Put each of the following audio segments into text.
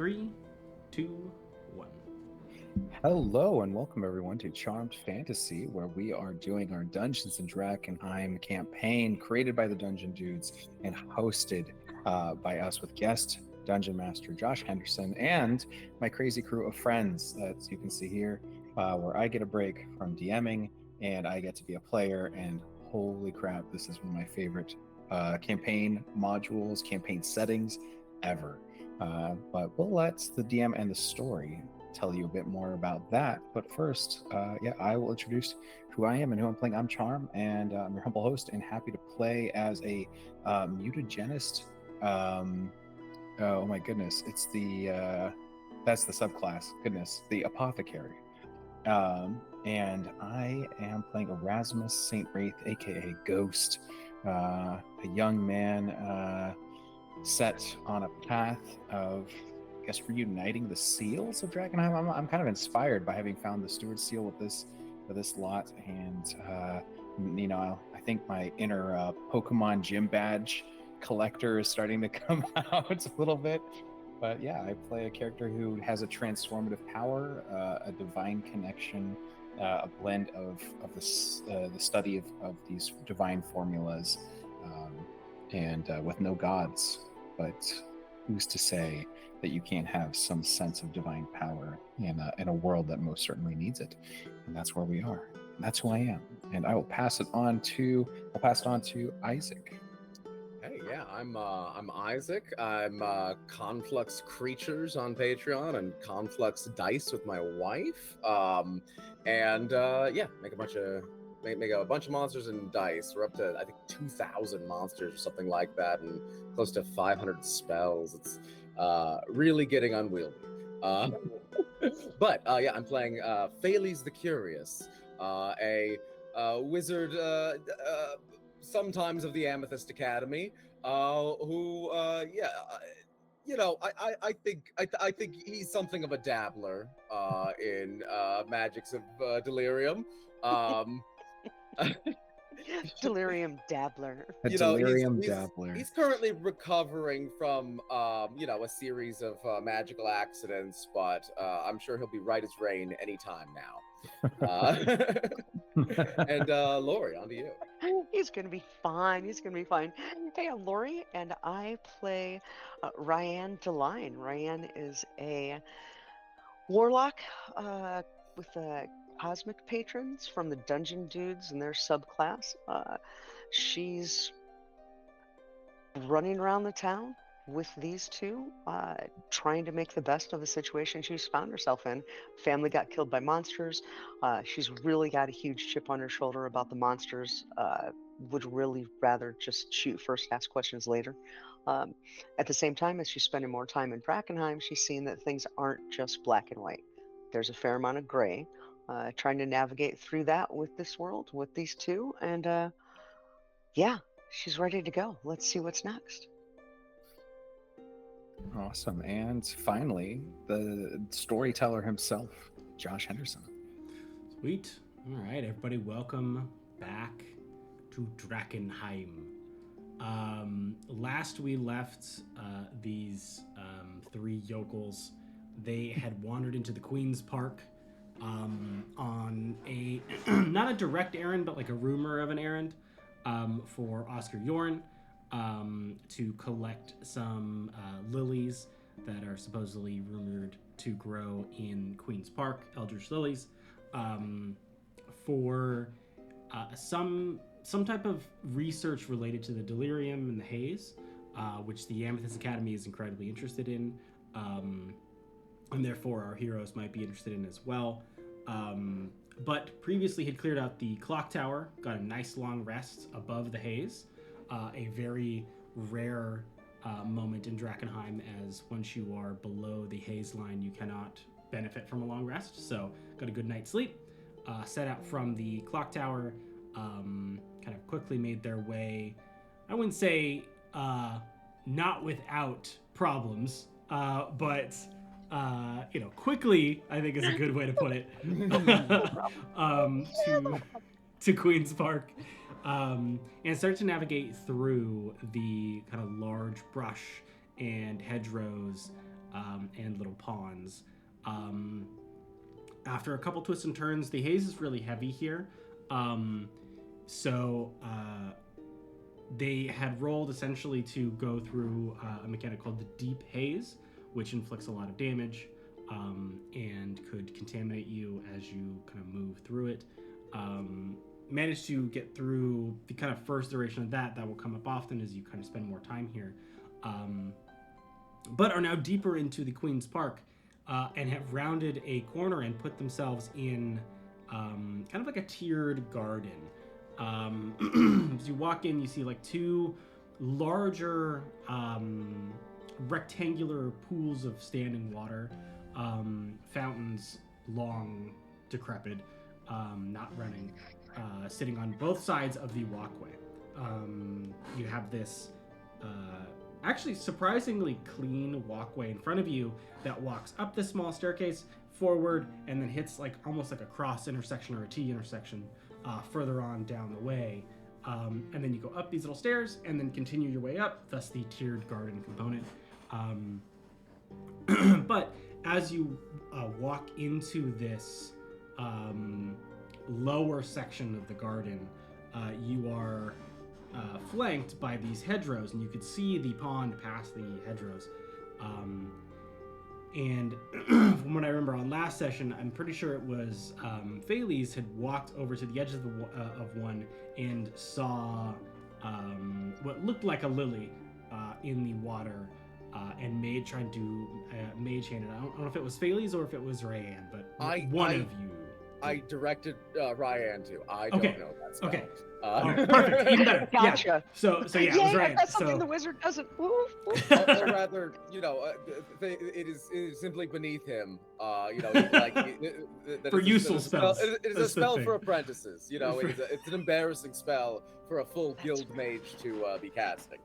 3, 2, 1. Hello and welcome everyone to Charmed Fantasy, where we are doing our Dungeons and Drakkenheim campaign created by the Dungeon Dudes and hosted by us with guest Dungeon Master Josh Henderson and my crazy crew of friends that you can see here, where I get a break from DMing and I get to be a player. And holy crap, this is one of my favorite campaign modules, campaign settings ever. But we'll let the DM and the story tell you a bit more about that. But first, I will introduce who I am and who I'm playing. I'm Charm, and I'm your humble host, and happy to play as a mutagenist. Oh my goodness, it's the that's the subclass. Goodness, the apothecary. And I am playing Erasmus Saint Wraith, aka Ghost, a young man set on a path of, I guess, reuniting the seals of Drakkenheim. I'm kind of inspired by having found the steward seal with this lot, and I think my inner Pokemon gym badge collector is starting to come out a little bit. But yeah, I play a character who has a transformative power, a divine connection, a blend of the study of these divine formulas, and with no gods. But who's to say that you can't have some sense of divine power in a world that most certainly needs it? And that's where we are. And that's who I am. And I will pass it on to Isaac. Hey, yeah, I'm Isaac. I'm Conflux Creatures on Patreon and Conflux Dice with my wife. Make a bunch of make a bunch of monsters and dice. We're up to, I think, 2,000 monsters or something like that, and close to 500 spells. It's really getting unwieldy. I'm playing Phalles the Curious, a wizard. Sometimes of the Amethyst Academy, I think he's something of a dabbler in magics of delirium. Delirium dabbler. A delirium dabbler. He's currently recovering from a series of magical accidents, but I'm sure he'll be right as rain anytime now. And Laurie, on to you. He's going to be fine. He's going to be fine. Hey, I'm Laurie, and I play Ryan Deline. Ryan is a warlock with the cosmic patrons from the Dungeon Dudes and their subclass. She's running around the town with these two, trying to make the best of the situation she's found herself in. Family got killed by monsters. She's really got a huge chip on her shoulder about the monsters. Would really rather just shoot first, ask questions later. At the same time, as she's spending more time in Drakkenheim, she's seeing that things aren't just black and white. There's a fair amount of gray. Trying to navigate through that with this world, with these two, and she's ready to go. Let's see what's next. Awesome. And finally, the storyteller himself, Josh Henderson. Sweet. All right, everybody, welcome back to Drakkenheim. Last we left these three yokels, they had wandered into the Queen's Park on a, not a direct errand, but like a rumor of an errand for Oscar Yorn. To collect some lilies that are supposedly rumored to grow in Queen's Park, Eldritch lilies, for some type of research related to the delirium and the haze, which the Amethyst Academy is incredibly interested in, and therefore our heroes might be interested in as well. But previously had cleared out the clock tower, got a nice long rest above the haze. A very rare moment in Drakkenheim, as once you are below the haze line, you cannot benefit from a long rest. So got a good night's sleep. Set out from the clock tower, kind of quickly made their way, I wouldn't say not without problems, but quickly, I think is a good way to put it, to Queen's Park. And start to navigate through the kind of large brush and hedgerows and little ponds. After a couple twists and turns, the haze is really heavy here. So they had rolled essentially to go through a mechanic called the Deep Haze, which inflicts a lot of damage and could contaminate you as you kind of move through it. Managed to get through the kind of first duration of that will come up often as you kind of spend more time here. But are now deeper into the Queen's Park and have rounded a corner and put themselves in kind of like a tiered garden. As you walk in, you see like two larger rectangular pools of standing water, fountains, long, decrepit, not running, sitting on both sides of the walkway. You have this actually surprisingly clean walkway in front of you that walks up this small staircase forward and then hits like almost like a cross intersection or a T intersection further on down the way. And then you go up these little stairs and then continue your way up, thus the tiered garden component. But as you walk into this lower section of the garden, you are flanked by these hedgerows, and you could see the pond past the hedgerows. And from what I remember on last session, I'm pretty sure it was Scalise had walked over to the edge of one and saw what looked like a lily in the water, and tried to mage hand it. I don't know if it was Scalise or if it was Rayanne, but one of you. I directed Ryan to. I don't know that spell. Okay. Perfect. Even better. Gotcha. Yeah. So yeah, it was Ryan. That's something the wizard doesn't. Or rather, it is simply beneath him. For useful spells. It is a spell for apprentices. It's an embarrassing spell for a full guild mage to be casting.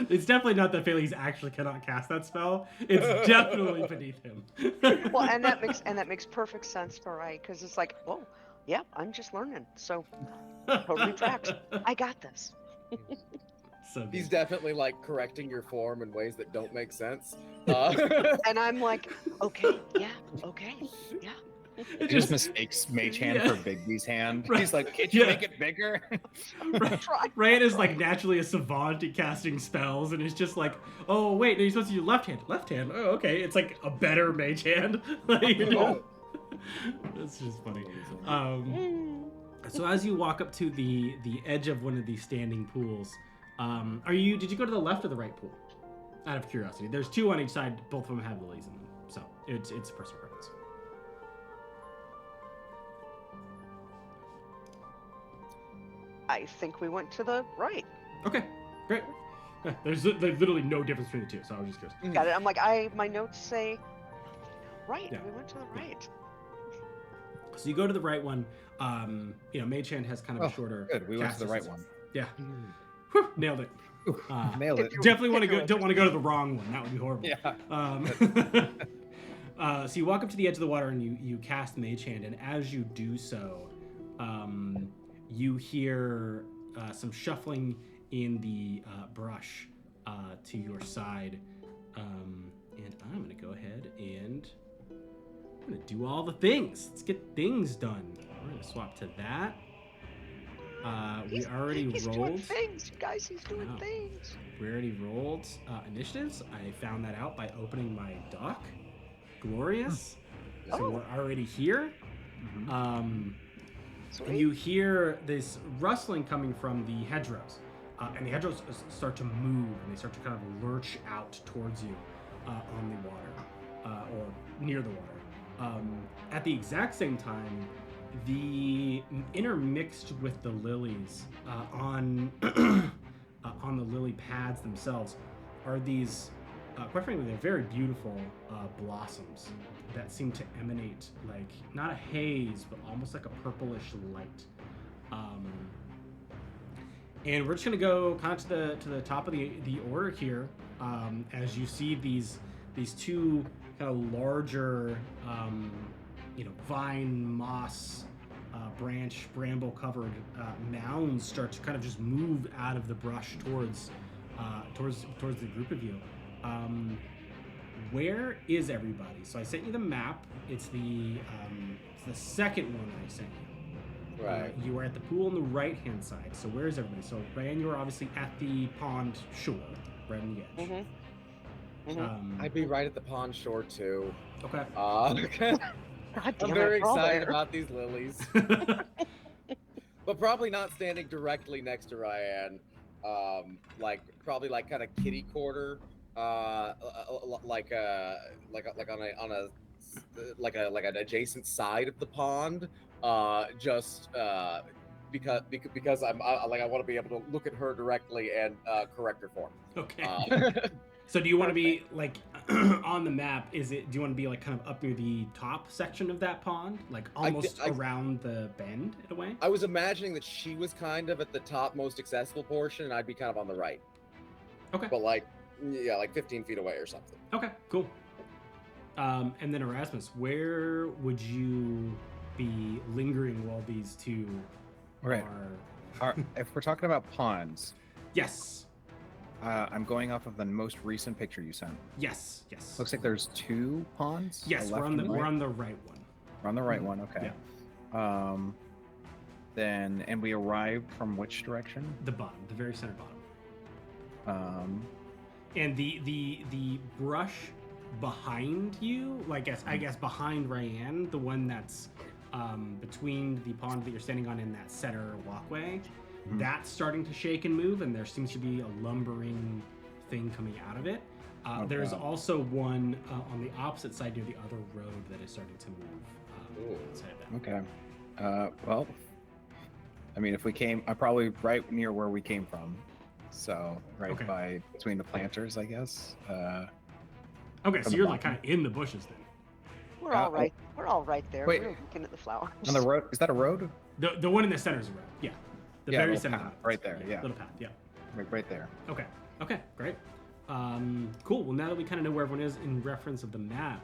It's definitely not that Scalise actually cannot cast that spell. It's definitely beneath him. Well, and that makes perfect sense for Ryan, because it's like, oh, yeah, I'm just learning, so totally tracks. I got this. So he's definitely like correcting your form in ways that don't make sense. And I'm like, okay. He just mistakes mage hand for Bigby's hand. Right. He's like, "Can't you make it bigger?" Ryan is like naturally a savant at casting spells, and it's just like, oh wait, no, you're supposed to use left hand. Left hand. Oh, okay. It's like a better mage hand. That's just funny. So as you walk up to the edge of one of these standing pools, did you go to the left or the right pool? Out of curiosity, there's two on each side. Both of them have lilies in them, so it's personal preference. I think we went to the right. Okay, great. Yeah, there's literally no difference between the two, so I was just curious. Got it. I'm like, my notes say right. Yeah. We went to the right. So you go to the right one. Mage Hand has kind of a shorter. Good. We went to the right one. Yeah. Whew, nailed it. Nailed it. Definitely don't want to go to the wrong one. That would be horrible. Yeah. So you walk up to the edge of the water and you cast Mage Hand, and as you do so, you hear some shuffling in the brush to your side, and I'm gonna go ahead and I'm gonna do all the things. Let's get things done. We're gonna swap to that. He's rolled. Doing things, you guys. He's doing things. We already rolled initiatives. I found that out by opening my doc. Glorious. So we're already here. And you hear this rustling coming from the hedgerows. And the hedgerows start to move, and they start to kind of lurch out towards you on the water, or near the water. At the exact same time, the intermixed with the lilies on the lily pads themselves are these, quite frankly, they're very beautiful blossoms that seem to emanate like not a haze, but almost like a purplish light. And we're just gonna go kind of to the top of the order here, as you see these two kind of larger, vine, moss, branch, bramble covered mounds start to kind of just move out of the brush towards the group of you. where is everybody? So I sent you the map. It's the second one that I sent you. Right. You are at the pool on the right-hand side. So where is everybody? So Ryan, you are obviously at the pond shore, right on the edge. I'd be right at the pond shore too. Okay. God damn I'm very it, we're all excited there. about these lilies, but probably not standing directly next to Ryan. Probably like kind of kitty quarter, like on a like an adjacent side of the pond, because I want to be able to look at her directly and correct her form. Okay. So do you want to be like on the map? Do you want to be like kind of up near the top section of that pond, like almost around the bend in a way? I was imagining that she was kind of at the top, most accessible portion, and I'd be kind of on the right. Okay. But like 15 feet away or something. Okay, cool. And then Erasmus, where would you be lingering while these two are? If we're talking about ponds, Yes. I'm going off of the most recent picture you sent. Yes. Looks like there's 2 ponds. Yes, we're on the right one. We're on the right one. Okay. Yeah. And we arrived from which direction? The bottom, the very center bottom. Um, And the brush behind you, I guess behind Ryan, the one that's between the pond that you're standing on and that center walkway, that's starting to shake and move, and there seems to be a lumbering thing coming out of it. There's also one on the opposite side near the other road that is starting to move outside of that. Okay. Well, I mean, if we came, I'm probably right near where we came from. So by between the planters, I guess. Okay, so you're like kind of in the bushes then. We're all right. We're all right there. Wait. We're looking at the flowers. On the road? Is that a road? The one in the center is a road. Yeah. The very center. Path, right there. Yeah. Little path. Yeah. Right there. Okay. Great. Cool. Well, now that we kind of know where everyone is in reference of the map,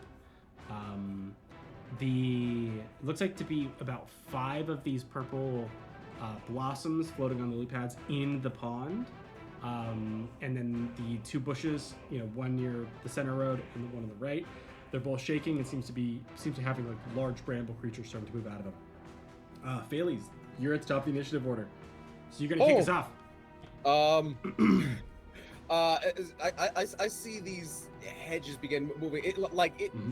it looks like to be about 5 of these purple blossoms floating on lily pads in the pond. And then the 2 bushes, one near the center road and the one on the right, they're both shaking and seems to having like large bramble creatures starting to move out of them. Phales, you're at the top of the initiative order, so you're gonna kick us off. I see these hedges begin moving.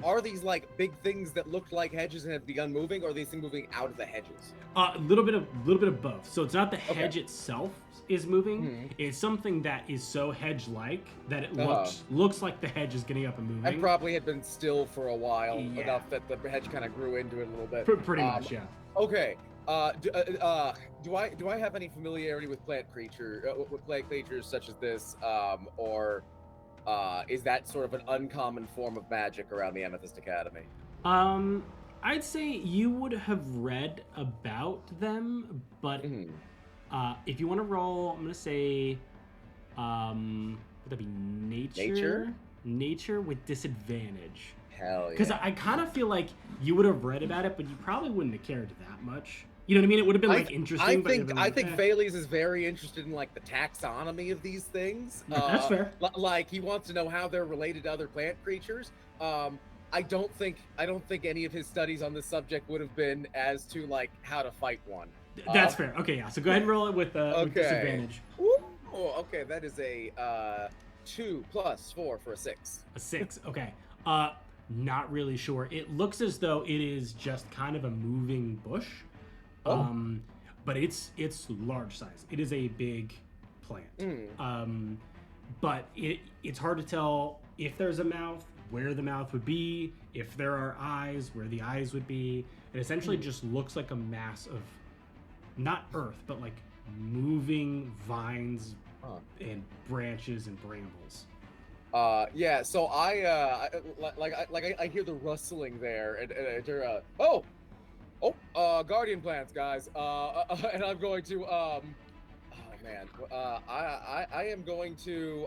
Are these like big things that look like hedges and have begun moving, or are these things moving out of the hedges? A little bit of both. So it's not the hedge itself is moving. It's something that is so hedge-like that it looks like the hedge is getting up and moving. And probably had been still for a while, enough that the hedge kind of grew into it a little bit. Pretty much, yeah. Okay. Do I have any familiarity with plant creatures such as this, or is that sort of an uncommon form of magic around the Amethyst Academy? I'd say you would have read about them, but if you want to roll, I'm gonna say, would that be nature? Nature with disadvantage. Hell yeah. Because I kind of feel like you would have read about it, but you probably wouldn't have cared that much. You know what I mean? It would have been like interesting. I think Phales is very interested in like the taxonomy of these things. That's fair. Like he wants to know how they're related to other plant creatures. I don't think any of his studies on this subject would have been as to like how to fight one. That's fair. Okay, yeah. So go ahead and roll it with disadvantage. Ooh, okay, that is a 2 + 4 for a 6. A 6. Okay. Not really sure. It looks as though it is just kind of a moving bush. But it's large size. It is a big plant. But it's hard to tell if there's a mouth, where the mouth would be, if there are eyes, where the eyes would be. It essentially just looks like a mass of not earth, but like moving vines and branches and brambles. Yeah, so I hear the rustling there, and I hear guardian plants, guys. And I'm going to I am going to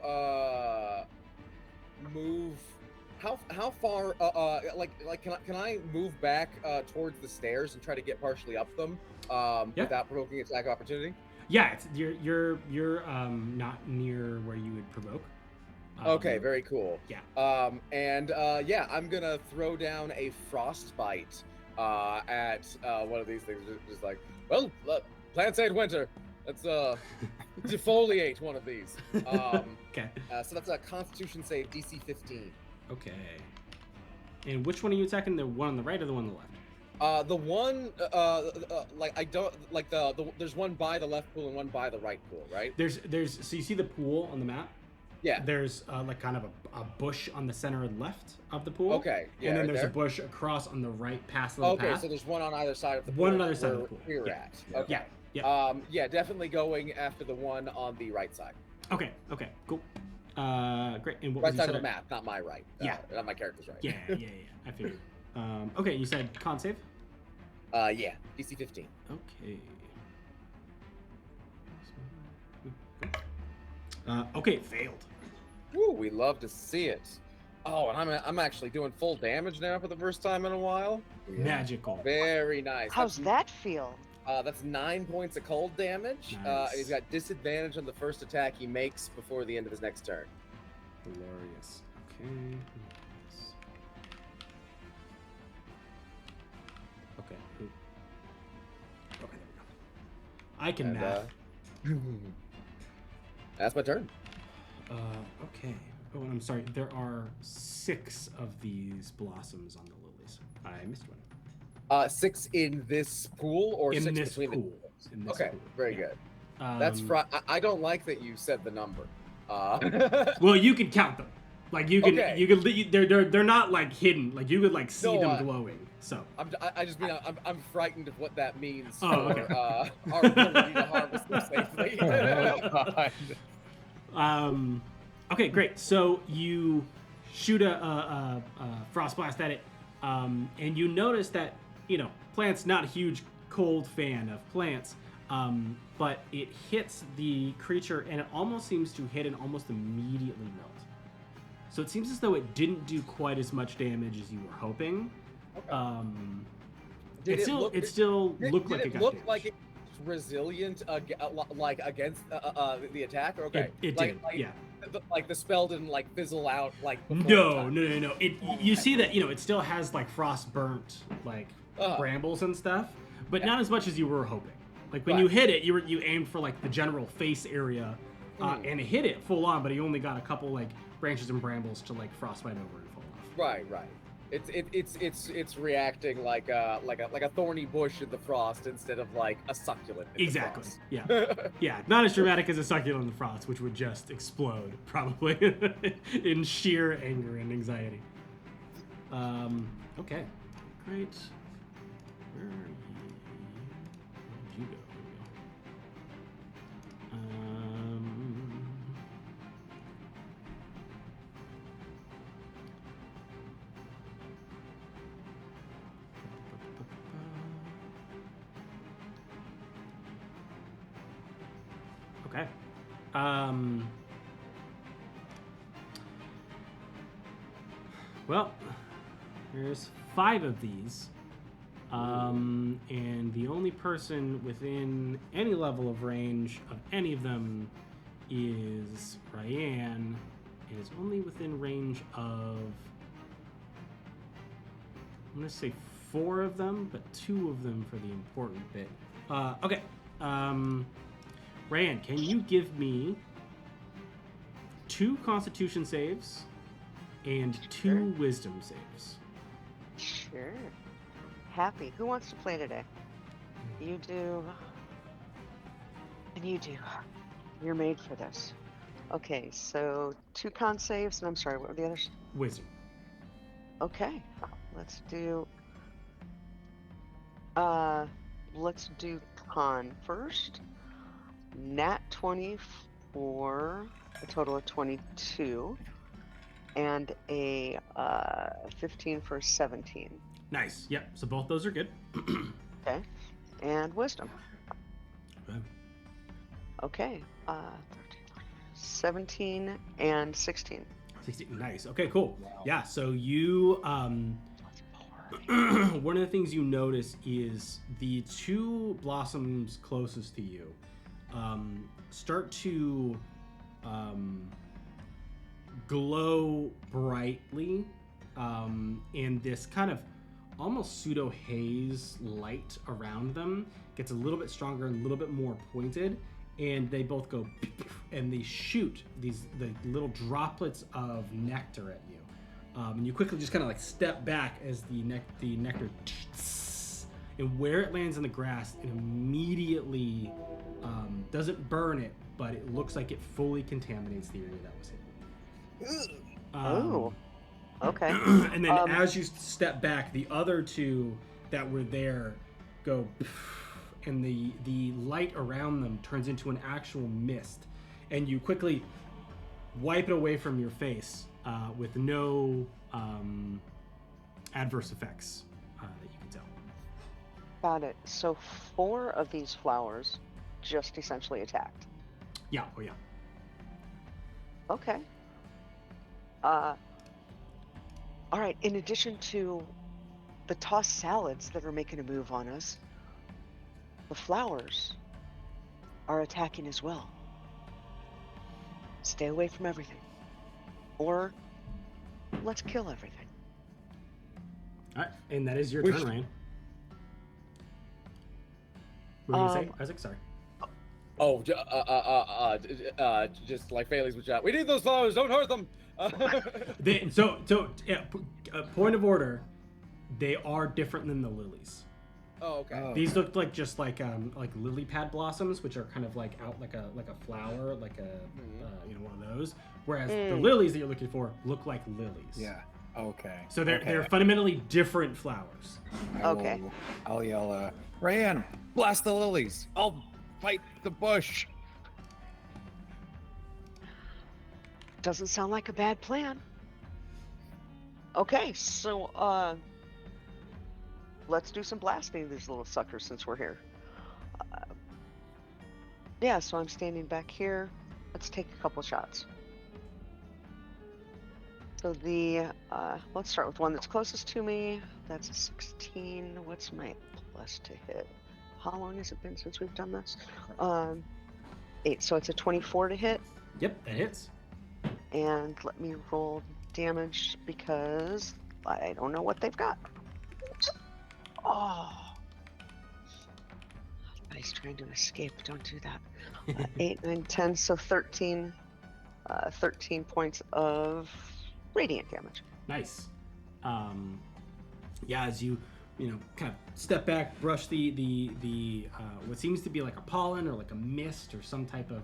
move. How far? Can I move back towards the stairs and try to get partially up them without provoking attack opportunity? Yeah, you're not near where you would provoke. Okay, very cool. Yeah. Yeah, I'm gonna throw down a frostbite at one of these things. Just like, well, plants ain't winter. Let's defoliate one of these. Okay. So that's a Constitution save, DC 15. Okay. And which one are you attacking? The one on the right or the one on the left? The one, like I don't like there's one by the left pool and one by the right pool, right? So you see the pool on the map? Yeah. There's like kind of a bush on the center left of the pool. Okay. Yeah. And then right there's there? a bush across on the right past the path. Okay, so there's one on either side of the pool. One on either side of the pool. We're Yeah. at. Okay. Yeah. Yeah. Yeah, definitely going after the one on the right side. Okay. Cool. Great. And what Right was side you of the said? map, not my right. Yeah. Not my character's right. Yeah. I figured. Okay, you said con save? Yeah, DC 15. Okay. Okay, failed. Woo, we love to see it. Oh, and I'm actually doing full damage now for the first time in a while. Magical. Very nice. How's that feel? That's 9 points of cold damage. Nice. And he's got disadvantage on the first attack he makes before the end of his next turn. Glorious. Okay. Okay. Okay, there we go. I can And, math. That's my turn. Okay. Oh, and I'm sorry. There are 6 of these blossoms on the lilies. I missed one. 6 in this pool or In 6 this between pool. the In this Okay, pool. very Yeah. good. That's I don't like that you said the number. Well, you can count them. Like you can, Okay. you can. They're not like hidden. Like you could like see No, them glowing. So. I just mean I'm frightened of what that means Oh, for okay. our ability to harvest them safely. Okay, great. So you shoot a frost blast at it, and you notice that plants not a huge cold fan of plants, but it hits the creature and it almost seems to hit and almost immediately melt. So it seems as though it didn't do quite as much damage as you were hoping. Okay. It still looked like it got look damaged. like it's resilient like against the attack? Okay. It like, did, like, yeah. Like the spell didn't like fizzle out like before No. the time. You see that it still has like frost burnt like brambles and stuff, but not as much as you were hoping. Like when you hit it, you aimed for like the general face area, and it hit it full on, but he only got a couple like branches and brambles to like frostbite over and fall off. Right. It's reacting like a thorny bush in the frost instead of like a succulent in Exactly. the frost. Yeah. Yeah. Not as dramatic as a succulent in the frost, which would just explode probably in sheer anger and anxiety. Okay. Great. Where are you? Where'd you go? Okay. Well, there's 5 of these. And the only person within any level of range of any of them is Ryan, and is only within range of, I'm going to say 4 of them, but 2 of them for the important bit. Okay. Ryan, can you give me 2 Constitution saves and 2 Wisdom saves? Sure. Happy. Who wants to play today? You do. And you do. You're made for this. Okay, so 2 con saves, and I'm sorry, what were the others? Wisdom. Okay, let's do con first. Nat 20 for a total of 22, and a 15 for 17. Nice. Yep. So both those are good. Okay, and wisdom. Okay. Okay, 13, 17 and 16. 16. Nice. Okay, cool. Wow. Yeah, so you one of the things you notice is the 2 blossoms closest to you start to glow brightly, and this kind of almost pseudo haze light around them gets a little bit stronger and a little bit more pointed, and they both go and they shoot the little droplets of nectar at you, and you quickly just kind of like step back as the nectar, and where it lands in the grass, it immediately doesn't burn it, but it looks like it fully contaminates the area that was hit. Oh, okay. And then as you step back, the other two that were there go, and the light around them turns into an actual mist, and you quickly wipe it away from your face with no adverse effects that you can tell. Got it. So 4 of these flowers just essentially attacked. Yeah. Oh yeah. Okay. All right. In addition to the tossed salads that are making a move on us, the flowers are attacking as well. Stay away from everything. Or let's kill everything. All right, and that is your turn, Ryan. What were you going to say, Isaac? Sorry. Oh, just like Bailey's would shout, we need those flowers, don't hurt them. Point of order, they are different than the lilies. Oh, okay. These look like just like lily pad blossoms, which are kind of like out like a flower, like a one of those. Whereas the lilies that you're looking for look like lilies. Yeah. Okay. So they're fundamentally different flowers. I'll yell, Ryan, blast the lilies. I'll fight the bush. Doesn't sound like a bad plan. Okay, so let's do some blasting of these little suckers since we're here. Yeah, so I'm standing back here. Let's take a couple shots. So let's start with one that's closest to me. That's a 16. What's my plus to hit? How long has it been since we've done this? 8. So it's a 24 to hit. Yep, that hits. And let me roll damage because I don't know what they've got. Oh. He's trying to escape. Don't do that. 8, 9, 10. So 13 points of radiant damage. Nice. Yeah, as you kind of step back, brush the what seems to be like a pollen or like a mist or some type of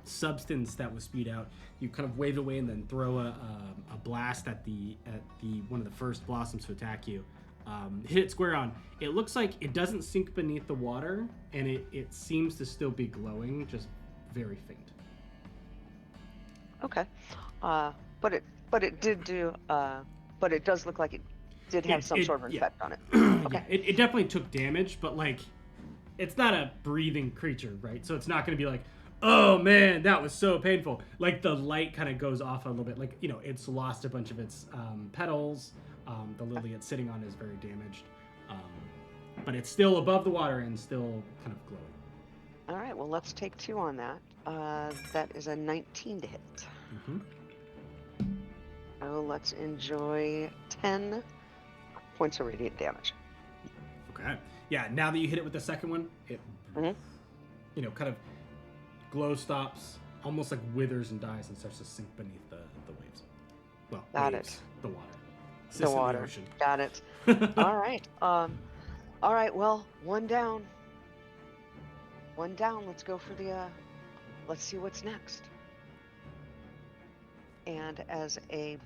substance that was spewed out. You kind of wave away and then throw a blast at the one of the first blossoms to attack you. Hit it square on. It looks like it doesn't sink beneath the water, and it seems to still be glowing, just very faint. Okay, but it did do. But it does look like it did have some sort of effect on it. Okay. Yeah, it definitely took damage, but like, it's not a breathing creature, right? So it's not going to be like, oh man, that was so painful. Like the light kind of goes off a little bit. Like, it's lost a bunch of its petals. The lily it's sitting on is very damaged, but it's still above the water and still kind of glowing. All right, well, let's take 2 on that. That is a 19 to hit. Mm-hmm. Oh, let's enjoy 10 points of radiant damage. Okay. Yeah, now that you hit it with the second one, it, kind of glow stops, almost like withers and dies and starts to sink beneath the waves. Well, Got waves, it. the water. The water. The ocean. Got it. All right. All right. Well, one down. One down. Let's go for the. Let's see what's next. And as a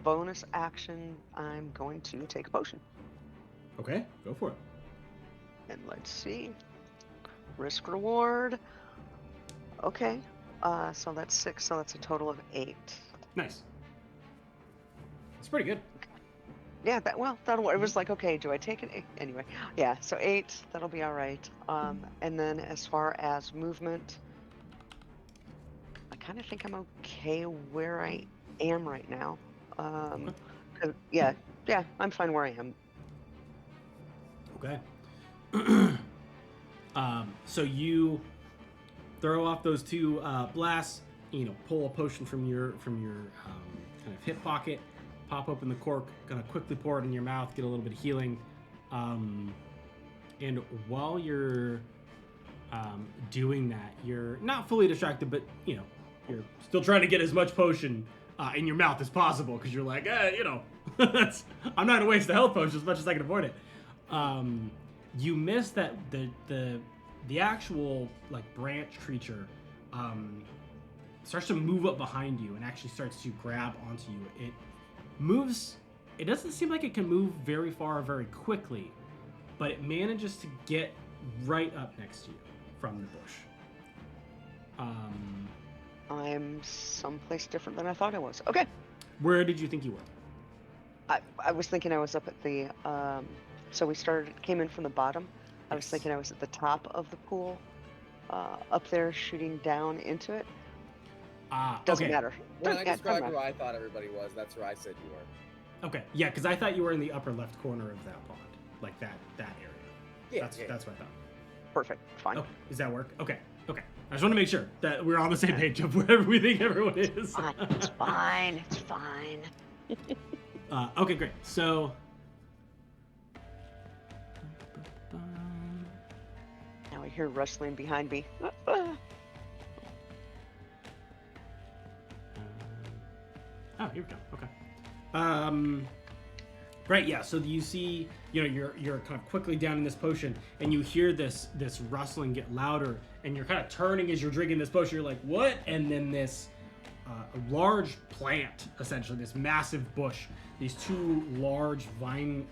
bonus action, I'm going to take a potion. Okay, go for it. And let's see. Risk reward. Okay. So that's 6. So that's a total of 8. Nice. It's pretty good. Yeah, that'll work. It was like, okay, do I take it? Anyway, yeah, so 8, that'll be all right. And then as far as movement, I kind of think I'm okay where I am right now. Yeah, I'm fine where I am. Okay. So you throw off those 2 blasts. pull a potion from your kind of hip pocket, pop open the cork, gonna quickly pour it in your mouth, get a little bit of healing. And while you're doing that, you're not fully distracted, but you're still trying to get as much potion in your mouth as possible, because you're like, I'm not gonna waste the health potion as much as I can avoid it. You miss that the actual branch creature starts to move up behind you and actually starts to grab onto you. It moves. It doesn't seem like it can move very far very quickly, but it manages to get right up next to you from the bush. I'm someplace different than I thought I was. Okay. Where did you think you were? I was thinking I was up at the, so we came in from the bottom. I was thinking I was at the top of the pool, up there shooting down into it. Doesn't matter. When I described where I thought everybody was, that's where I said you were. Okay, yeah, because I thought you were in the upper left corner of that pond, like that area. Yeah, that's what I thought. Perfect, fine. Oh, does that work? Okay. I just want to make sure that we're on the same page of wherever we think everyone is. It's fine. It's fine. Okay, great. So. Now I hear rustling behind me. Oh, here we go. Okay. Right. Yeah. So you see, you're kind of quickly down in this potion, and you hear this rustling get louder, and you're kind of turning as you're drinking this potion. You're like, what? And then this a large plant, essentially this massive bush, these two large vine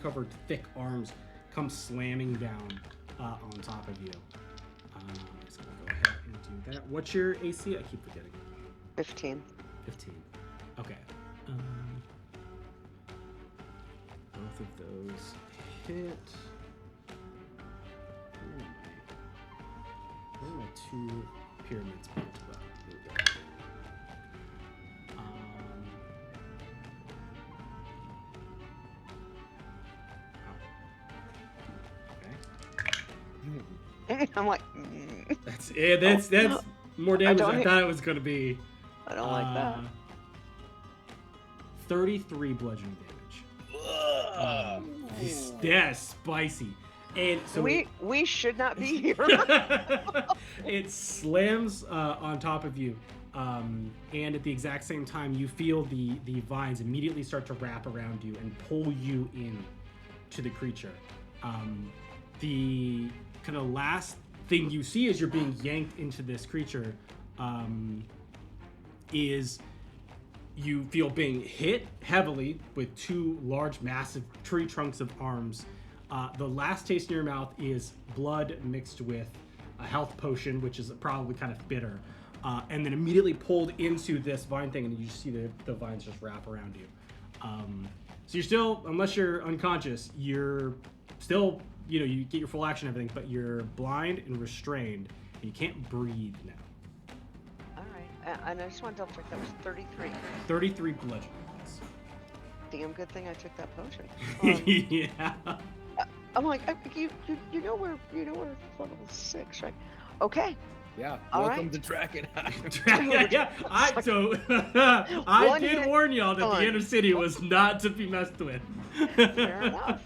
covered thick arms, come slamming down on top of you. I'm just gonna go ahead and do that. What's your AC? I keep forgetting. 15. 15. Okay. Both of those hit. Where are my two pyramids built up? Here we go. Okay. I'm like, That's it. That's more damage than I thought it was going to be. I don't like that. 33 bludgeoning damage. That's spicy. And so we should not be here. It slams on top of you, and at the exact same time, you feel the vines immediately start to wrap around you and pull you in to the creature. The kind of last thing you see as you're being yanked into this creature is you feel being hit heavily with two large, massive tree trunks of arms. The last taste in your mouth is blood mixed with a health potion, which is probably kind of bitter, and then immediately pulled into this vine thing, and you just see the vines just wrap around you. So you're still, unless you're unconscious, you're still, you get your full action and everything, but you're blind and restrained, and you can't breathe now. All right, and I just want to double check, that was 33. 33 bludgeoning. Damn good thing I took that potion. Yeah. I'm like, you know we're level 6, right? Okay. Yeah. All Welcome right. to Drakkenheim. Yeah. I did warn y'all that the inner city was not to be messed with. Fair enough.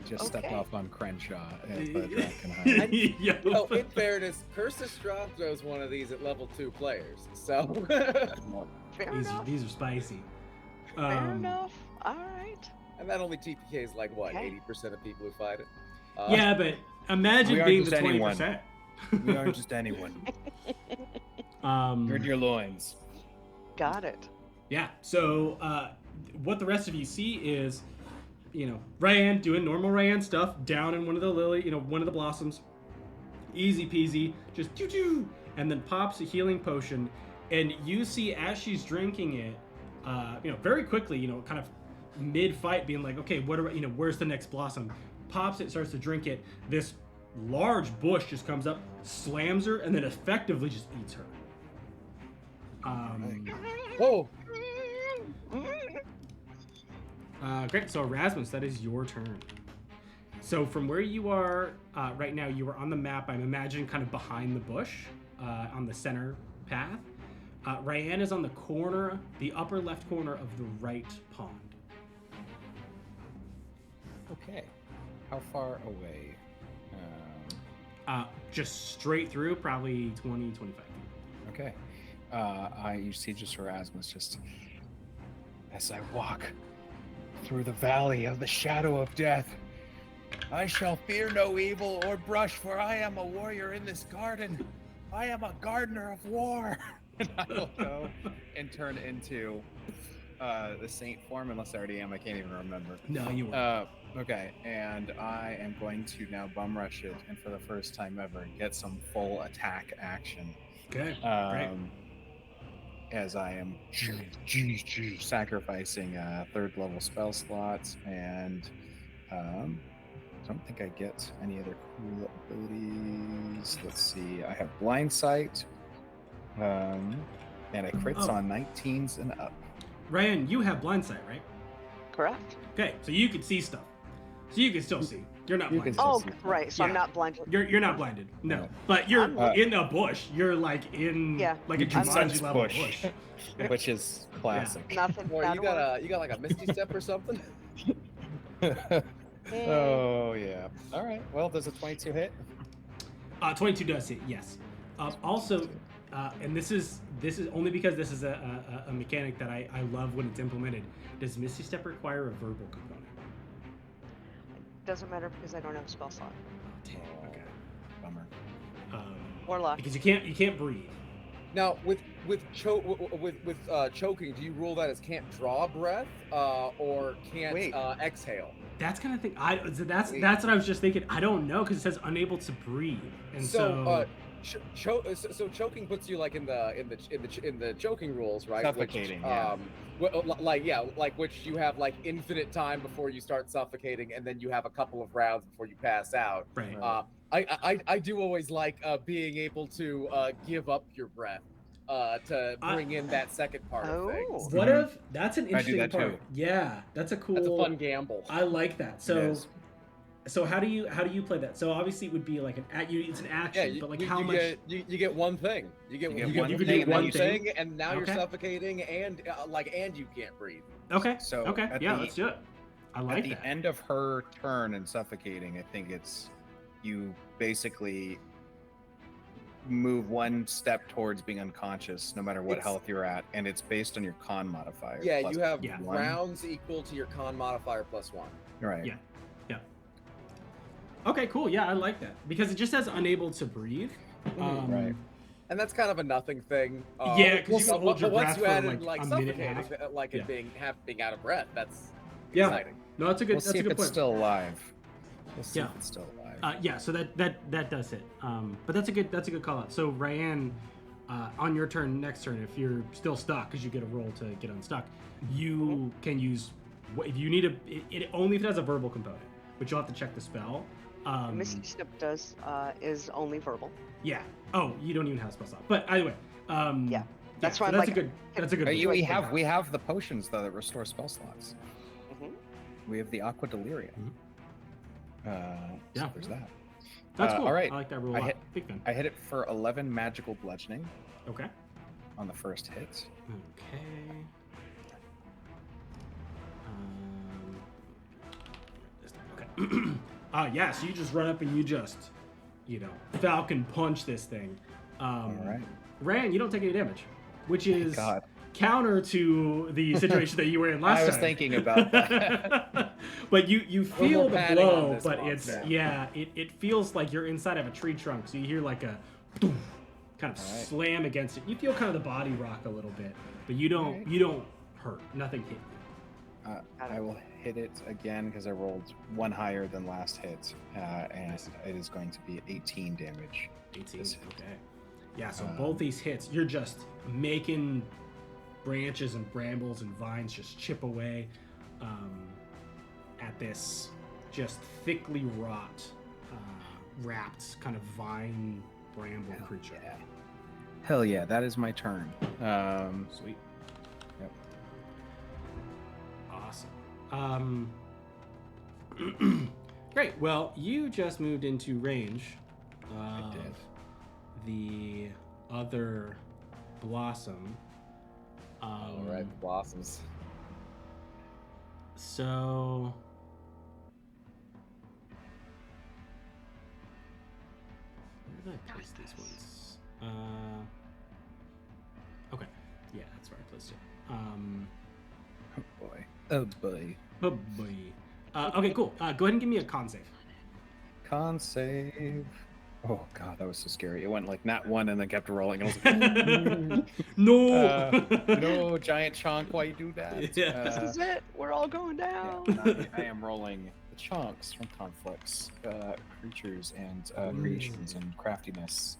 Just stepped Okay. off on Crenshaw at Drakkenheim. In fairness, Curse Estrado is one of these at level 2 players, so. Fair enough. These are spicy. Fair enough. All right. And that only TPKs like what, Okay. 80% of people who fight it. Yeah, but imagine We aren't being the just anyone. 20%. We aren't just anyone. Gird your loins. Got it. Yeah. So what the rest of you see is, Ryan doing normal Ryan stuff down in one of the one of the blossoms, easy peasy, just choo-choo, and then pops a healing potion, and you see as she's drinking it, very quickly, kind of mid-fight, being like, okay, where's the next blossom? Pops it, starts to drink it. This large bush just comes up, slams her, and then effectively just eats her. Whoa! Great. So Erasmus, that is your turn. So from where you are right now, you are on the map. I'm imagining kind of behind the bush. on the center path. Ryan is on the corner, the upper left corner of the right pond. Okay. How far away? Just straight through, probably 20, 25 feet. Okay. You see just Erasmus just as I walk through the valley of the shadow of death. I shall fear no evil or brush, for I am a warrior in this garden. I am a gardener of war. And I will go and turn into the saint form, unless I already am. I can't even remember. No, you won't. Okay, and I am going to now bum rush it, and for the first time ever, get some full attack action. Okay, great. As I am sacrificing third level spell slots, and I don't think I get any other cool abilities. Let's see, I have blind sight, and I crits on 19s and up. Ryan, you have blind sight, right? Correct. Okay, so you can see stuff. So you can still see. You're not blinded. Oh, right. So I'm not blinded. You're not blinded. No, but you're in a bush. You're like in like a Jumanji level bush, which is classic. Yeah. Nothing. Or you got like a misty step or something. Oh yeah. All right. Well, does a 22 hit? 22 does hit. Yes. Also, and this is only because this is a mechanic that I love when it's implemented. Does Misty Step require a verbal component? Doesn't matter because I don't have a spell slot. Oh, damn. Okay. Bummer. Warlock. Because you can't breathe. Now, with choking, do you rule that as can't draw breath or can't exhale? That's kind of thing. That's what I was just thinking. I don't know because it says unable to breathe, and so choking puts you like in the choking rules, right? Suffocating. Which you have like infinite time before you start suffocating, and then you have a couple of rounds before you pass out. Right. I do always like being able to give up your breath to bring in that second part of things. What if that's an interesting I do that part? too. Yeah, that's a fun gamble. I like that. So how do you play that? So obviously it would be like it's an action, but like how much? You get one thing. You get one thing, and now you're suffocating, and you can't breathe. Okay. So let's do it. I like that. At the end of her turn and suffocating, I think it's you basically move one step towards being unconscious, no matter what health you're at, and it's based on your con modifier. Yeah, you have rounds equal to your con modifier +1. Right. Yeah. Okay, cool. Yeah, I like that because it just says unable to breathe. Right. And that's kind of a nothing thing. Because you can hold your breath for like suffocating, like it being out of breath, that's exciting. No, that's a good. We'll see if it's point. still alive. We'll see if it's still alive. So that does hit. But that's a good call out. So Ryan, on your next turn, if you're still stuck, because you get a roll to get unstuck, you can use. If you need it only if it has a verbal component, which you'll have to check the spell. Misty Step is only verbal. Yeah. Oh, you don't even have a spell slot. But either way. That's why that's a good. We have the potions though that restore spell slots. We have the aqua delirium. So there's that. That's cool. All right. I like that rule a lot. Big fan. I hit it for 11 magical bludgeoning. Okay. On the first hit. Okay. Okay. So you just run up and you just, falcon punch this thing. All right. Ryan, you don't take any damage, which is counter to the situation that you were in last time. I was thinking about that. But you feel the blow, but it feels like you're inside of a tree trunk. So you hear like a kind of slam against it. You feel kind of the body rock a little bit, but you don't hurt. Nothing hit you. I will hit it again because I rolled one higher than last hit, and it is going to be 18 damage. 18. Okay. Yeah. So both these hits, you're just making branches and brambles and vines just chip away at this just thickly wrapped kind of vine bramble creature. Yeah. Hell yeah, that is my turn. Sweet. Yep. Awesome. Great. Well, you just moved into range of the other blossom. All right, blossoms. So where did I place these ones? Okay, yeah, that's where I placed it. Oh boy. Oh boy. Oh boy. Okay, cool. Go ahead and give me a con save. Con save. Oh god, that was so scary. It went like nat 1 and then kept rolling. And I was like, No. no, giant chunk. Why you do that? Yeah. This is it. We're all going down. Yeah, I am rolling the chunks from Conflux Creatures and creations and craftiness.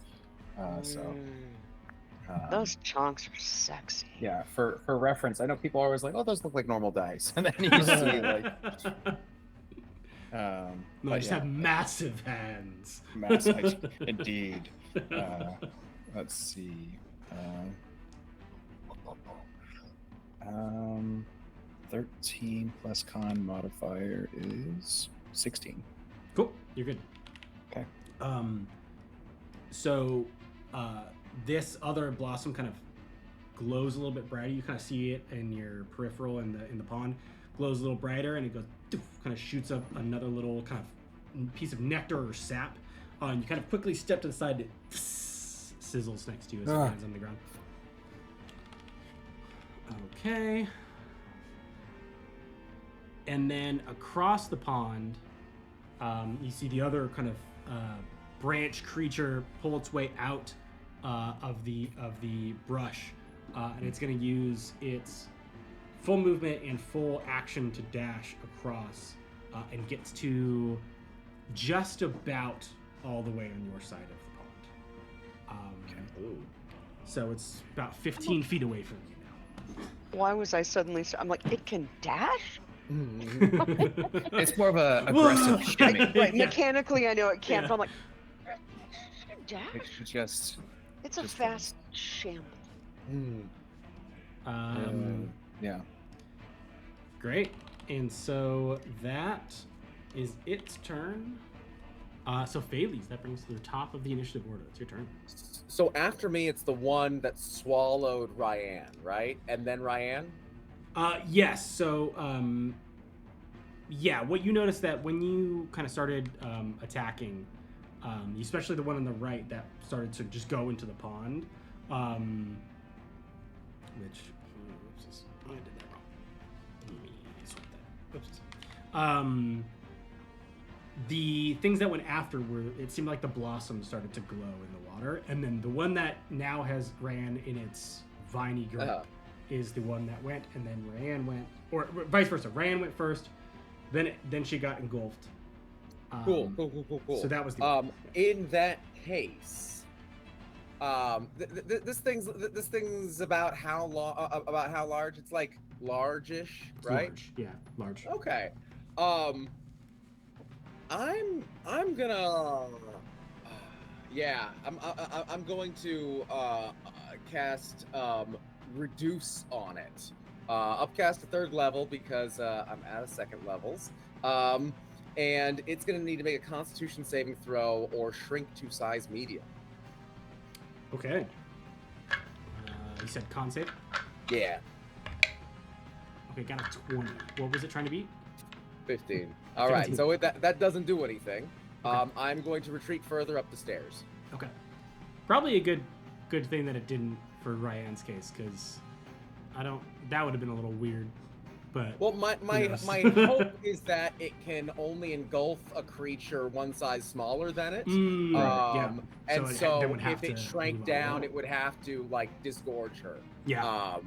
Those chunks are sexy. Yeah, for reference, I know people are always like, "Oh, those look like normal dice," and then you see like, no, I just have massive hands. massive, indeed. Let's see. 13 plus con modifier is 16. Cool, you're good. Okay. So this other blossom kind of glows a little bit brighter. You kind of see it in your peripheral in the pond. Glows a little brighter, and it goes doof, kind of shoots up another little kind of piece of nectar or sap. And you kind of quickly step to the side. It sizzles next to you as it lands on the ground. Okay. And then across the pond, you see the other kind of branch creature pull its way out of the brush, and it's going to use its full movement and full action to dash across, and gets to just about all the way on your side of the pond. So it's about 15 feet away from you now. Why was I suddenly? I'm like, it can dash. It's more of a aggressive shimmy. Right, mechanically, I know it can't. But I'm like, dash. It's a fast shamble. Yeah. Great. And so that is its turn. So Phalese, that brings to the top of the initiative order. It's your turn. So after me, it's the one that swallowed Ryan, right? And then Ryan? Yes. So, what you noticed that when you kind of started attacking, especially the one on the right that started to just go into the pond, which, oops, I did that wrong. Let me sort that. Oops. The things that went after it seemed like the blossoms started to glow in the water, and then the one that now has ran in its viney grip is the one that went, and then Ryan went, or vice versa. Ryan went first, then she got engulfed. Cool. So that was the in that case, this thing's about how large? It's like large-ish, right? Large. Yeah, large. Okay. I'm gonna I'm going to cast reduce on it. Upcast to 3rd level because I'm out of 2nd levels. And it's gonna need to make a Constitution saving throw or shrink to size medium. Okay. You said con save? Yeah. Okay, got a 20. What was it trying to beat? 15. All right, so that doesn't do anything. Okay. I'm going to retreat further up the stairs. Okay. Probably a good thing that it didn't for Ryan's case, because that would have been a little weird. But well, my hope is that it can only engulf a creature one size smaller than it. And so if it shrank down, it would have to like disgorge her. Yeah.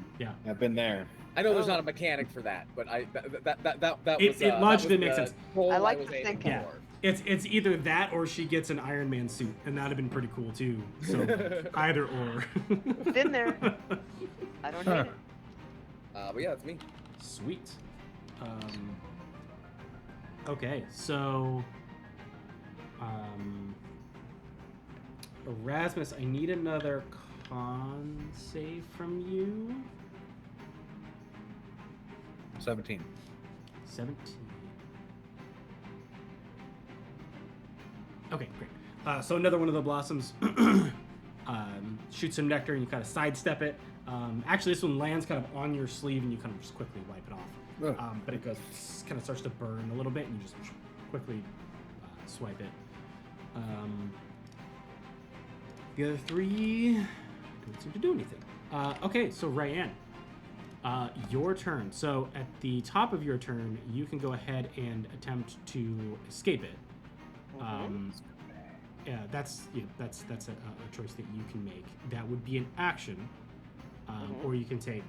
I've been there. I know there's not a mechanic for that, but that was it logically makes sense. I like the thinking. Yeah. It's either that or she gets an Iron Man suit, and that'd have been pretty cool too. So either or. Been there. I don't hate it. But yeah, that's me. Sweet. Okay, so Erasmus, I need another con save from you. 17. 17. Okay, great. So another one of the blossoms shoot some nectar, and you kind of sidestep it. Actually, this one lands kind of on your sleeve, and you kind of just quickly wipe it off. But it goes, kind of starts to burn a little bit, and you just quickly swipe it. The other three don't seem to do anything. Okay, so Ryan, your turn. So at the top of your turn, you can go ahead and attempt to escape it. Yeah, that's a choice that you can make. That would be an action, or you can take,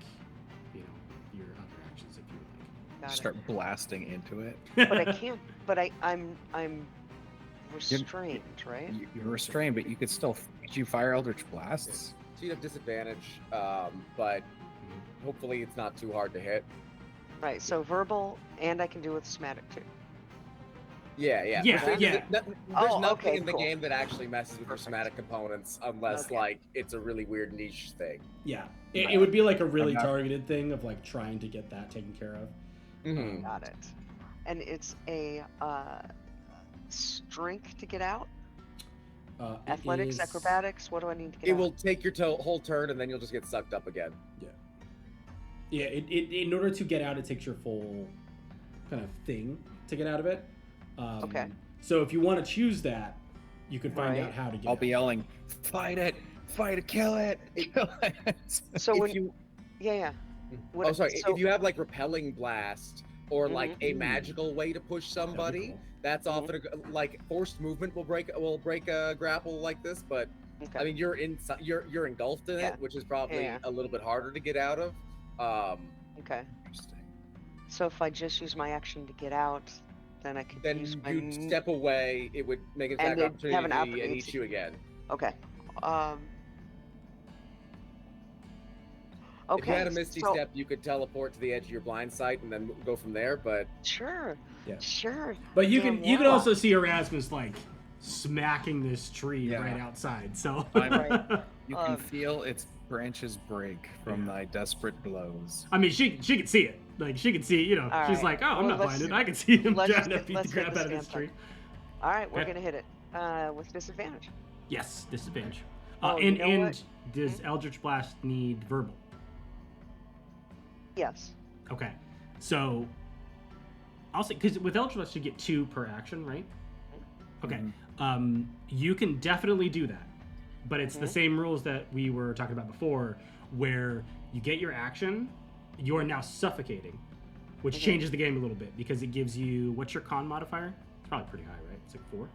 your other actions if you would like. Start blasting into it. But I can't. But I'm restrained, right? You're restrained, but you could still. Did you fire Eldritch Blasts? So you have disadvantage, but hopefully it's not too hard to hit. Right. So verbal, and I can do with somatic too. Yeah. Yeah. There's nothing in the game that actually messes with your somatic components unless like it's a really weird niche thing. Yeah, it would be like a really targeted thing of like trying to get that taken care of. Got it. And it's a strength to get out. Athletics, acrobatics. What do I need to get out? It will take your whole turn, and then you'll just get sucked up again. Yeah. In order to get out, it takes your full kind of thing to get out of it. Okay. So if you want to choose that, you could find out how to get I'll out. be yelling, fight it, kill it. So if you... Yeah. If you have like repelling blast or like a magical way to push somebody, cool. that's often like forced movement will break a grapple like this. But I mean, you're engulfed in it, which is probably a little bit harder to get out of. Okay. Interesting. So if I just use my action to get out, then I could use my... Then you'd step away, it would make an attack opportunity and eat you again. Okay. If you had a Misty Step, you could teleport to the edge of your blind sight and then go from there, but... Sure. But you can also see Erasmus, like, smacking this tree right outside, so... You can feel its branches break from thy desperate blows. I mean, she can see it. Like, she can see, she's like, oh, I'm not blinded. I can see him trying to beat the crap out of this tree. All right, we're going to hit it with disadvantage. Yes, disadvantage. And does Eldritch Blast need verbal? Yes. Okay. So, I'll say, because with Eldritch Blast, you get 2 per action, right? Okay. You can definitely do that. But it's the same rules that we were talking about before, where you get your action, you're now suffocating, which changes the game a little bit because it gives you, what's your con modifier? It's probably pretty high, right? It's like 4?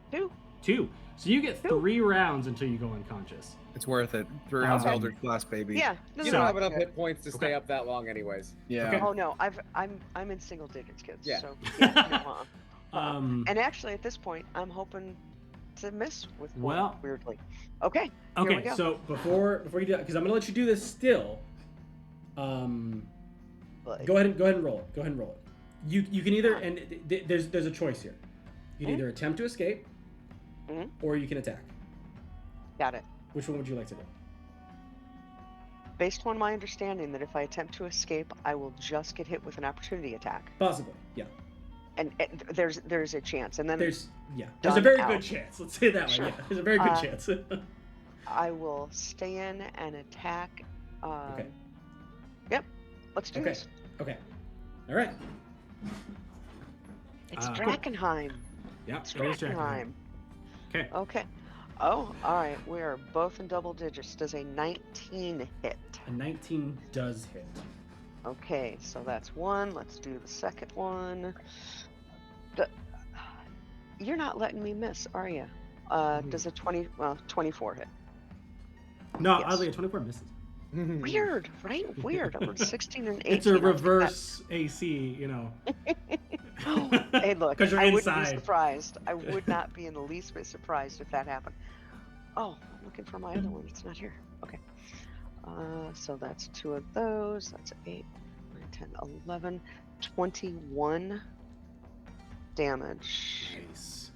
2. So you get 3 rounds until you go unconscious. It's worth it. 3 rounds of Eldritch Blast, baby. Yeah. You don't have enough hit points to stay up that long anyways. Yeah. Okay. Oh no, I'm in single digits, kids. Yeah. So and actually at this point I'm hoping to miss with one, weirdly. Okay. Here we go. So before you do that, because I'm gonna let you do this still. Go ahead and roll it. Go ahead and roll it. You can either there's a choice here. You can either attempt to escape, or you can attack. Got it. Which one would you like to do? Based on my understanding that if I attempt to escape, I will just get hit with an opportunity attack. Possibly, yeah. And there's a chance, and then there's a very good chance. Let's say that way. Yeah, there's a very good chance. I will stay in and attack. Okay. Yep. Let's do this. Okay. All right. It's Drakkenheim. Cool. Yeah, it's Drakkenheim. Okay. Okay. Oh, all right. We are both in double digits. Does a 19 hit? A 19 does hit. Okay, so that's 1. Let's do the second one. You're not letting me miss, are you? Does a 24 hit? No, oddly, a 24 misses. Weird, right? Weird. I'm 16 and 18. It's a reverse AC, Hey, look, because you're I inside. wouldn't be surprised. I would not be in the least bit surprised if that happened. Oh, I'm looking for my other one. It's not here. Okay. So that's 2 of those. That's 8, 9, 10, 11, 21 damage. Nice.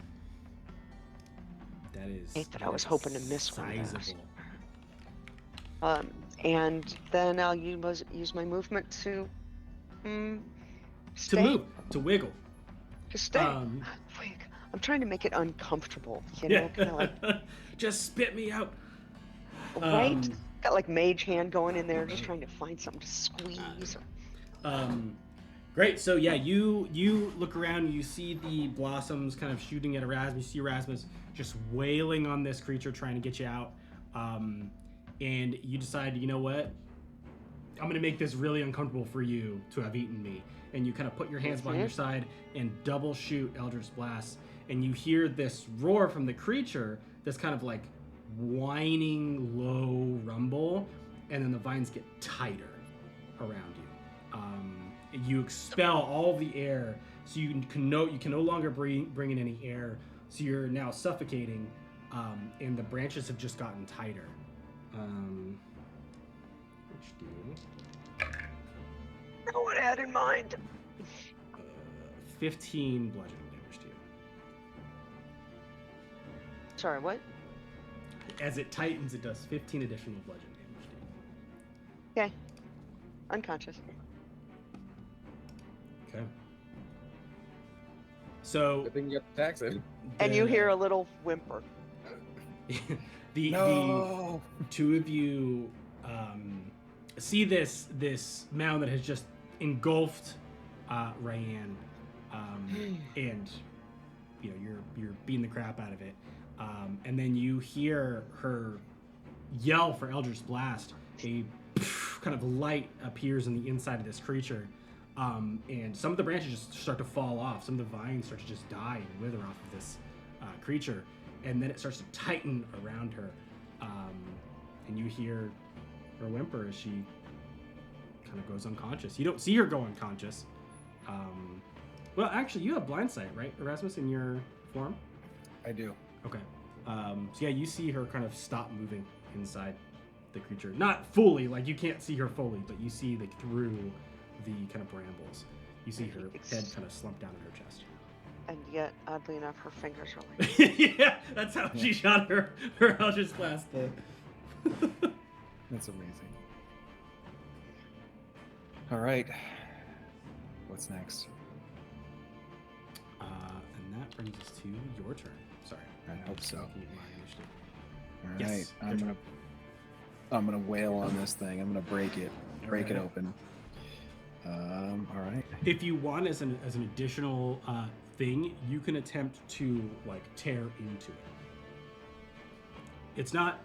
That is. 8 that I was hoping to miss one of those. Sizable. And then I'll use my movement to stay. To move, to wiggle. To stay. I'm trying to make it uncomfortable, kind of like. Just spit me out. Right? Got like mage hand going in there, just trying to find something to squeeze. Great. So yeah, you look around, you see the blossoms kind of shooting at Erasmus. You see Erasmus just wailing on this creature, trying to get you out. And you decide, you know what? I'm gonna make this really uncomfortable for you to have eaten me. And you kind of put your hands behind your side and double shoot Eldritch Blast. And you hear this roar from the creature, this kind of like whining, low rumble, and then the vines get tighter around you. You expel all the air, so you can no longer bring in any air. So you're now suffocating, and the branches have just gotten tighter. Which do what I had in mind. 15 bludgeoning damage to you. Sorry, what? As it tightens, it does 15 additional bludgeoning damage to you. Okay. Unconscious. Okay. So Good thing you got the tax in. And you hear a little whimper. the two of you see this mound that has just engulfed Ryan, and you know you're beating the crap out of it, and then you hear her yell for Eldritch Blast. A kind of light appears on the inside of this creature, and some of the branches just start to fall off. Some of the vines start to just die and wither off of this creature, and then it starts to tighten around her, and you hear her whimper as she kind of goes unconscious. You don't see her go unconscious. Well, actually, you have blind sight, right, Erasmus, in your form? I do. Okay. So yeah, you see her kind of stop moving inside the creature. Not fully, like you can't see her fully, but you see like through the kind of brambles. You see her head kind of slump down in her chest. And yet, oddly enough, her fingers are like... Yeah, that's how she shot her Eldritch Blast thing. That's amazing. All right. What's next? And that brings us to your turn. Sorry. I hope so. Looking at my initiative. All right. Yes, your I'm gonna wail on this thing. I'm gonna break it Alright. open. All right. If you want, as an additional thing, you can attempt to like tear into it. It's not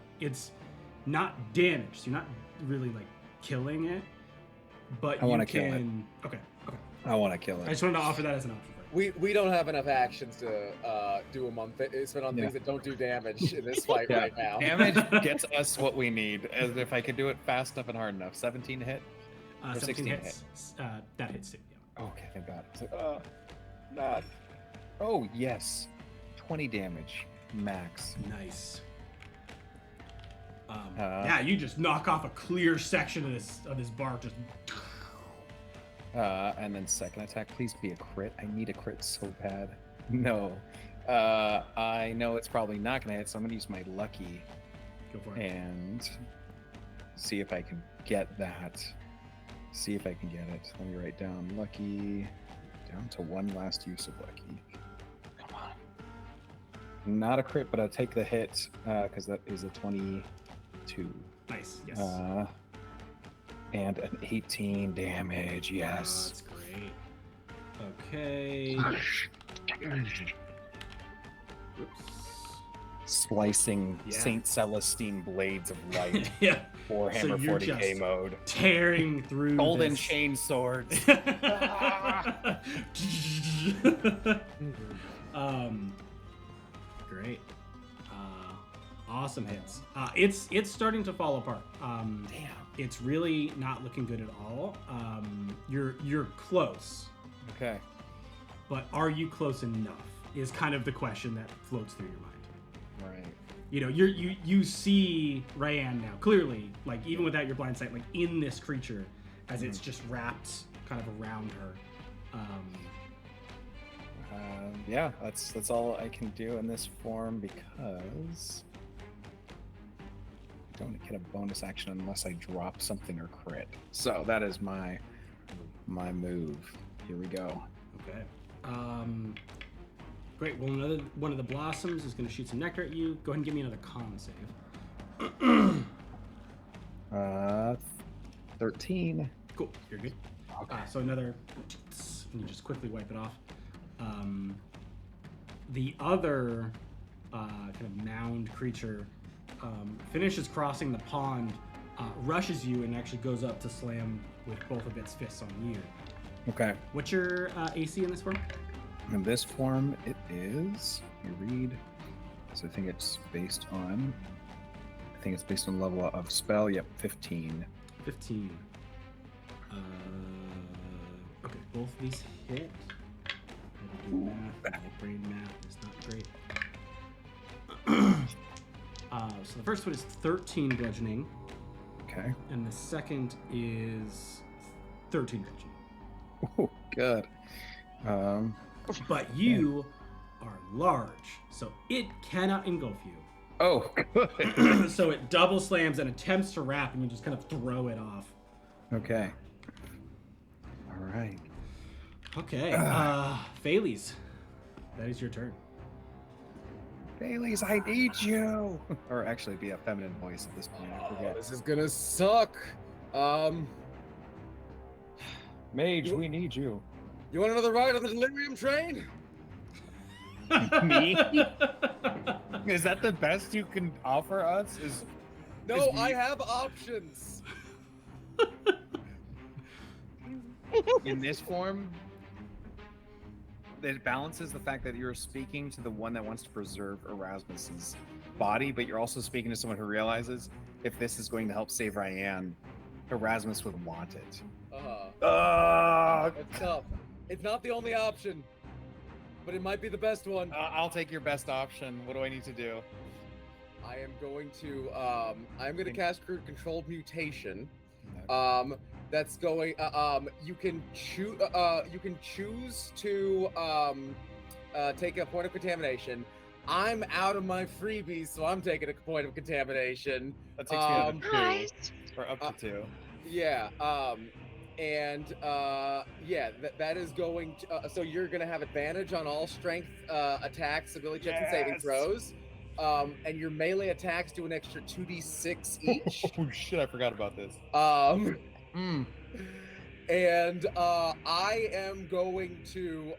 damaged. So you're not really like killing it, but I you wanna can. kill it. Okay. I want to kill I it. just wanted to offer that as an option for you. We don't have enough actions to do them on spend on Yeah. things that don't do damage in this fight Yeah. right now. Damage gets us what we need. As if I could do it fast enough and hard enough. 17 hit. Or 17 16 hits. That hits too. Yeah. Okay, thank God. It's like, not. Oh yes, 20 damage max. Nice. Yeah, you just knock off a clear section of this bark. Just And then second attack, please be a crit. I need a crit so bad. No. I know it's probably not gonna hit, so I'm gonna use my lucky go for it. and see if I can get that. See if I can get it. Let me write down lucky. Down to one last use of lucky. Come on. Not a crit, but I'll take the hit because that is a 22. Nice. Yes. And an 18 damage. Yes. That's great. Okay. Oops. Slicing Yeah. Saint Celestine blades of light. Yeah. Warhammer you're 40k just mode. Tearing through Golden this. chain swords. Great. Awesome hits. It's starting to fall apart. Damn. It's really not looking good at all. You're close, Okay. but are you close enough? Is kind of the question that floats through your mind. Right. You know, you see Ryan now clearly, like even without your blind sight, like in this creature, as it's just wrapped kind of around her. Yeah, that's all I can do in this form because I don't get a bonus action unless I drop something or crit. So that is my move. Here we go. Okay. Great. Well, another one of the blossoms is going to shoot some nectar at you. Go ahead and give me another con save. 13. Cool, you're good. Okay. So another, and you just quickly wipe it off. The other kind of mound creature finishes crossing the pond, rushes you, and actually goes up to slam with both of its fists on you. Okay. What's your AC in this form? In this form, it is. Let me read. So I think it's based on. Level of spell. Yep, 15. 15. Okay, both of these hit. I do math. My brain math is not great. So the first one is 13 bludgeoning, Okay. and the second is 13 bludgeoning. Oh, good. But you are large, so it cannot engulf you. Oh, good. So it double slams and attempts to wrap, and you just kind of throw it off. Okay. All right. Okay. Thales, that is your turn. Bailey's, I need you. Or actually, be a feminine voice at this point. I forget. This is gonna suck. Mage, we need you. You want another ride on the delirium train? Me? Is that the best you can offer us? No, I have options. In this form, it balances the fact that you're speaking to the one that wants to preserve Erasmus's body, but you're also speaking to someone who realizes if this is going to help save Ryan, Erasmus would want it. It's tough. It's not the only option, but it might be the best one. I'll take your best option. What do I need to do? I am going to cast controlled mutation. That's going. You can choose. You can choose to take a point of contamination. I'm out of my freebies, so I'm taking a point of contamination. That takes me down to 2, Nice. or up to 2. Yeah. That is going to. So you're going to have advantage on all strength attacks, ability checks, and saving throws. And your melee attacks do an extra 2d6 each. Oh shit! I forgot about this. And I am going to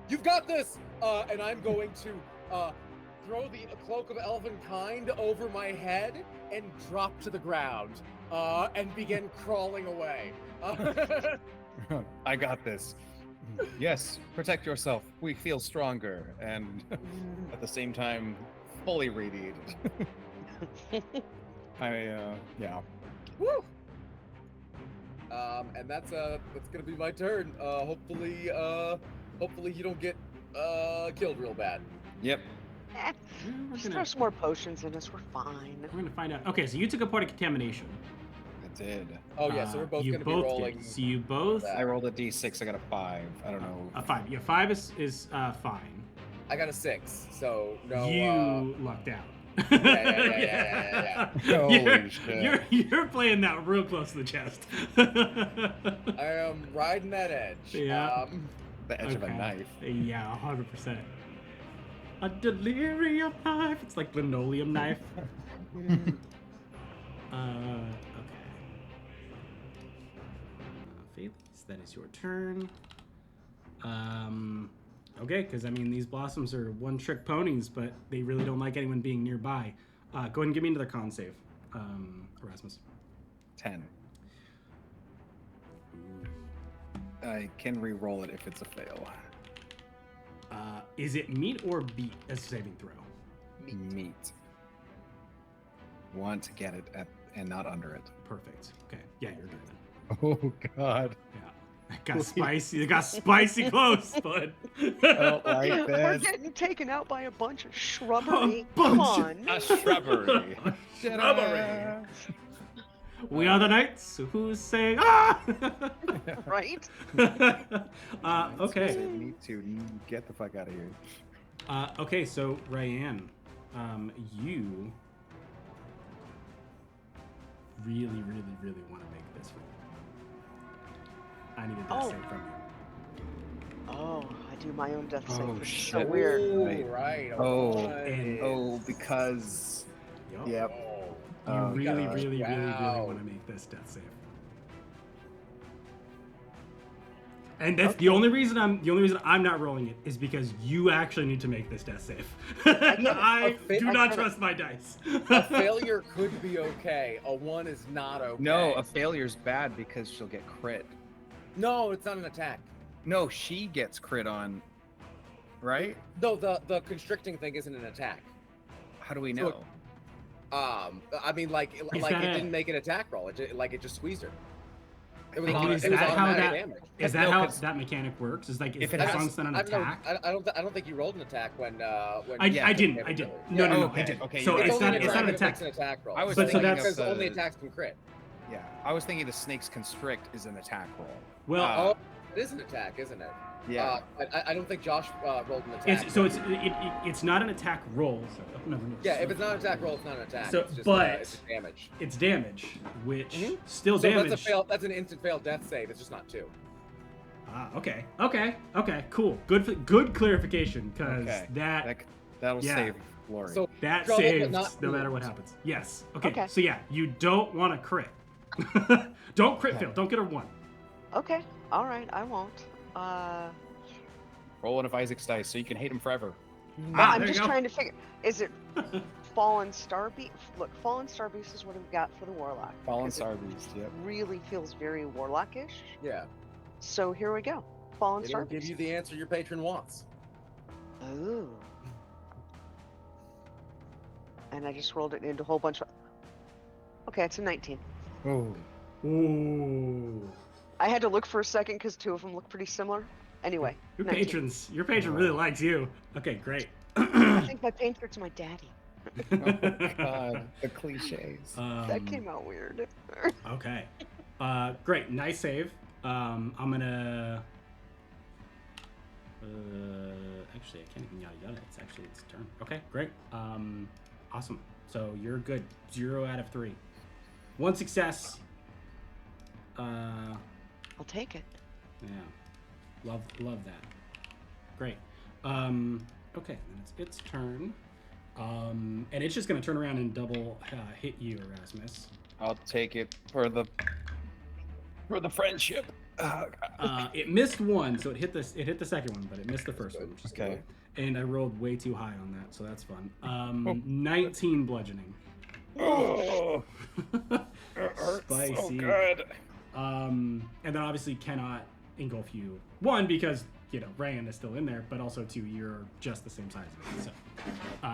you've got this, and I'm going to throw the cloak of elven kind over my head and drop to the ground and begin crawling away. I got this. Yes, protect yourself. We feel stronger, and at the same time, fully radiated. Yeah. Woo! And that's gonna be my turn. Hopefully you don't get killed real bad. Yep. Just throw some more potions in us. We're fine. We're gonna find out. Okay, so you took a point of contamination. I did. Oh yeah, so we're both you gonna both be rolling. Did. So you both. I rolled a d6. I got a 5. I don't know. A 5. Yeah, 5 is fine. I got a 6, so no. You lucked out. Yeah. Holy shit. You're playing that real close to the chest. I am riding that edge. Yeah. The edge of a knife. Yeah, 100%. A delirium knife. It's like linoleum knife. Okay. Felix, that is your turn. Okay, because I mean these blossoms are one-trick ponies, but they really don't like anyone being nearby. Go ahead and give me another con save, Erasmus. 10. I can re-roll it if it's a fail. Is it meat or beat as a saving throw? Meat. Want to get it at and not under it. Perfect. Okay. Yeah, you're good then. Oh God. Yeah. It got spicy. It got spicy close, bud. I don't like We're this. getting taken out by a bunch of shrubbery. A Come bunch on. A shrubbery. Shrubbery. We are the knights who say ah. Right? Okay. We need to get the fuck out of here. Okay, so Ryan, you really want to make this one. I need a death save from you. Oh, I do my own death save. Oh, Which is shit. so weird. Ooh, right. Oh, And- oh, because. Yup. Yep. Oh. You Oh, really, gosh. really, really, really Wow. want to make this death save. And that's the only reason I'm not rolling it is because you actually need to make this death save. I do not trust my dice. A failure could be okay. A 1 is not okay. No, a failure's bad because she'll get crit. No, it's not an attack. No, she gets crit on, right? No, the constricting thing isn't an attack. How do we know? I mean, like it didn't make an attack roll. It just squeezed her. It was, Is it was that how automatic that? damage. Is that how that mechanic works? Is like if if it as has- long as it's not an attack? I don't think you rolled an attack when. I didn't. No, no, okay. I did. Okay, So you it's did. not. It's It's not an It attack. makes an attack roll. I was But so thinking that's- because of only the- attacks can crit. Yeah, I was thinking the snake's constrict is an attack roll. Well, Oh, it is an attack, isn't it? Yeah. I don't think Josh rolled an attack. it's not an attack roll. So, no, Yeah, if it's not an attack roll, it's not an attack. So, it's just, but- it's damage. it's damage, which Mhm. still So damage. that's a fail. That's an instant fail death save. It's just not 2. Okay. Cool. Good clarification, because Okay. that That'll Yeah. save Laurie. So that trouble, but saves not no matter what wounds. happens. Yes. Okay. Okay. So yeah, you don't want to crit. Don't crit fail. Don't get a 1. Okay. All right. I won't. Roll one of Isaac's dice so you can hate him forever. Ah, I'm there you just go. trying to figure. Is it Fallen Star Beast? Look, Fallen Star Beast is what we've got for the Warlock. Fallen 'cause it Star Beast, yep. Really feels very Warlockish. Yeah, So here we go. Fallen Star it'll give Beast. you the answer your patron wants. Ooh. And I just rolled it into a whole bunch of. Okay, it's a 19. Oh. Ooh. I had to look for a second because 2 of them look pretty similar. Anyway, Your 19. patron really likes you. Okay, great. I think my painter's my daddy. Oh, God. The cliches. That came out weird. Okay. Great. Nice save. I'm gonna. Actually, I can't even yada. It's actually its turn. Okay, great. Awesome. So you're good. 0 out of 3. 1 success. I'll take it. Yeah. Love that. Great. Okay, then it's its turn. And it's just gonna turn around and double hit you, Erasmus. I'll take it for the friendship. It missed 1, so it hit the second one, but it missed the first one, which is Okay. good. And I rolled way too high on that, so that's fun. 19 bludgeoning. Oh, it hurts so Spicy. good. And then obviously cannot engulf you. 1, because Ryan is still in there, but also 2, you're just the same size as me. So,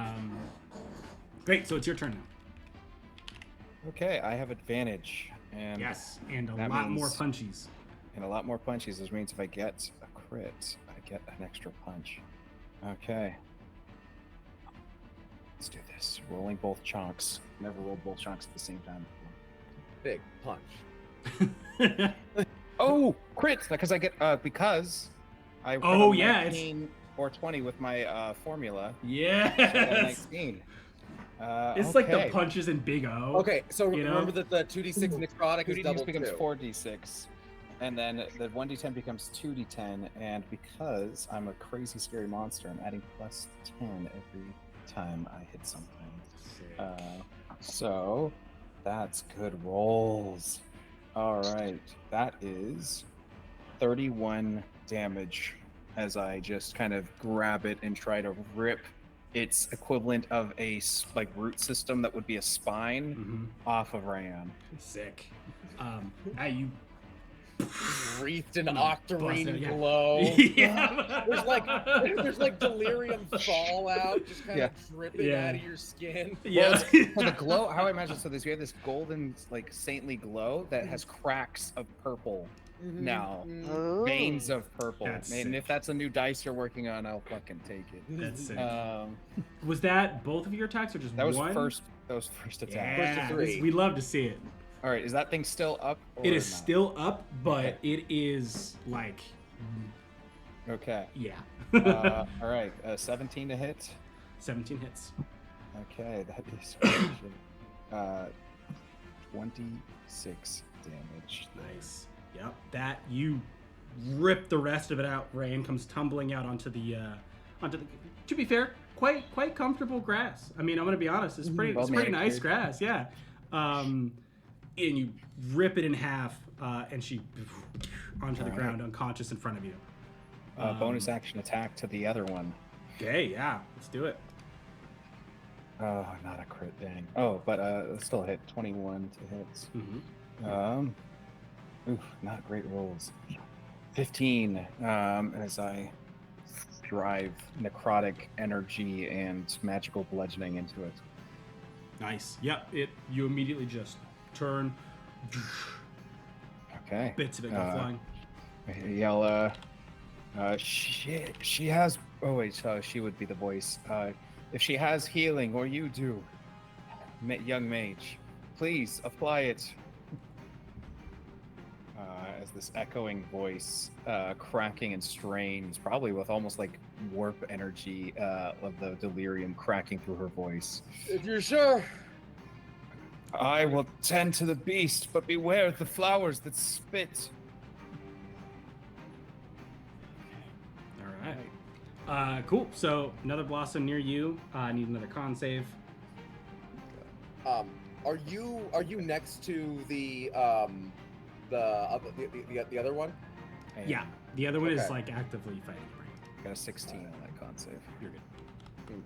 great. So it's your turn now. Okay, I have advantage, and Yes, and a that lot more means- punchies. and a lot more punches. Which means if I get a crit, I get an extra punch. Okay, let's do this. Rolling both chunks. Never rolled both chunks at the same time Big punch. before. Oh, crit! Because I get because I have Oh, a yeah, 19 or 20 with my formula. So I got Yes. 19. It's like the okay. punches in Big O. Okay, so You know? remember that the 2d6 necrotic is 2d6 double becomes 2. 4d6, and then the 1d10 becomes 2d10, and because I'm a crazy scary monster, I'm adding plus 10 every time I hit something. Sick. So that's good rolls. All right, that is 31 damage as I just kind of grab it and try to rip its equivalent of a root system that would be a spine Mhm. off of Ryan. Sick. You. Wreathed in No, octarine busted, yeah. glow. Yeah. There's like delirium fallout just kind Yeah. of dripping Yeah. out of your skin. Yeah. Well, the glow, how I imagine, so we have this golden, saintly glow that has cracks of purple now. Oh. Veins of purple. That's And sick. if that's a new dice you're working on, I'll fucking take it. That's sick. Was Was that both of your attacks or just that was one? first attack. Yeah, First of 3. we love to see it. All right, is that thing still up? Or It is not? still up, but it is Okay. yeah. All right, 17 to hit. 17 hits. Okay, that is 26 damage. Nice. Yep. That you rip the rest of it out. Rain comes tumbling out onto the to be fair, quite comfortable grass. I mean, I'm gonna be honest, it's pretty nice Well manicured. grass, yeah. and you rip it in half, and she onto the ground, unconscious in front of you. Bonus action attack to the other one. Okay, yeah, let's do it. Oh, not a crit, dang. Oh, but still a hit. 21 to hits. Mm-hmm. Not great rolls. 15 as I drive necrotic energy and magical bludgeoning into it. Nice. Yep. You immediately just turn. Okay. Bits of it go flying. I yell, she has. Oh wait, so she would be the voice. If she has healing, or you do, young mage, please apply it. As this echoing voice, cracking and strains, probably with almost like warp energy of the delirium cracking through her voice. If you're sure. I will tend to the beast, but beware of the flowers that spit. All right. Cool. So another blossom near you. I need another con save. Are you next to the other one? Yeah. The other one is like actively fighting right. Got a 16 on that con save. You're good.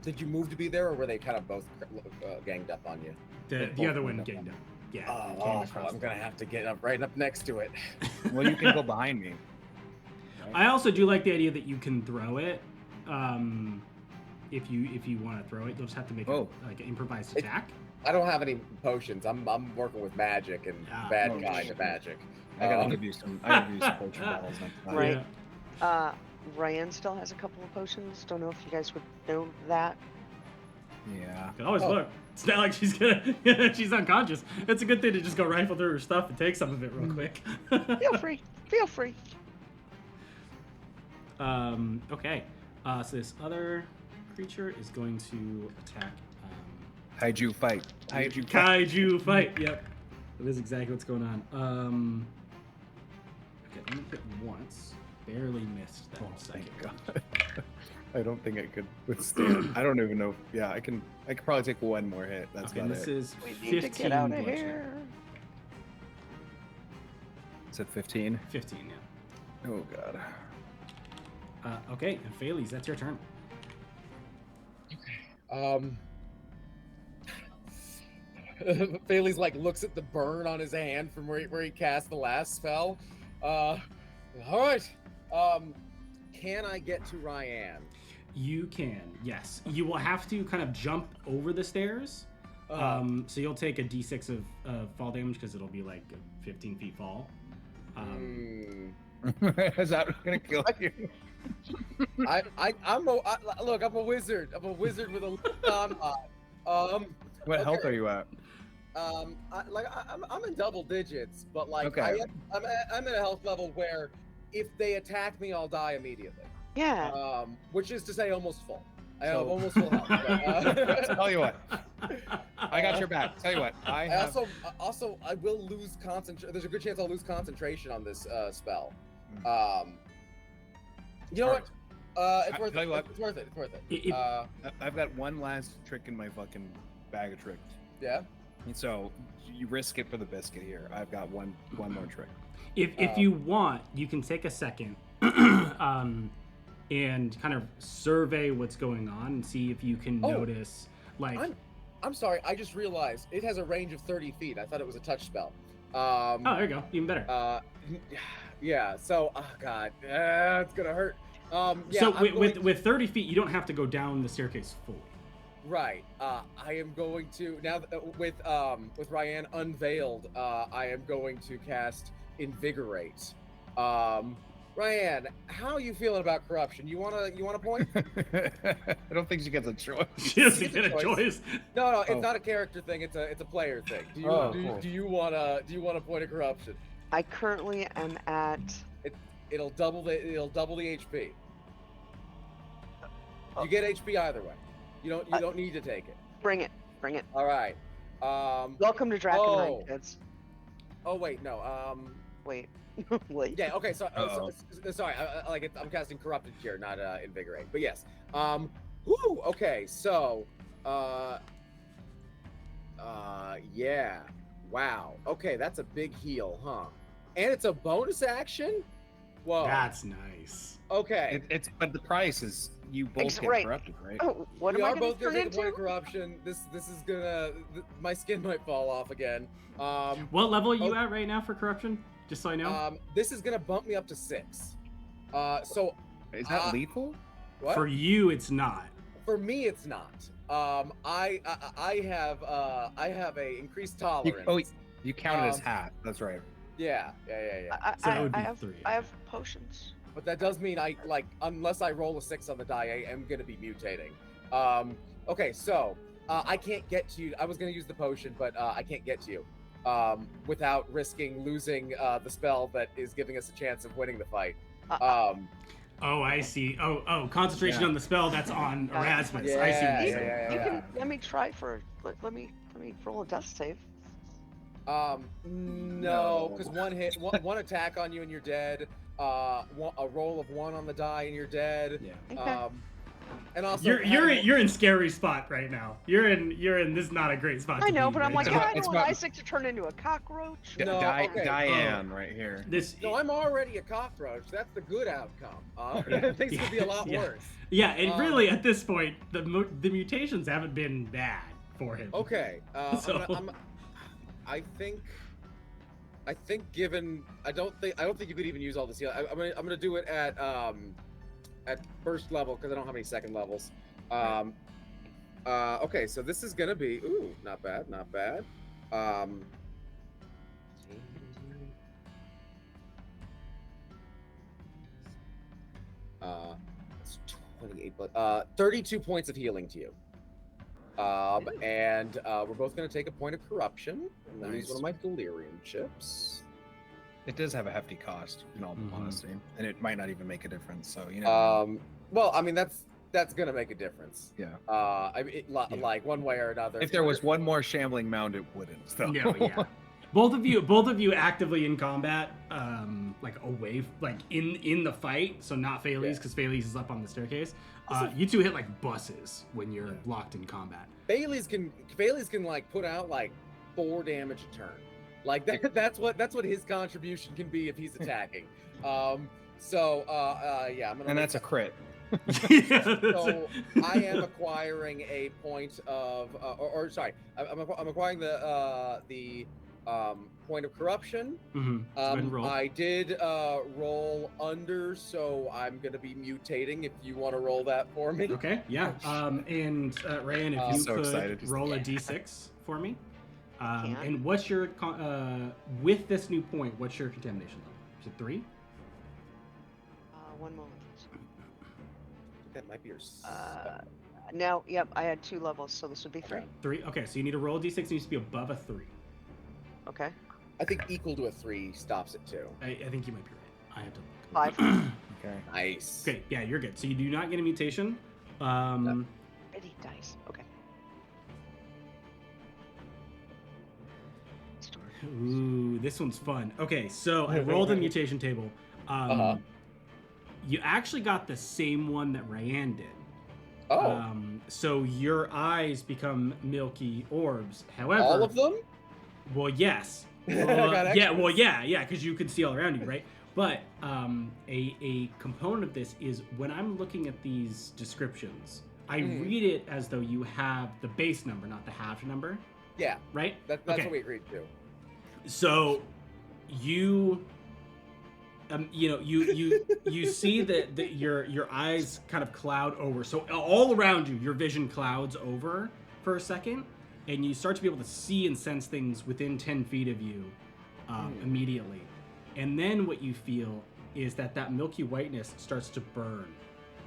Did you move to be there, or were they kind of both ganged up on you? The other one ganged up. Yeah. Oh, I'm gonna have to get right up next to it. Well, you can go behind me. Right? I also do like the idea that you can throw it. If you want to throw it, you'll just have to make an improvised attack. I don't have any potions. I'm working with magic and bad kind of magic. I gotta give you some potion balls next time. Right. Ryan still has a couple of potions. Don't know if you guys would know that. Yeah. You can always look. It's not like she's she's unconscious. It's a good thing to just go rifle through her stuff and take some of it real quick. Feel free. Feel free. Okay. So this other creature is going to attack. Kaiju fight. Kaiju fight. Yep. That is exactly what's going on. Okay, I'm gonna hit once. Barely missed that second. God. I don't think I could withstand. I don't even know. Yeah, I can probably take one more hit. That's okay, about this it. is We 15 need to get out of bludgeoning. here. Is it 15? 15, yeah. Oh god. Okay, and Phalese, that's your turn. Bailey's like looks at the burn on his hand from where he cast the last spell. All right. Can I get to Ryan? You can, yes. You will have to kind of jump over the stairs. So you'll take a d6 of fall damage because it'll be like a 15 feet fall. Is that gonna kill you? I'm a wizard. I'm a wizard with a What okay. health are you at? I'm in double digits, but like Okay. I'm at a health level where if they attack me, I'll die immediately. Yeah. Which is to say, almost full. I So- have almost full health. But, Tell you what, I got your back. Tell you what, I also I will lose concentration. There's a good chance I'll lose concentration on this spell. You know what? It's worth tell it. you what. It's worth it. It's worth it. I've got one last trick in my fucking bag of tricks. Yeah. And so you risk it for the biscuit here. I've got one more trick. If you want, you can take a second and kind of survey what's going on and see if you can notice, like... I'm sorry, I just realized it has a range of 30 feet. I thought it was a touch spell. oh, there you go. Even better. Yeah, so, oh god, it's gonna hurt. Yeah, so with 30 feet, you don't have to go down the staircase fully. Right. I am going to, now with Ryan unveiled, I am going to cast Invigorate. Ryan, how are you feeling about corruption? You want a point? I don't think she gets a choice. She doesn't get a choice. No, it's not a character thing. It's a player thing. Do you want a point of corruption? I currently am at. It'll double the HP. You get HP either way. You don't need to take it. Bring it. All right. Welcome to Drakkenheim, kids. Oh wait, no. Wait. Wait. Yeah. Okay. So sorry. I'm casting corrupted cure, not invigorate. But yes. Woo. Okay. So. Yeah. Wow. Okay, that's a big heal, huh? And it's a bonus action? Whoa. That's nice. Okay. But the price is you both get Right. corrupted, right? Oh, what We am I are going both to gonna turn take a point of into? corruption. This is gonna my skin might fall off again. What level are you at right now for corruption? Just so I know. This is gonna bump me up to 6. So Is that lethal? what? For you, it's not. For me, it's not. I have a increased tolerance. You count it as half. That's right. Yeah. So that would be I have 3. I have potions. But that does mean unless I roll a 6 on the die, I am gonna be mutating. Okay, so I can't get to you. I was gonna use the potion, but I can't get to you without risking losing the spell that is giving us a chance of winning the fight. Oh, I see. Oh, concentration on the spell that's on Erasmus. Yeah, I see what you're saying. yeah. You can let me try for. Let me roll a death save. No, because one attack on you and you're dead. A roll of 1 on the die and you're dead. Yeah. Okay. And also You're in scary spot right now. You're in this is not a great spot. I to know, be but I'm right like, now. yeah, I It's don't want about- Isaac to turn into a cockroach. No, okay. Diane right here. No, I'm already a cockroach. That's the good outcome. Things could be a lot worse. Yeah, and really at this point, the mutations haven't been bad for him. Okay. So- I think given I don't think you could even use all this heal. I'm gonna do it at first level because I don't have any second levels. Okay, so this is gonna be not bad. It's 28, but 32 points of healing to you. And we're both gonna take a point of corruption. I'm gonna use one of my delirium chips. It does have a hefty cost, in all honesty, and it might not even make a difference. So Well, I mean that's gonna make a difference. Yeah. Like one way or another. If there was one more shambling mound, it wouldn't. So. No, yeah. Both of you actively in combat, like away, like in the fight. So not Phalese, because Phalese is up on the staircase. You two hit like buses when you're locked in combat. Phalese can like put out like 4 damage a turn. Like that's what his contribution can be if he's attacking. Yeah, I'm gonna. And that's a crit. So I am acquiring a point of, sorry, I'm acquiring the point of corruption. Roll. I did roll under, so I'm gonna be mutating. If you want to roll that for me. Okay. Yeah. And Ryan, if you so could excited. roll a d6 for me. Can. And what's your with this new point? What's your contamination level? Is it 3? 1 moment. That might be your. No, yep, I had 2 levels, so this would be 3. 3. Okay, so you need to roll a d6. It needs to be above a 3. Okay. I think equal to a 3 stops it too. I think you might be right. I have to look. 5. Okay. Nice. Okay, yeah, you're good. So you do not get a mutation. Pretty dice. Okay. Ooh, this one's fun. Okay, so I rolled a mutation table. You actually got the same one that Ryan did. Oh. So your eyes become milky orbs. However, All of them? Well, yes. I Yeah, got extras. well, yeah, because you can see all around you, right? But a component of this is when I'm looking at these descriptions, I read it as though you have the base number, not the half number, Yeah. right? That's Okay. what we agreed to. So you you see that your eyes kind of cloud over. So all around you, your vision clouds over for a second, and you start to be able to see and sense things within 10 feet of you immediately. And then what you feel is that milky whiteness starts to burn.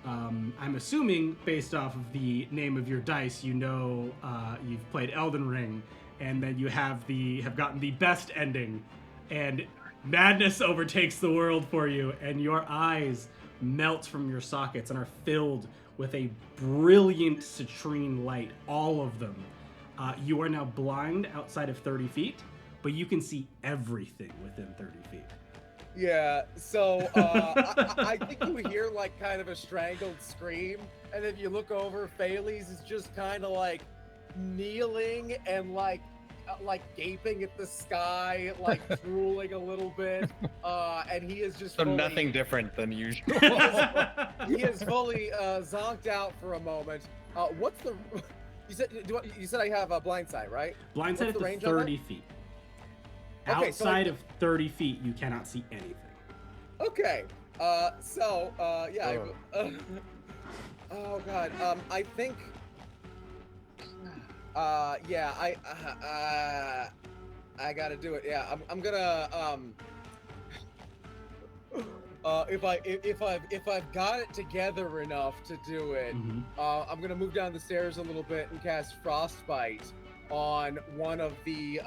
I'm assuming, based off of the name of your dice, you've played Elden Ring, and then you have gotten the best ending, and madness overtakes the world for you, and your eyes melt from your sockets and are filled with a brilliant citrine light, all of them. You are now blind outside of 30 feet, but you can see everything within 30 feet. Yeah, so I think you hear like kind of a strangled scream, and then you look over, Phalese is just kind of like kneeling and like gaping at the sky, like drooling a little bit, and he is just So fully, nothing different than usual. he is fully zonked out for a moment. What's the? You said I have a blind sight, right? Blind sight What's at the the range on 30 feet. Okay, so, Outside like, of 30 feet, you cannot see anything. Okay. Yeah. Oh God. I think. Yeah. I gotta do it. Yeah. I'm gonna. If I've got it together enough to do it, I'm gonna move down the stairs a little bit and cast Frostbite on one of the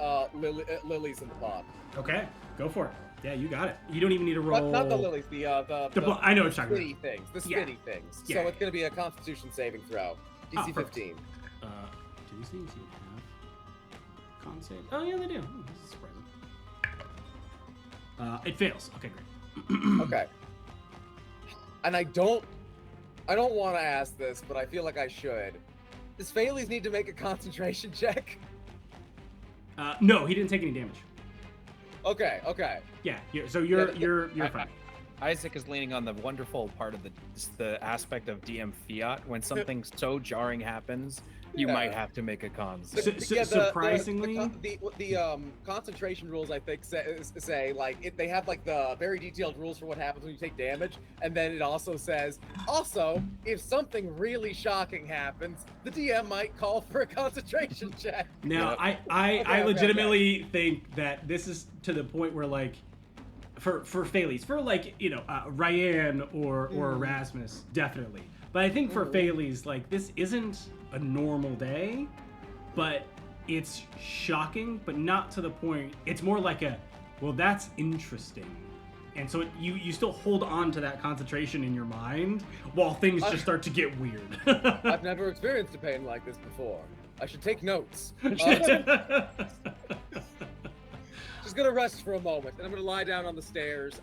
lilies in the pond. Okay, go for it. Yeah, you got it. You don't even need to roll. Not the lilies, the I know what you're talking spinny things. The Yeah. spinny things. Yeah. So it's gonna be a Constitution saving throw. DC 15. Do these things even have con save? Oh yeah, they do. Oh, this is surprising. It fails. Okay, great. Okay. And I don't want to ask this, but I feel like I should. Does Phalles need to make a concentration check? No, he didn't take any damage. Okay. Yeah, you're fine. Isaac is leaning on the wonderful part of the aspect of DM fiat. When something so jarring happens, you might have to make a con save. Surprisingly, the concentration rules I think say like they have like the very detailed rules for what happens when you take damage, and then it also says if something really shocking happens, the DM might call for a concentration check. Now I legitimately think that this is to the point where like for Phalles, for like Ryan or Erasmus definitely, but I think for Phalles like this isn't a normal day, but it's shocking, but not to the point. It's more like that's interesting, and so you still hold on to that concentration in your mind while things just start to get weird. I've never experienced a pain like this before. I should take notes. Just gonna rest for a moment, and I'm gonna lie down on the stairs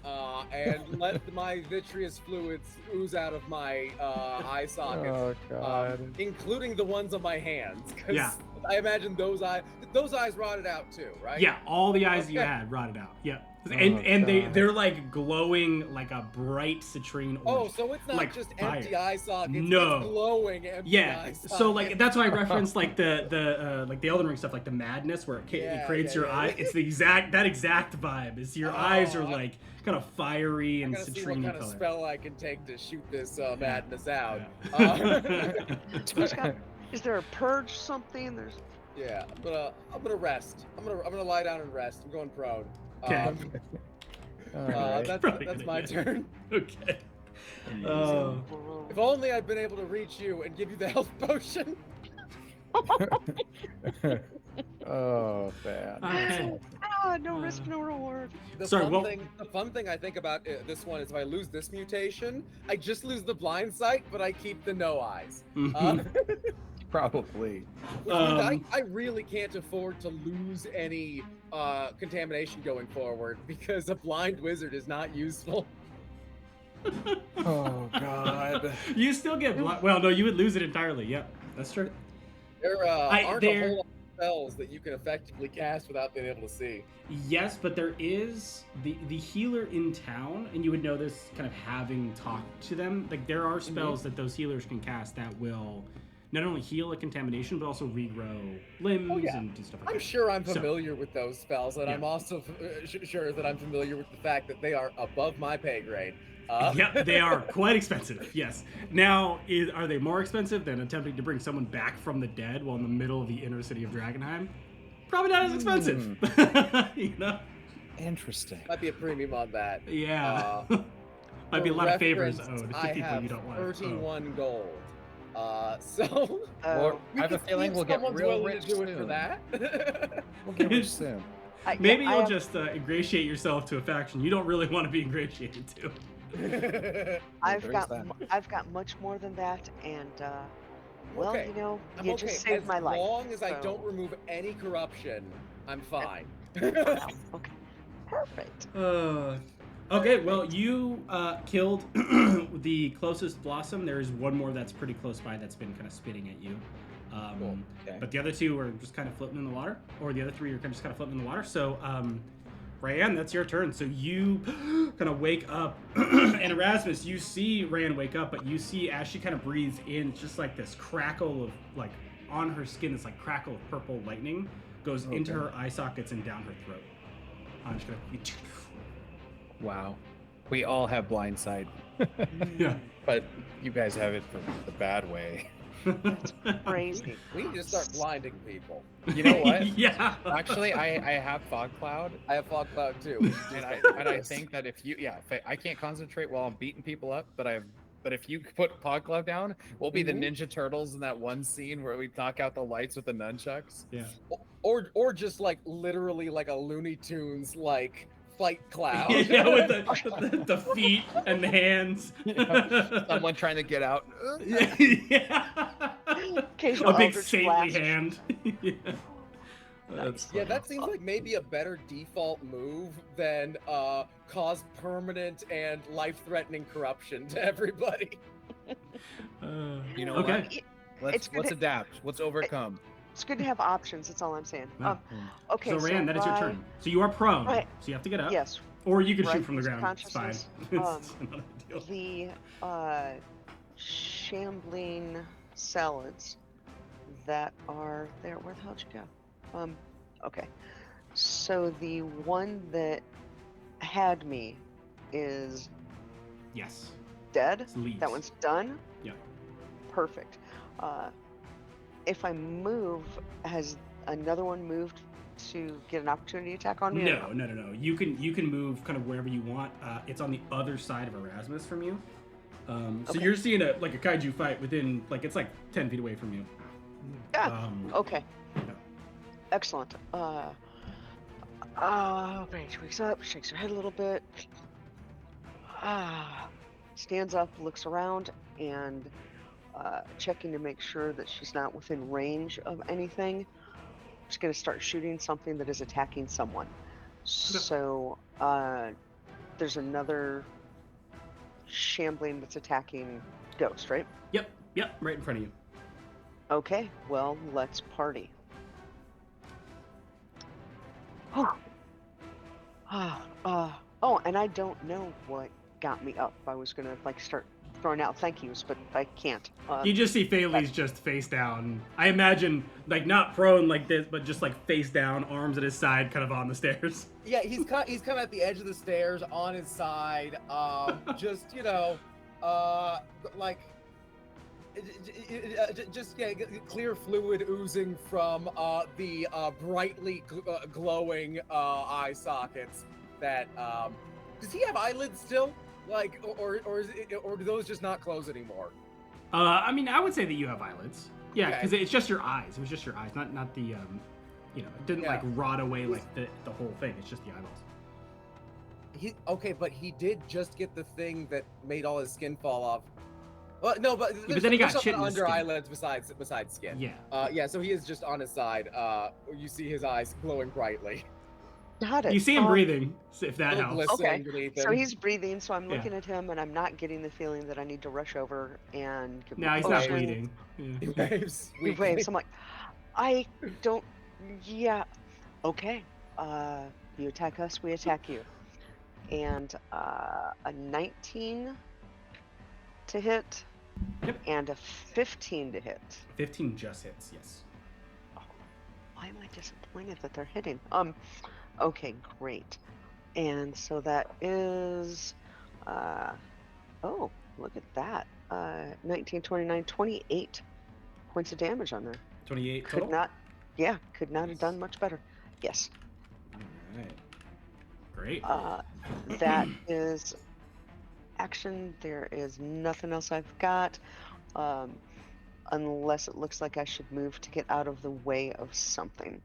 and let my vitreous fluids ooze out of my eye sockets, Oh God. including the ones on my hands. 'Cause Yeah. I imagine those eyes rotted out too, right? Yeah, all the eyes you had rotted out. Yeah, and God. they're like glowing like a bright citrine Oh, orange. so it's not like just fire. empty eye sockets. No. It's glowing empty Yeah, eye sockets. so like that's why I referenced like the like the Elden Ring stuff, like the madness where it creates your eye. It's the exact vibe. Is your eyes are like kind of fiery and I gotta see citrine what kind color. of spell I can take to shoot this madness out. Is there a purge something? There's. Yeah, I'm gonna rest. I'm gonna lie down and rest. I'm going prone. Okay. That's my turn. Okay. If only I'd been able to reach you and give you the health potion. Oh man. Okay. No risk, no reward. The fun thing I think about this one is if I lose this mutation, I just lose the blind sight, but I keep the no eyes. Probably. Which means I really can't afford to lose any contamination going forward because a blind wizard is not useful. Oh God. You still get well, no, you would lose it entirely. Yep, that's true. There aren't a whole lot of spells that you can effectively cast without being able to see. Yes, but there is the healer in town, and you would know this kind of having talked to them. Like there are spells that those healers can cast that will not only heal a contamination, but also regrow limbs and do stuff like that. I'm sure I'm familiar with those spells, and Yeah. I'm also sure that I'm familiar with the fact that they are above my pay grade. Yeah, they are quite expensive, yes. Now, are they more expensive than attempting to bring someone back from the dead while in the middle of the inner city of Drakkenheim? Probably not as expensive. You know? Interesting. Might be a premium on that. Yeah. Might be a lot of favors reference, owed to I people have you don't want. 31 gold. Lord, I have a feeling we'll get real willing rich to do it soon. for that. We'll get rich soon. Maybe you'll just ingratiate yourself to a faction you don't really want to be ingratiated to. I've got much more than that, and well, Okay. you know, I'm you okay. just saved my life. As long as I so- don't remove any corruption, I'm fine. Okay, perfect. Okay, well, you killed the closest blossom. There's one more that's pretty close by that's been kind of spitting at you. Cool. Okay. But the other two are just kind of floating in the water, or the other three are just kind of floating in the water. So, Ryan, that's your turn. So you kind of wake up, and Erasmus, you see Ryan wake up, but you see as she kind of breathes in, just like this crackle of like on her skin, this like crackle of purple lightning goes into her eye sockets and down her throat. I'm just gonna. Wow. We all have blind sight, Yeah. but you guys have it the bad way. That's crazy. We need to start blinding people. You know what? Yeah. Actually, I have fog cloud, I have fog cloud too. We should and just I think that if I can't concentrate while I'm beating people up, but if you put fog cloud down, we'll be the Ninja Turtles in that one scene where we knock out the lights with the nunchucks. Yeah. or just like literally like a Looney Tunes like flight cloud. Yeah, with the feet and the hands. Someone trying to get out. Yeah. Occasional A big eldritch saintly blast. hand. Yeah. Nice. Yeah, that seems like maybe a better default move than cause permanent and life-threatening corruption to everybody. You know Okay. what? Let's adapt. Let's overcome. It's good to have options. That's all I'm saying. Wow. Okay. So, Rand, that is your Rye- turn. So you are prone, Right. so you have to get up. Yes. Or you can Right, shoot from the lose ground. It's fine. consciousness. It's not a deal. The shambling salads that are there. Where the hell did you go? Okay. So the one that had me is Yes. dead. It's leaves. That one's done. Yeah. Perfect. If I move, has another one moved to get an opportunity attack on me? or No. You can move kind of wherever you want. It's on the other side of Erasmus from you. So Okay. you're seeing a kaiju fight within it's like 10 feet away from you. Ah, okay. Yeah. Excellent. She wakes up, shakes her head a little bit. Stands up, looks around, and checking to make sure that she's not within range of anything. She's going to start shooting something that is attacking someone. So there's another shambling that's attacking Ghost, right? Yep, right in front of you. Okay, well, let's party. Oh, and I don't know what got me up. I was gonna start throwing out thank yous, but I can't. You just see Phaley's just face down. I imagine not prone like this, but just face down, arms at his side, kind of on the stairs. Yeah, he's kind of at the edge of the stairs on his side, just clear fluid oozing from the brightly glowing eye sockets. That does he have eyelids still? Or do those just not close anymore? I mean, I would say that you have eyelids. Yeah, Okay. because it's just your eyes. It was just your eyes, not the it didn't rot away like the whole thing. It's just the eyeballs. But he did just get the thing that made all his skin fall off. Well, no, but then he got something shit in the under skin. eyelids besides skin. Yeah. So he is just on his side. You see his eyes glowing brightly. Got it. You see him breathing, if that Little helps. glistening Okay, beneath so him. he's breathing, so I'm looking at him, and I'm not getting the feeling that I need to rush over and give him No, a he's not potion. bleeding. Yeah. He waves. He waves. I'm like, I don't. Yeah. Okay. You attack us, we attack you. And a 19 to hit. Yep. And a 15 to hit. 15 just hits, yes. Why am I disappointed that they're hitting? Okay, great. And so that is, oh, look at that. 19, 29, 28 points of damage on there. 28 Could total? could not have done much better. Yes. All right. Great. That is action. There is nothing else I've got. Unless it looks like I should move to get out of the way of something.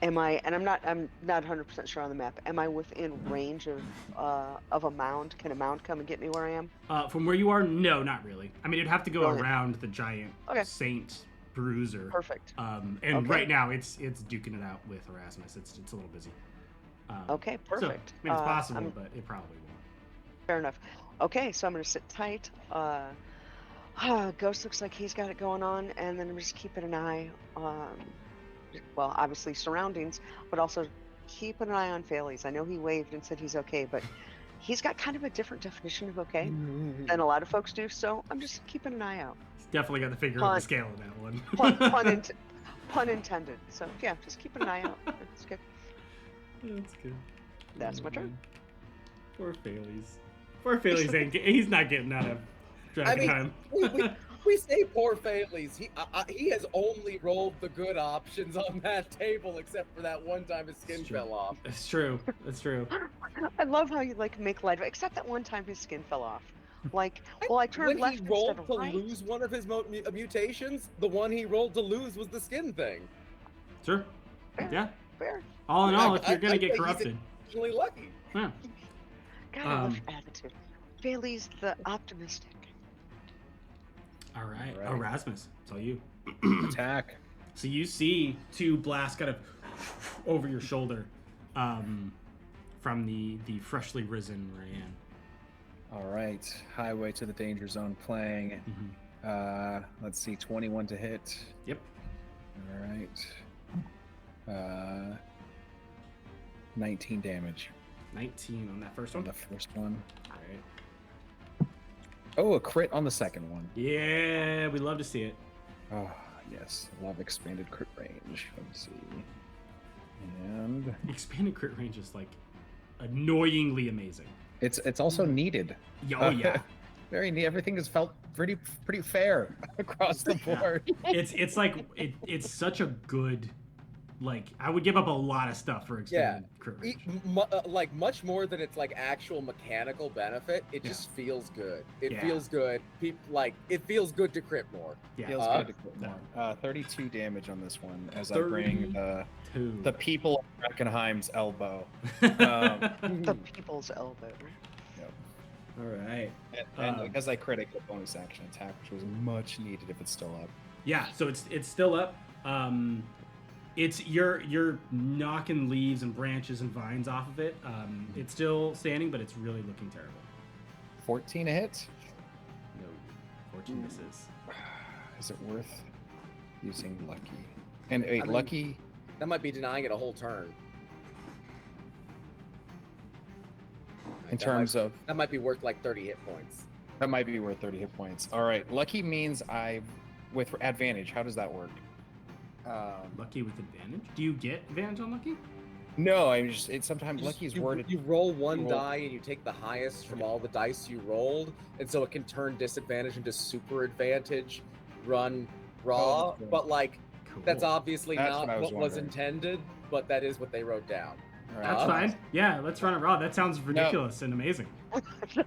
Am I? And I'm not 100% sure on the map. Am I within range of a mound? Can a mound come and get me where I am? From where you are, no, not really. I mean, it'd have to go Brilliant. around the giant Okay. Saint Bruiser. Perfect. And Okay. right now, it's duking it out with Erasmus. It's a little busy. Okay, So, perfect. I mean, it's possible, I'm- but it probably won't. Fair enough. Okay, so I'm going to sit tight. Ghost looks like he's got it going on, and then I'm just keeping an eye on, well, obviously surroundings, but also keeping an eye on Faley's. I know he waved and said he's okay, but he's got kind of a different definition of okay than a lot of folks do, so I'm just keeping an eye out. He's definitely got the finger on the scale on that one. Pun intended. So yeah, just keeping an eye out. That's good. That's good. That's my turn. Poor Faley's. Poor Faley's he's not getting out of Drakkenheim. I mean, we say poor Faley's. He has only rolled the good options on that table, except for that one time his skin fell off. That's true. That's true. I love how you like make light of it, except that one time his skin fell off. Like, well, I turned when left he rolled instead to of right. lose one of his mutations, the one he rolled to lose was the skin thing. Sure. Yeah. Fair. All in all, if you're gonna get he's corrupted. Exceptionally lucky. Yeah. God, I love attitude. Bailey's the optimistic. All right. All right. Erasmus, it's all you. Attack. So you see two blasts kind of over your shoulder from the freshly risen Arian. All right. Highway to the danger zone playing. Let's see. 21 to hit. Yep. All right. 19 damage 19 on that first on one. the first one. All right. Oh, a crit on the second one. Yeah, we love to see it. Oh, yes. Love expanded crit range. Let's see. And Expanded crit range is like annoyingly amazing. it's also needed. Oh yeah. Very neat. Everything has felt pretty fair across the board. It's like it's such a good, like, I would give up a lot of stuff for expanded crit range. Like much more than it's like actual mechanical benefit. It just feels good. It feels good. It feels good to crit more. Yeah. Feels good to crit more. 32 damage on this one as I bring the people of Drakkenheim's elbow. The people's elbow. All right. And because I crit, I get bonus action attack, which was much needed if it's still up. Yeah, so it's still up. It's you're knocking leaves and branches and vines off of it. It's still standing, but it's really looking terrible. 14 a hit? No, 14 misses. Is it worth using lucky? And wait, lucky. That might be denying it a whole turn. In terms of that might be worth like 30 hit points. That might be worth 30 hit points. All right, lucky means with advantage. How does that work? Lucky with advantage? Do you get advantage on lucky? No, it's sometimes lucky is worded. You roll one die and you take the highest from all the dice you rolled, and so it can turn disadvantage into super advantage. Run raw, but like that's obviously not what was intended, but that is what they wrote down. That's fine. Yeah, let's run it raw. That sounds ridiculous and amazing.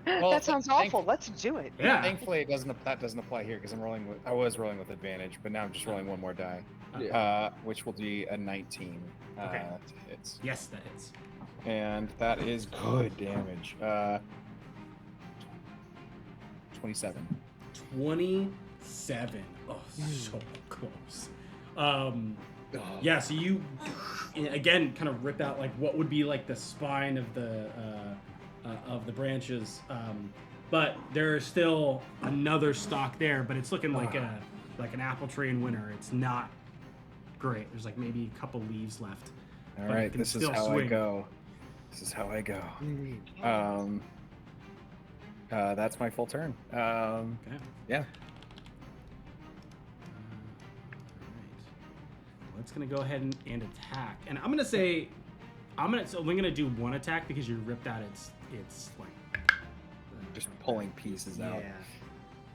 That sounds awful. Let's do it. Yeah. Thankfully, that doesn't apply here because I was rolling with advantage, but now I'm just rolling one more die, which will be a 19. Okay. To hits. Yes, that hits. And that is good damage. 27. 27. Oh, so close. Yeah, so you again kind of rip out like what would be like the spine of the branches, but there's still another stalk there, but it's looking like an apple tree in winter. It's not great. There's like maybe a couple leaves left. All right, this is how I go. This is how I go. That's my full turn. Okay. Yeah. It's gonna go ahead and attack, and I'm gonna do one attack because you ripped out its like just pulling pieces out.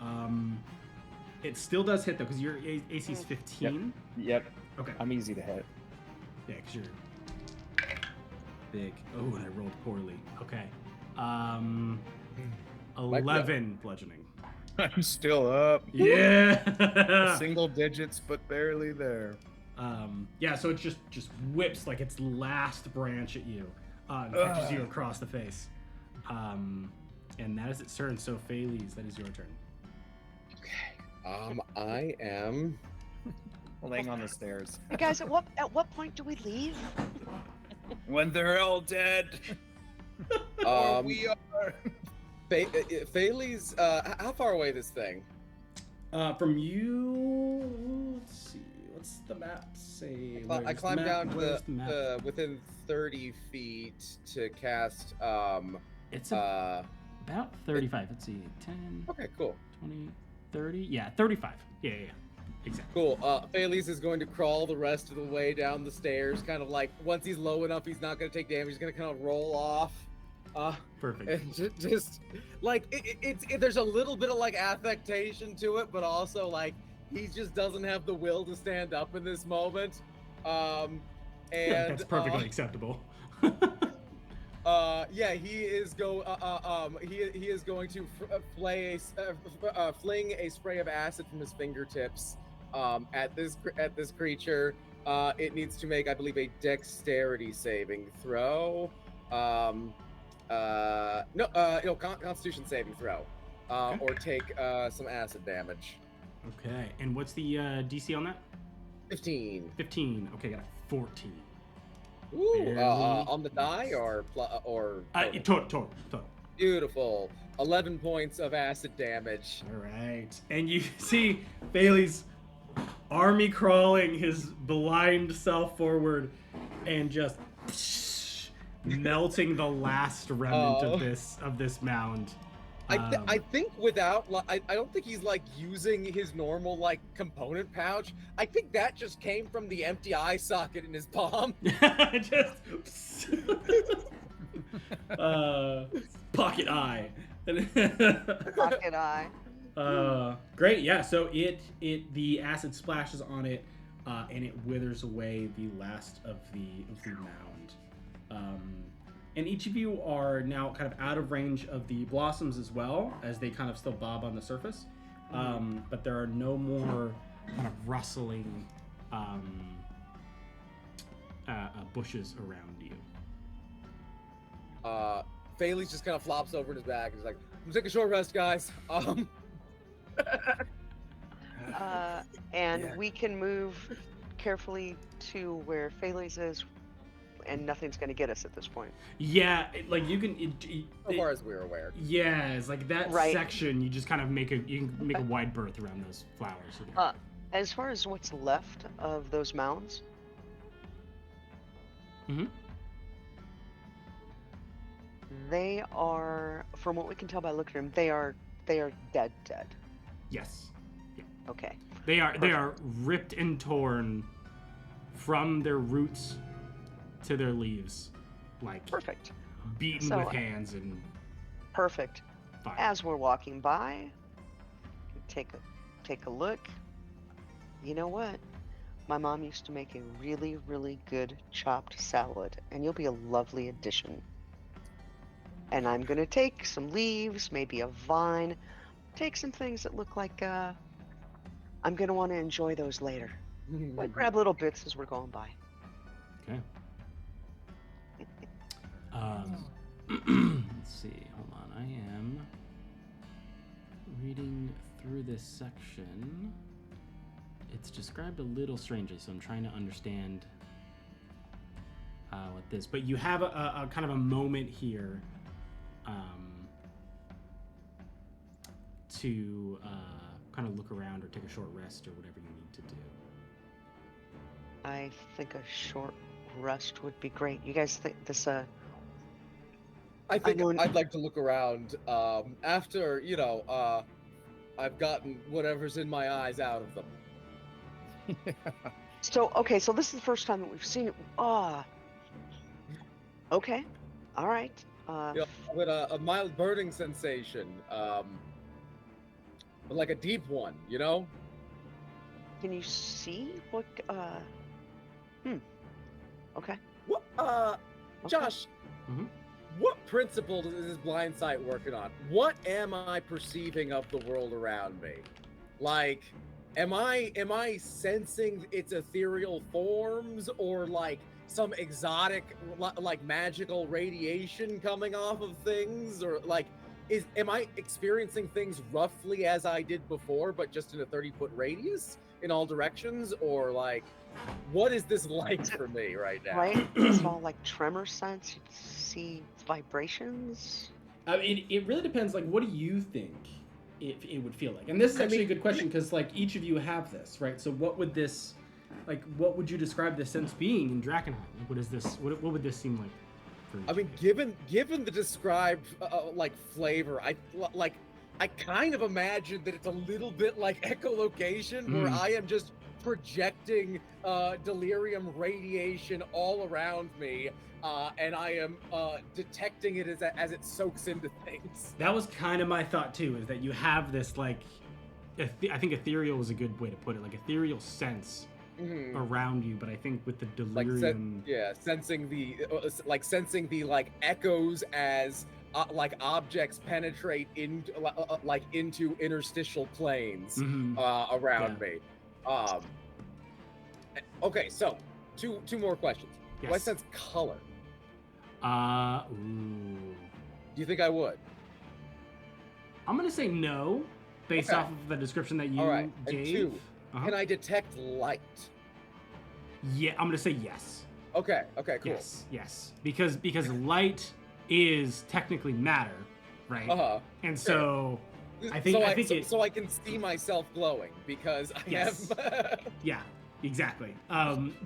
Yeah. It still does hit though because your AC is 15. Yep. Okay. I'm easy to hit. Yeah, because you're big. Oh, and I rolled poorly. Okay. 11 bludgeoning. I'm still up. Yeah. Single digits, but barely there. Yeah, so it just whips like its last branch at you, and catches you across the face. And that is its turn. So Faley's, that is your turn. Okay. I am laying on the stairs. Hey guys, at what point do we leave? When they're all dead. We are. Faley's. How far away this thing? From you, let's see. What's the map say? I climbed down to Where's the map? within 30 feet to cast. It's about 35. Let's see. 10. Okay, cool. 20, 30. Yeah, 35. Yeah. Exactly. Cool. Thales is going to crawl the rest of the way down the stairs, kind of like once he's low enough, he's not going to take damage. He's going to kind of roll off. Perfect. And just like there's a little bit of like affectation to it, but also like he just doesn't have the will to stand up in this moment. And that's perfectly acceptable. Yeah, he is going to fling a spray of acid from his fingertips at this creature. It needs to make, I believe, a dexterity saving throw. Constitution saving throw, or take some acid damage. Okay, and what's the DC on that? 15. 15. Okay, got a 14. Ooh, on the die or total. Beautiful. 11 points of acid damage. All right, and you see Bailey's army crawling his blind self forward, and just melting the last remnant of this mound. I think without, I don't think he's like using his normal like component pouch. I think that just came from the empty eye socket in his palm. Just pocket eye. Pocket eye. Great, yeah. So the acid splashes on it, and it withers away the last of the mound. And each of you are now kind of out of range of the blossoms as well, as they kind of still bob on the surface. But there are no more kind of rustling bushes around you. Thales just kind of flops over in his back and is like, I'm gonna take a short rest, guys. We can move carefully to where Thales is, and nothing's going to get us at this point. Yeah, like you can. As far as we're aware. Yeah, it's like that section. You just kind of make a wide berth around those flowers. As far as what's left of those mounds, they are, from what we can tell by looking at them, they are dead. Yes. Yeah. Okay. They are ripped and torn from their roots to their leaves, like perfect, beaten with hands and perfect. Fire. As we're walking by, take a look. You know what? My mom used to make a really, really good chopped salad, and you'll be a lovely addition. And I'm gonna take some leaves, maybe a vine, take some things that look like I'm gonna want to enjoy those later. But grab little bits as we're going by. Okay. Let's see. Hold on. I am reading through this section. It's described a little strangely, so I'm trying to understand what this. But you have a kind of a moment here to kind of look around or take a short rest or whatever you need to do. I think a short rest would be great. You guys think this? I think I'd like to look around after, I've gotten whatever's in my eyes out of them. So this is the first time that we've seen it. Okay, all right. With a mild burning sensation, but like a deep one, Can you see what? Okay. What? Josh. Mm-hmm. What principle is this blind sight working on? What am I perceiving of the world around me? Like, am I sensing its ethereal forms, or like some exotic, like magical radiation coming off of things, or like, am I experiencing things roughly as I did before, but just in a 30-foot radius in all directions, or like, what is this like for me right now? Right, it's all like tremor sense. You see vibrations. I mean, it really depends. Like, what do you think it would feel like. And this is actually a good question because like each of you have this, right? So what would this, like, what would you describe this sense being in Drakkenheim? Like, what is this? What would this seem like? For each I mean, of you? given the described like flavor, I kind of imagine that it's a little bit like echolocation, where I am just projecting delirium radiation all around me, and I am detecting it as it soaks into things. That was kind of my thought too. Is that you have this like, I think ethereal was a good way to put it, like ethereal sense around you. But I think with the delirium, sensing the like echoes as like objects penetrate into interstitial planes around me. Okay, so two more questions. Yes. Do I sense color? Ooh. Do you think I would? I'm gonna say no, based off of the description that you gave. And two, can I detect light? Yeah, I'm gonna say yes. Okay, cool. Yes. Because light is technically matter, right? And so I think so I can see myself glowing because I have. Yeah, exactly.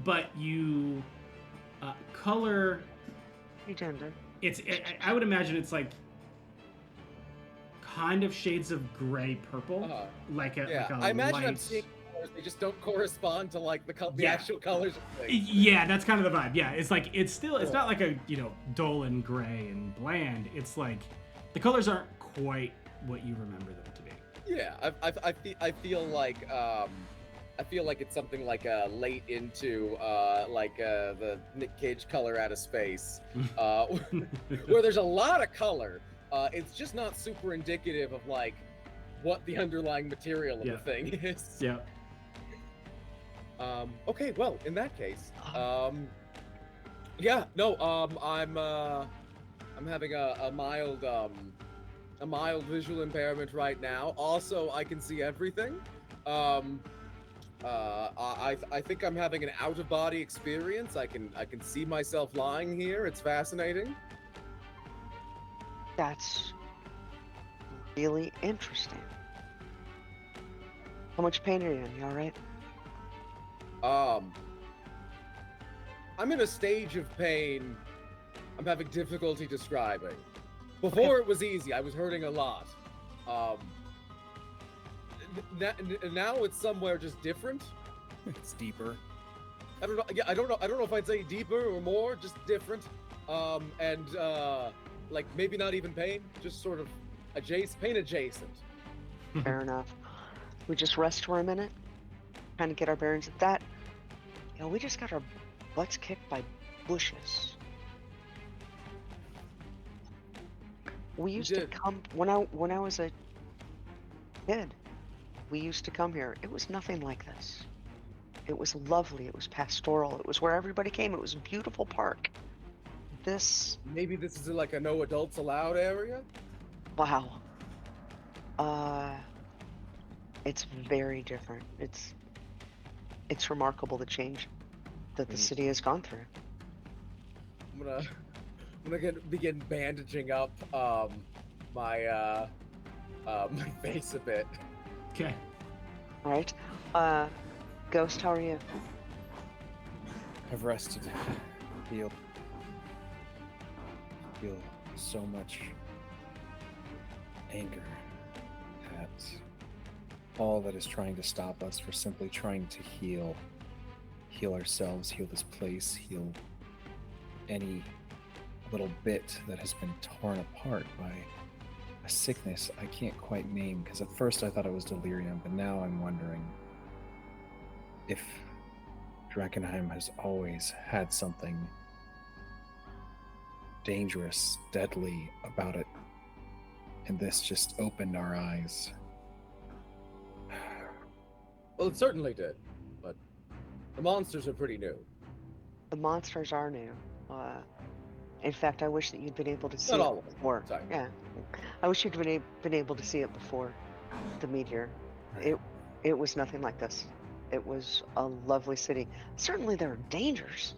But you color. Pretender. I would imagine it's like kind of shades of gray purple, like a I imagine light... I'm seeing colors. They just don't correspond to like the actual colors of things. Yeah, that's kind of the vibe. Yeah, it's like it's not like a dull and gray and bland. It's like the colors aren't quite what you remember them to be. Yeah, I feel like it's something like late into the Nick Cage color out of space, where there's a lot of color. It's just not super indicative of like what the underlying material of the thing is. Yeah. Okay, well, in that case, I'm having a mild visual impairment right now. Also, I can see everything. I think I'm having an out-of-body experience. I can see myself lying here. It's fascinating. That's really interesting. How much pain are you in? You all right? I'm in a stage of pain I'm having difficulty describing. Before it was easy. I was hurting a lot. Now it's somewhere just different. It's deeper. I don't know. Yeah, I don't know if I'd say deeper or more, just different. Like maybe not even pain, just sort of pain adjacent. Fair enough. We just rest for a minute, kind of get our bearings at that. We just got our butts kicked by bushes. We used to come when I was a kid. We used to come here. It was nothing like this. It was lovely. It was pastoral. It was where everybody came. It was a beautiful park. Maybe this is like a no adults allowed area? Wow. It's very different. It's remarkable the change that the city has gone through. I'm gonna begin bandaging up my my face a bit. Okay. All right. Ghost, how are you? I've rested. Feel so much anger at all that is trying to stop us for simply trying to heal ourselves, heal this place, heal any little bit that has been torn apart by a sickness I can't quite name, because at first I thought it was delirium, but now I'm wondering if Drakkenheim has always had something dangerous, deadly about it, and this just opened our eyes. Well, it certainly did, but the monsters are pretty new. The monsters are new. In fact, I wish that you'd been able to see Not it all of them. before. Sorry. Yeah, I wish you'd been able to see it before the meteor. Right. It was nothing like this. It was a lovely city. Certainly there are dangers,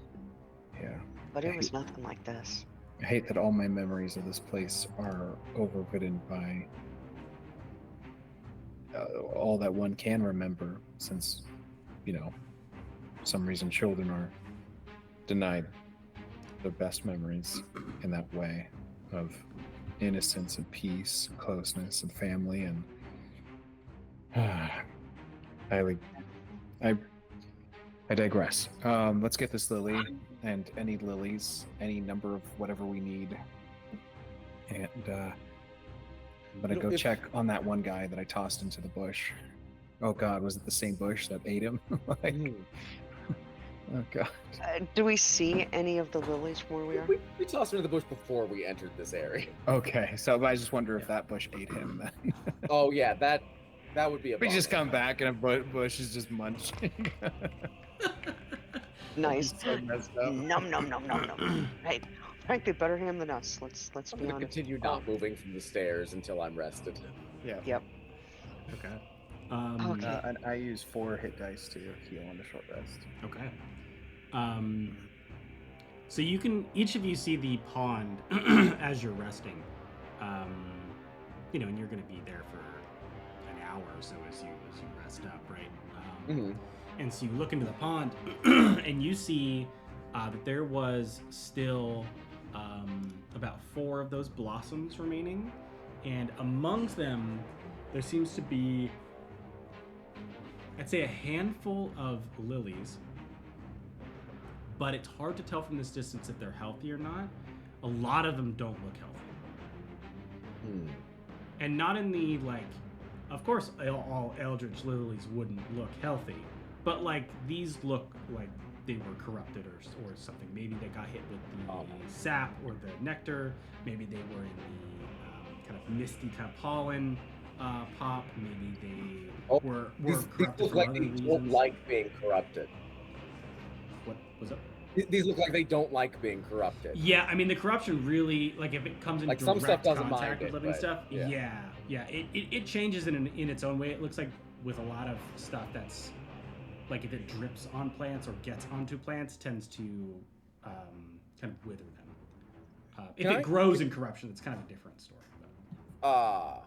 Yeah. but it was nothing like this. I hate that all my memories of this place are overridden by all that one can remember, since, some reason children are denied their best memories in that way of innocence and peace, closeness and family, and I digress. Let's get this lily and any lilies, any number of whatever we need, and I'm gonna go check on that one guy that I tossed into the bush. Oh God, was it the same bush that ate him? Oh God. Do we see any of the lilies from where we are? We tossed him into the bush before we entered this area. Okay, so I just wonder if that bush ate him then. Oh yeah, that would be a. We just come back and a bush is just munching. Nice. So messed up. Nom nom nom nom nom. Hey, frankly, better him than us. Let's I'm be gonna honest. continue not moving from the stairs until I'm rested. Yeah. Yep. Okay. Okay. And I use 4 hit dice to heal on the short rest. Okay. So each of you see the pond as you're resting. And you're going to be there for an hour or so as you rest up, right? And so you look into the pond and you see that there was still about 4 of those blossoms remaining. And amongst them, there seems to be, I'd say, a handful of lilies. But it's hard to tell from this distance if they're healthy or not. A lot of them don't look healthy. And not in the, of course, all eldritch lilies wouldn't look healthy. But, these look like they were corrupted or something. Maybe they got hit with the sap or the nectar. Maybe they were in the kind of misty kind of pollen pop. Maybe they were corrupted These look for like other they reasons. don't like being corrupted. What was up? These look like they don't like being corrupted. Yeah, I mean the corruption really, if it comes in Like, direct some stuff doesn't contact mind with it, living but, stuff, yeah. it changes in its own way. It looks like with a lot of stuff that's if it drips on plants or gets onto plants, tends to kind of wither them. If it grows in corruption, it's kind of a different story. But.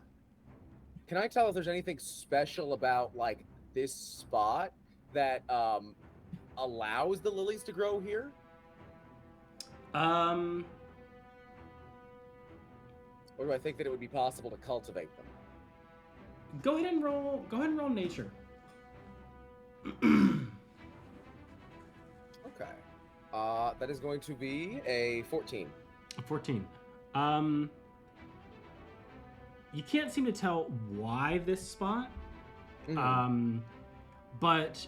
Can I tell if there's anything special about this spot that allows the lilies to grow here? Or do I think that it would be possible to cultivate them? Go ahead and roll nature. Okay. That is going to be a 14. 14. You can't seem to tell why this spot. But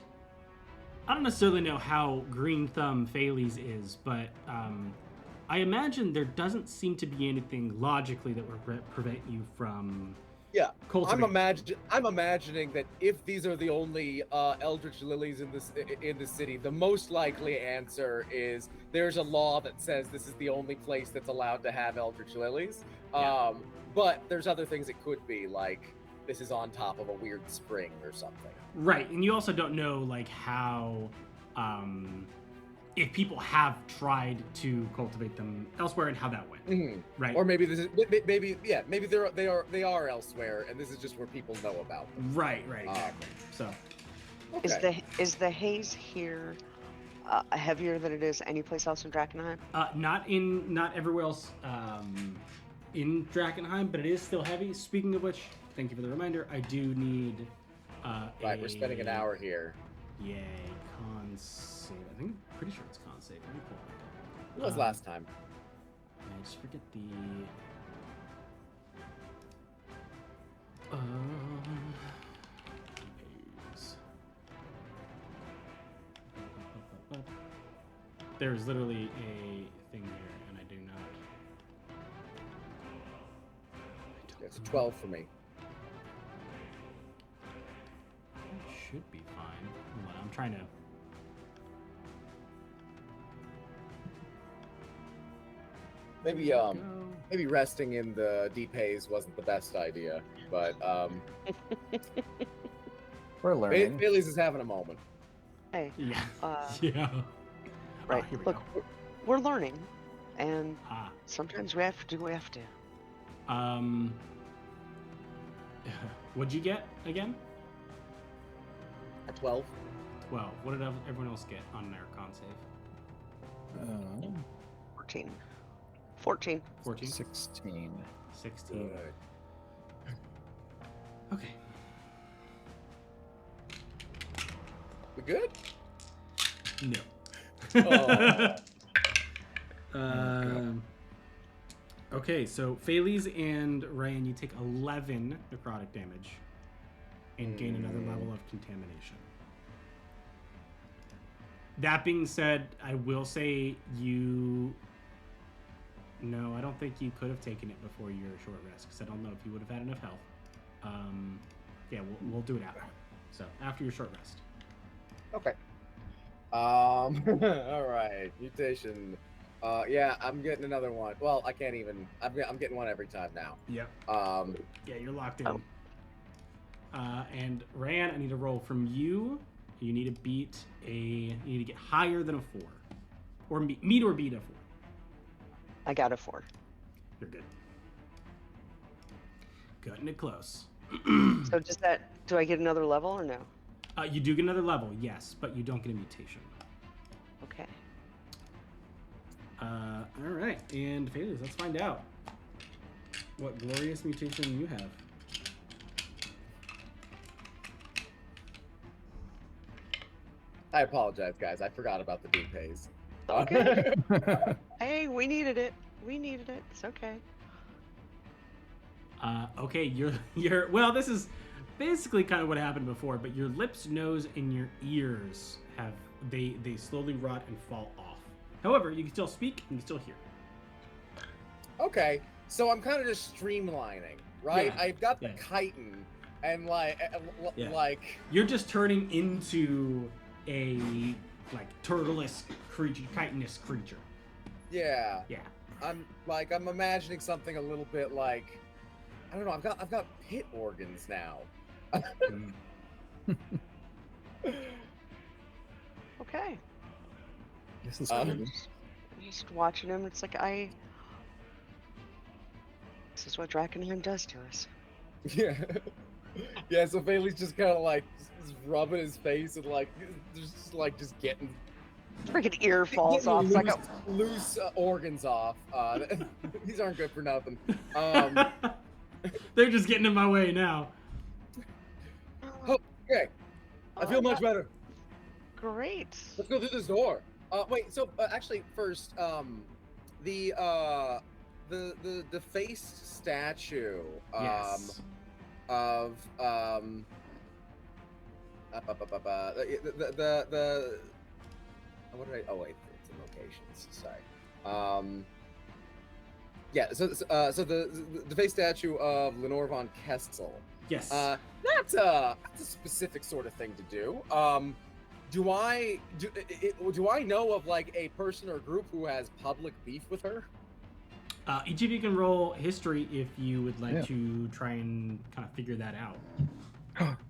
I don't necessarily know how Green Thumb Phalles is, but I imagine there doesn't seem to be anything logically that would prevent you from cultivating. I'm imagining that if these are the only eldritch lilies in the city, the most likely answer is there's a law that says this is the only place that's allowed to have eldritch lilies. Yeah. But there's other things it could be, like this is on top of a weird spring or something. Right, and you also don't know how if people have tried to cultivate them elsewhere and how that went. Right. Or maybe this is maybe they are elsewhere, and this is just where people know about them. Right, exactly. So, okay. Is the haze here heavier than it is anyplace else in Drakkenheim? Not everywhere else in Drakkenheim, but it is still heavy. Speaking of which, thank you for the reminder. I do need. Right, we're spending an hour here. Yay, con save. I think I'm pretty sure it's con save. Let me pull it up. What was last time? I just forget the. There's literally a thing here, and I do not. It's 12 for me. It should be fine. Hold on, I'm trying to. Maybe resting in the deep haze wasn't the best idea, but we're learning. Bailey's is having a moment. Hey. Yeah. Yeah. Right. Look, we're learning, and sometimes we have to do what we have to. What'd you get again? A 12. 12. What did everyone else get on their con save? 14. 14. 14? 16. 16. Good. Okay. We good? No. Oh. Okay, so Phales and Ryan, you take 11 necrotic damage and gain another level of contamination. That being said, I will say No, I don't think you could have taken it before your short rest, because I don't know if you would have had enough health. Yeah, we'll do it after. So, after your short rest. Okay. All right. Mutation. Yeah, I'm getting another one. Well, I can't even. I'm getting one every time now. Yep. Yeah, you're locked in. Oh. And Ryan, I need a roll from you. You need to You need to get higher than a 4, or meet or beat a 4. I got a 4. You're good. Cutting it close. So do I get another level or no? You do get another level, yes, but you don't get a mutation. Okay. All right, and Phales, let's find out what glorious mutation you have. I apologize, guys. I forgot about the deep haze. Okay. Hey, we needed it. It's okay. Okay, you're well. This is basically kind of what happened before, but your lips, nose, and your ears they slowly rot and fall off. However, you can still speak and you can still hear. Okay, so I'm kind of just streamlining, right? Yeah, I've got the yeah. chitin, and Yeah. like You're just turning into a turtle-esque creature, chitinous creature. yeah. Yeah. I'm imagining something a little bit like, I don't know. I've got pit organs now. Okay. This is Um, cool. Just watching him, it's like this is what Drakkenheim does to us. Yeah. Yeah, so Bailey's just kind of like just rubbing his face and just getting Freaking ear falls off. It's like loose organs off. These aren't good for nothing. They're just getting in my way now. Okay, I feel much better. Great. Let's go through this door. Wait. So actually, first, the defaced statue. Yes. Of the what did I? Oh wait, it's in locations. Sorry. Yeah. So the face statue of Lenore von Kessel. Yes. That's a specific sort of thing to do. Do I know of like a person or group who has public beef with her? Each of you can roll history if you would like to try and kind of figure that out.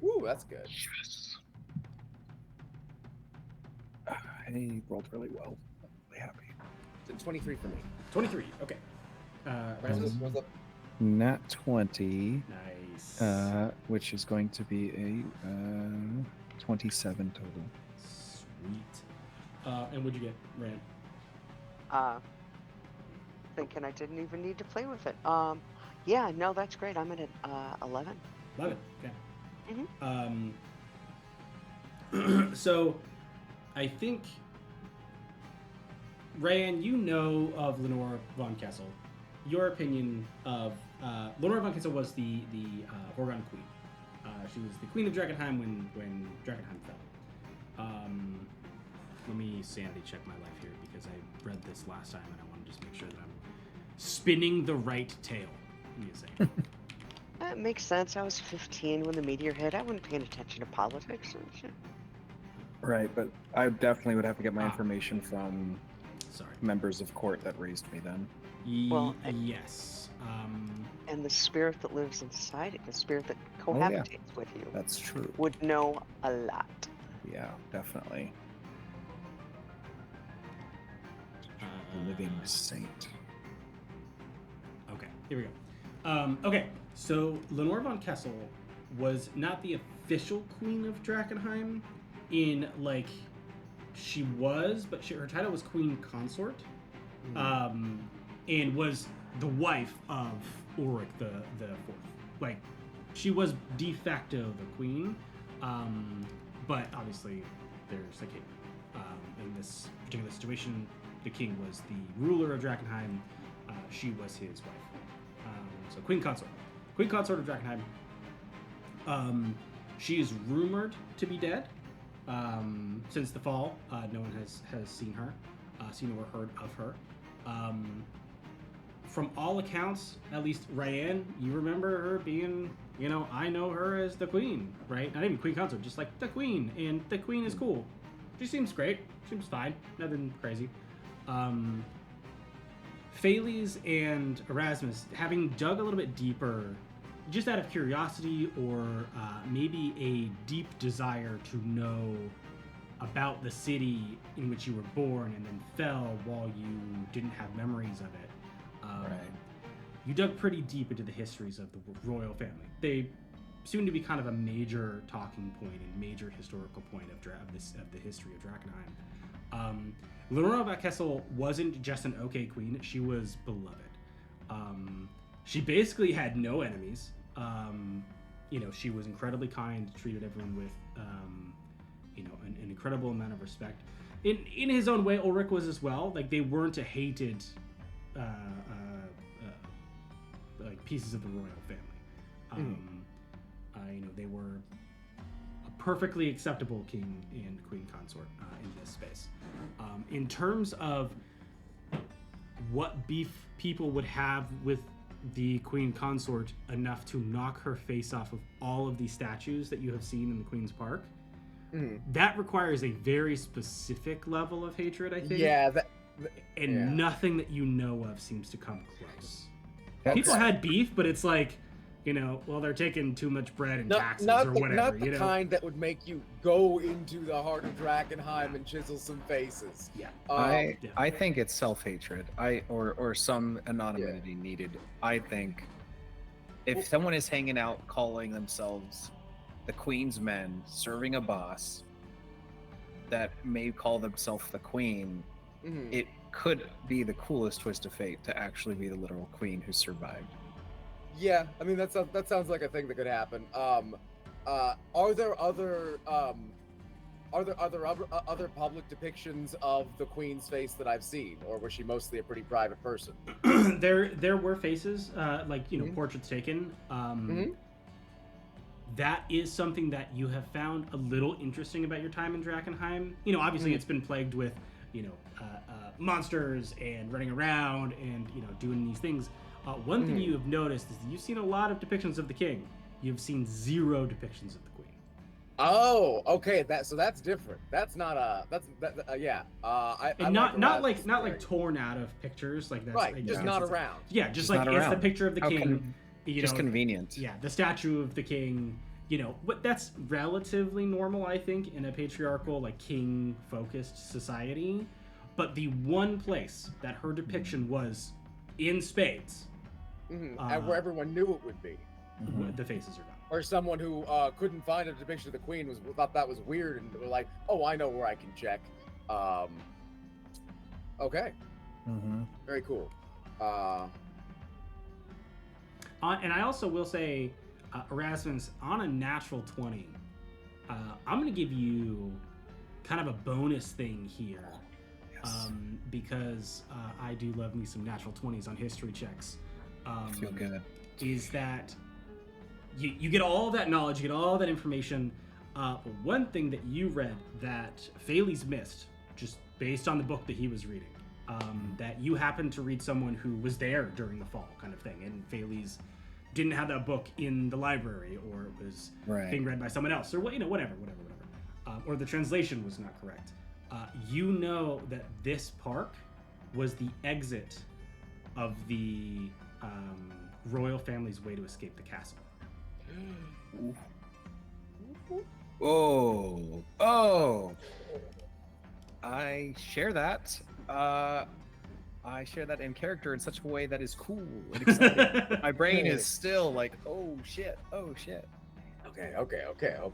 Ooh, that's good. Yes. I rolled really well. I'm really happy. 23 for me. 23. Okay. Rasmus? What's up? Nat 20, Nice. which is going to be a 27 total. Sweet. And what'd you get, Rand? Thinking I didn't even need to play with it. Yeah, no, that's great. I'm at 11. Love it. Okay. Mhm. So, I think, Ryan, you know of Lenore von Kessel. Your opinion of Lenore von Kessel was the Horgon Queen. She was the Queen of Drakkenheim when Drakkenheim fell. Let me sanity check my life here because I read this last time and I want to just make sure that I'm spinning the right tale. Give me a second. That makes sense. I was 15 when the meteor hit. I wasn't paying attention to politics and shit. Right, but I definitely would have to get my information from Sorry. members of court that raised me then. Well, Yes. And the spirit that lives inside it, the spirit that yeah. cohabitates with you, That's true. would know a lot. Yeah, definitely. Living saint. Okay, here we go. Okay, so Lenore von Kessel was not the official queen of Drakkenheim in like she was, but her title was queen consort, and was the wife of Ulrich the Fourth. Like she was de facto the queen, but obviously there's a king. In this particular situation, the king was the ruler of Drakkenheim. She was his wife. So queen consort of Drakkenheim. She is rumored to be dead. Since the fall, no one has seen her, seen or heard of her. From all accounts, at least Ryan, you remember her being, I know her as the queen, right? Not even queen consort, just like the queen, and the queen is cool. She seems great. Seems fine. Nothing crazy. Pheles and Erasmus, having dug a little bit deeper, just out of curiosity or maybe a deep desire to know about the city in which you were born and then fell while you didn't have memories of it. You dug pretty deep into the histories of the royal family. They seem to be kind of a major talking point and major historical point of the history of Drakkenheim. Lenora of Kessel wasn't just an okay queen; she was beloved. She basically had no enemies. She was incredibly kind, treated everyone with, an incredible amount of respect. In his own way, Ulrich was as well. Like they weren't a hated, like pieces of the royal family. They were a perfectly acceptable king and queen consort in this space. In terms of what beef people would have with the queen consort enough to knock her face off of all of these statues that you have seen in the Queen's Park, that requires a very specific level of hatred, I think. Yeah. Nothing that you know of seems to come close. People had beef, but it's like, they're taking too much bread and taxes or whatever. Not the kind that would make you go into the heart of Drakkenheim and chisel some faces. Yeah. I think it's self-hatred. Or some anonymity needed. I think if someone is hanging out calling themselves the Queen's men, serving a boss that may call themselves the Queen, it could be the coolest twist of fate to actually be the literal queen who survived. Yeah, I mean that sounds like a thing that could happen. Are there other public depictions of the Queen's face that I've seen, or was she mostly a pretty private person? There were faces, portraits taken. That is something that you have found a little interesting about your time in Drakkenheim. Obviously it's been plagued with, monsters and running around and doing these things. One thing you have noticed is that you've seen a lot of depictions of the king. You've seen 0 depictions of the queen. Oh, okay. So that's different. That's not yeah. Not like torn out of pictures like that. Right. Just not around. Yeah, just like it's the picture of the king. Just convenient. Yeah, the statue of the king. But that's relatively normal, I think, in a patriarchal, like king-focused society. But the one place that her depiction was in spades. And where everyone knew it would be. The faces are gone. Or someone who couldn't find a depiction of the Queen thought that was weird and were like, oh, I know where I can check. Okay. Very cool. And I also will say, Erasmus, on a natural 20, I'm going to give you kind of a bonus thing here. Because I do love me some natural 20s on history checks. Feel good. Is that you get all that knowledge, you get all that information. One thing that you read that Pheles missed, just based on the book that he was reading, that you happened to read someone who was there during the fall kind of thing, and Pheles didn't have that book in the library, or it was being read by someone else, or whatever. Or the translation was not correct. You know that this park was the exit of the royal family's way to escape the castle. Oh! I share that. I share that in character in such a way that is cool and exciting. My brain is still like, oh shit. Okay.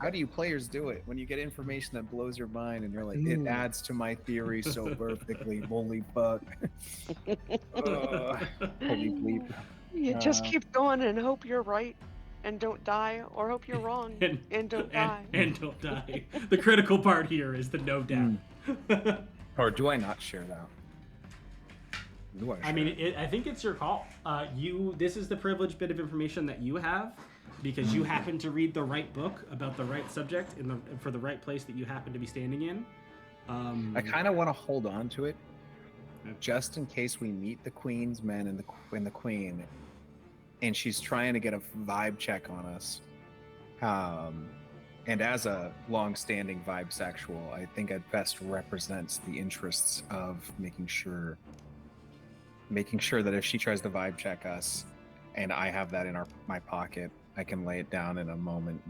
How do you players do it when you get information that blows your mind and you're like, it adds to my theory so perfectly? Holy fuck. Holy bleep. You just keep going and hope you're right and don't die, or hope you're wrong and don't die. And don't die. The critical part here is the no death. Or do I not share that? I mean, I think it's your call. This is the privileged bit of information that you have, because you happen to read the right book about the right subject for the right place that you happen to be standing in. I kind of want to hold on to it, just in case we meet the Queen's men and the Queen, and she's trying to get a vibe check on us. And as a long-standing vibe sexual, I think it best represents the interests of making sure that if she tries to vibe check us, and I have that in my pocket, I can lay it down in a moment.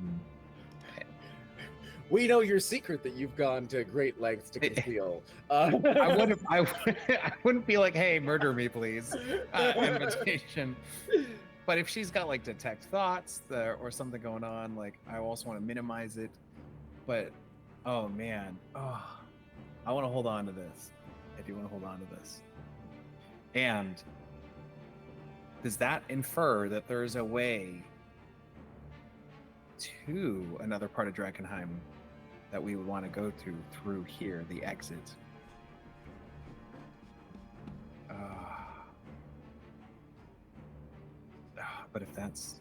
We know your secret that you've gone to great lengths to conceal. I wouldn't be like, hey, murder me, please. Invitation. But if she's got like detect thoughts or something going on, like I also want to minimize it. But oh man, I want to hold on to this. I do want to hold on to this. And does that infer that there's a way to another part of Drakkenheim that we would want to go to through here, the exit? But if that's...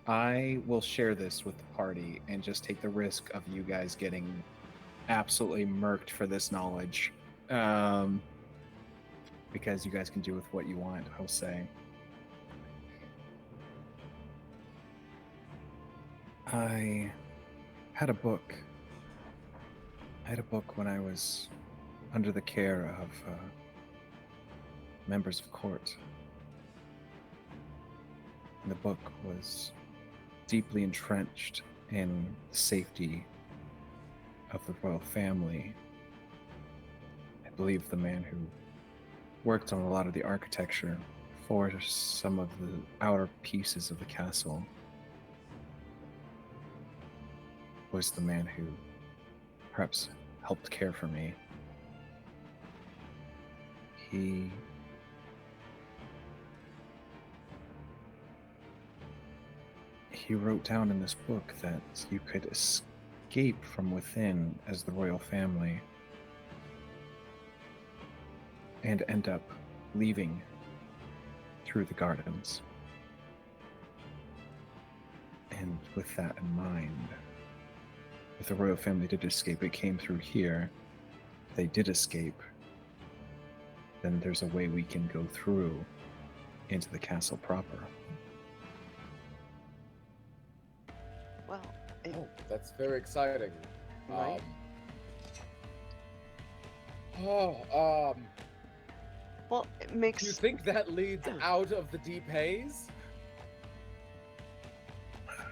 I will share this with the party and just take the risk of you guys getting absolutely murked for this knowledge. Because you guys can do with what you want, I'll say. I had a book. When I was under the care of members of court. And the book was deeply entrenched in the safety of the royal family. I believe the man who worked on a lot of the architecture for some of the outer pieces of the castle was the man who perhaps helped care for me. He wrote down in this book that you could escape from within as the royal family and end up leaving through the gardens. And with that in mind, if the royal family did escape, it came through here. If they did escape, then there's a way we can go through into the castle proper. Well, that's very exciting. Right. Well, it makes... Do you think that leads out of the deep haze?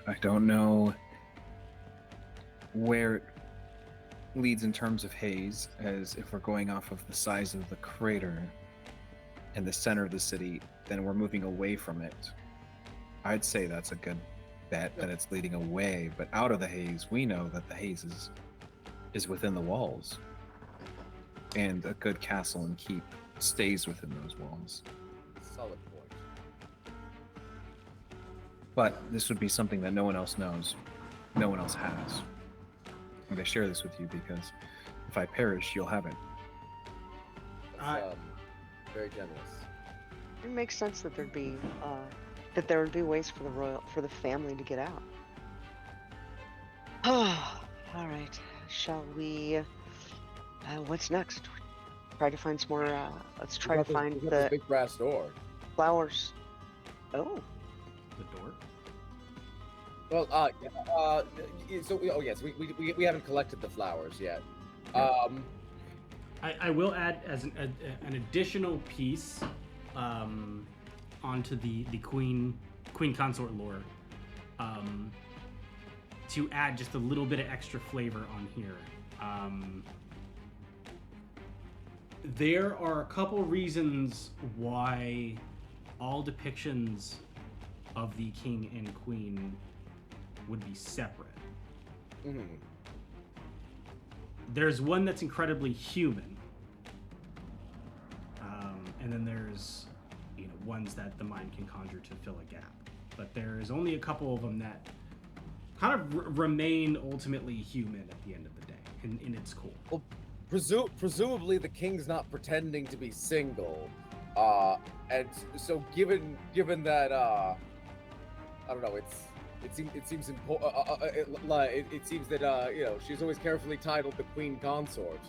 I don't know where it leads in terms of haze, as if we're going off of the size of the crater in the center of the city, then we're moving away from it. I'd say that's a good bet that it's leading away, but out of the haze, we know that the haze is within the walls. And a good castle and keep stays within those walls. Solid point. But this would be something that no one else knows. No one else has. And I share this with you because if I perish, you'll have it. That's, very generous. It makes sense that there would be ways for the family to get out. Oh, all right. Shall we? What's next? Try to find some more. Let's try to find the big brass door. Flowers. Oh. The door? Well, yes, we haven't collected the flowers yet. I will add as an additional piece onto the queen consort lore to add just a little bit of extra flavor on here. There are a couple reasons why all depictions of the king and queen would be separate. Mhm. There's one that's incredibly human, and then there's ones that the mind can conjure to fill a gap. But there's only a couple of them that kind of remain ultimately human at the end of the day, in its core. Well, presumably the king's not pretending to be single, and so given that I don't know, it seems important. It seems that she's always carefully titled the queen consort.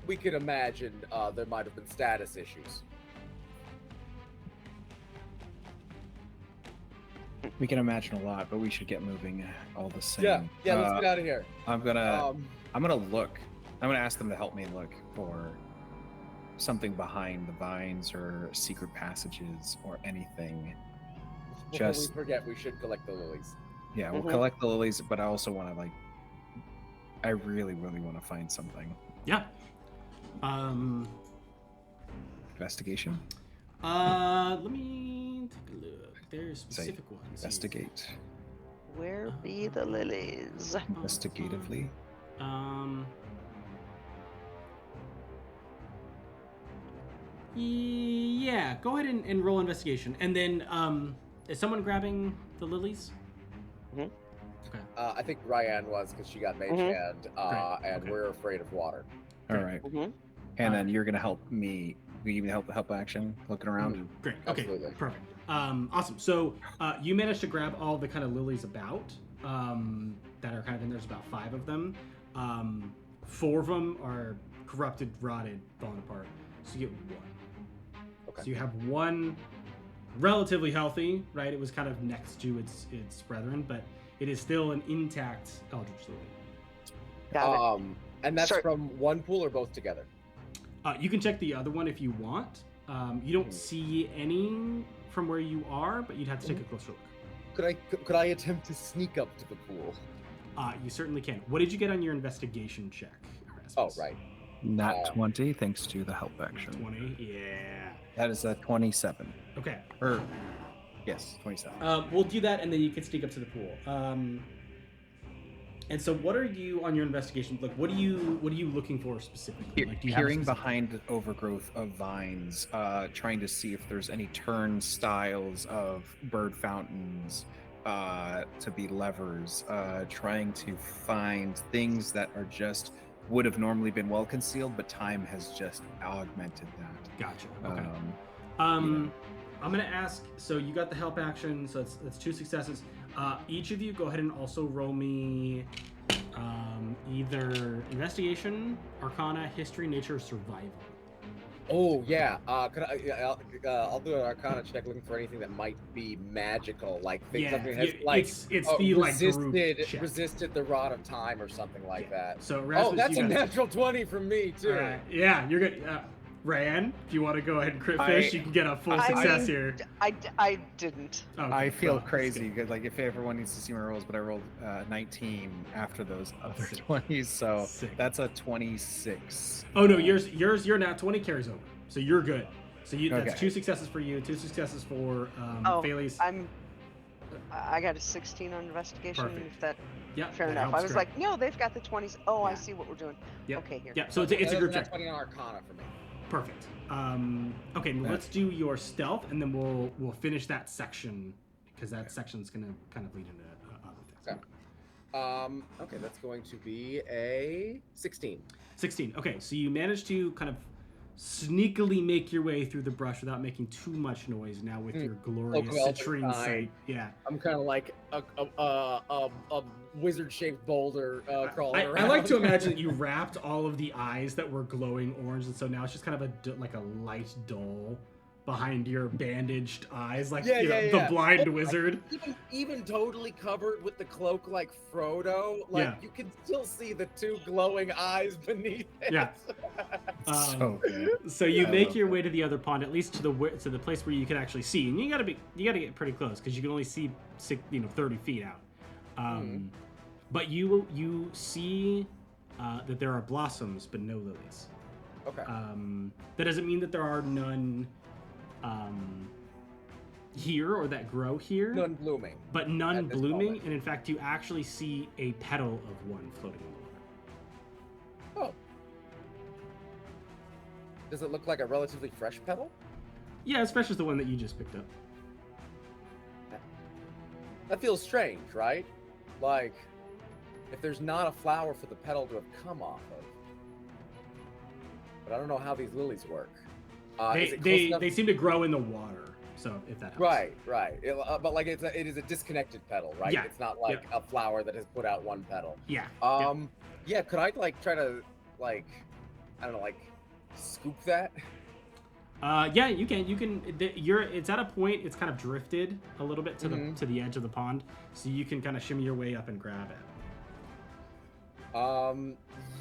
We could imagine there might have been status issues. We can imagine a lot, but we should get moving all the same. Yeah, let's get out of here. I'm gonna look. I'm gonna ask them to help me look for something behind the vines or secret passages or anything. Before we forget, we should collect the lilies. Yeah, we'll collect the lilies, but I also want to I really, really want to find something. Yeah. Investigation. Let me take a look. There's specific ones. Investigate. Where be the lilies? Investigatively. Yeah, go ahead and roll investigation. And then, is someone grabbing the lilies? Mm-hmm. Okay. I think Ryan was, because she got mage hand, and we're afraid of water. All right. Mm-hmm. And then you're gonna help me. Will you help action, looking around? Great. Okay. Absolutely. Perfect. Awesome. So you managed to grab all the kind of lilies about that are kind of in. There's about 5 of them. 4 of them are corrupted, rotted, falling apart. So you get 1. Okay. So you have 1 relatively healthy, right? It was kind of next to its brethren, but it is still an intact Eldritch Lily. Got it. And that's from one pool or both together? You can check the other one if you want. You don't see any from where you are, but you'd have to take a closer look. Could I attempt to sneak up to the pool? You certainly can. What did you get on your investigation check, Erasmus? Oh, right. Nat 20, thanks to the help action. 20? Yeah. That is a 27. Okay. Yes, 27. We'll do that, and then you can sneak up to the pool. And so, what are you on your investigation? Like, what are you looking for specifically? Like, do you Peering behind the overgrowth of vines, trying to see if there's any turnstiles of bird fountains to be levers, trying to find things that are just would have normally been well concealed, but time has just augmented that. Gotcha. Okay. I'm gonna ask. So you got the help action. So that's 2 successes. Each of you go ahead and also roll me either investigation, arcana, history, nature, or survival. Oh yeah. I'll do an arcana check looking for anything that might be magical, like things something has it's the resisted the rod of time or something like that. So Erasmus, that's a natural 20 from me too. Yeah, you're good. Ryan, if you want to go ahead and crit fish, you can get a full success here. I didn't. Okay, I feel crazy because if everyone needs to see my rolls, but I rolled 19 after those other 20s, so that's a 26. Oh no, your nat 20 carries over, so you're good. So that's 2 successes for you, 2 successes for Felice. I got a 16 on investigation. Perfect. If that. Yeah, fair enough. I was like, no, they've got the 20s. Oh, I see what we're doing. Yep. Okay, here. Yeah, so it's a group check. 20 on arcana for me. Perfect. Okay, let's do your stealth, and then we'll finish that section because that section's gonna kind of lead into other things. Okay, that's going to be a 16. 16. Okay, so you managed to kind of sneakily make your way through the brush without making too much noise. Now with your glorious citrine sight, yeah. I'm kind of like a wizard-shaped boulder crawling around. I like to imagine that you wrapped all of the eyes that were glowing orange, and so now it's just kind of like a light dull behind your bandaged eyes, like the blind wizard. Even totally covered with the cloak like Frodo, you can still see the 2 glowing eyes beneath it. Yeah. So you make your way to the other pond, at least to the place where you can actually see, and you gotta get pretty close because you can only see 30 feet out. But you see that there are blossoms, but no lilies. Okay. That doesn't mean that there are none here or that grow here. None blooming. But none at this blooming, moment. and in fact, you actually see a petal of one floating in the water. Oh. Does it look like a relatively fresh petal? Yeah, as fresh as the one that you just picked up. That feels strange, right? Like, if there's not a flower for the petal to have come off of. But I don't know how these lilies work. Is it close enough? They seem to grow in the water, so if that helps. Right. But like it is a disconnected petal, right? Yeah. It's not like a flower that has put out one petal. Yeah. Yeah. Could I like try to like, I don't know, like scoop that? Yeah, you can. It's at a point. It's kind of drifted a little bit to the edge of the pond, so you can kind of shimmy your way up and grab it.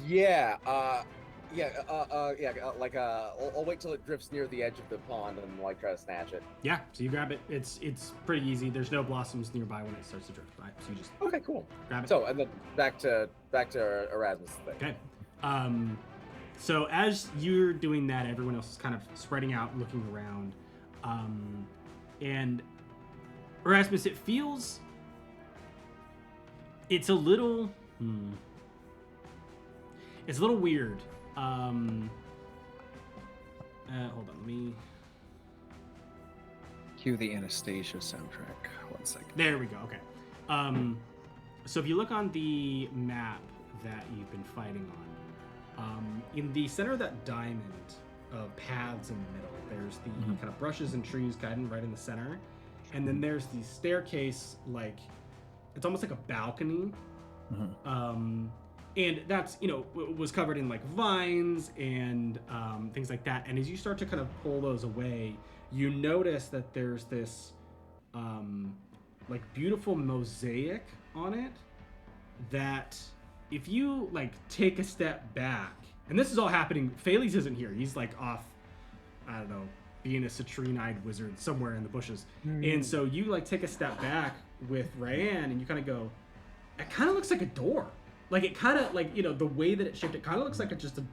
Yeah. Like I'll wait till it drifts near the edge of the pond and like try to snatch it. Yeah, so you grab it. It's pretty easy. There's no blossoms nearby when it starts to drift by, so you just Okay, cool. grab it. So and then back to Erasmus' thing. Okay. So as you're doing that, everyone else is kind of spreading out, looking around. And Erasmus, it feels... It's a little... It's a little weird. Hold on, let me... Cue the Anastasia soundtrack. 1 second. There we go, okay. So if you look on the map that you've been fighting on, in the center of that diamond of paths in the middle, there's the kind of brushes and trees guiding right in the center. And then there's the staircase, like, it's almost like a balcony. And that's, was covered in like vines and things like that. And as you start to kind of pull those away, you notice that there's this like beautiful mosaic on it that if you like take a step back, and this is all happening, Phalles isn't here. He's like off, I don't know, being a citrine-eyed wizard somewhere in the bushes. And so you like take a step back with Ryan and you kind of go, it kind of looks like a door. Like it kind of like, the way that it shaped, it kind of looks like just a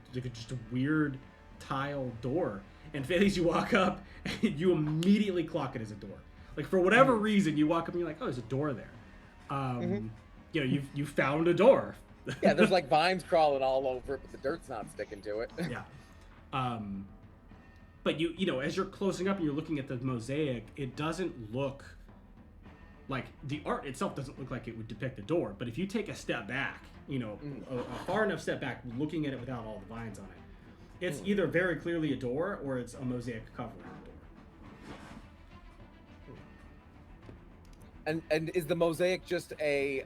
weird tile door. And Phalles, you walk up and you immediately clock it as a door. Like for whatever reason, you walk up and you're like, oh, there's a door there. You found a door. Yeah, there's like vines crawling all over it, but the dirt's not sticking to it. Yeah. But you as you're closing up and you're looking at the mosaic, it doesn't look like the art itself doesn't look like it would depict a door. But if you take a step back, a far enough step back, looking at it without all the vines on it, it's either very clearly a door or it's a mosaic covering a door. And is the mosaic just a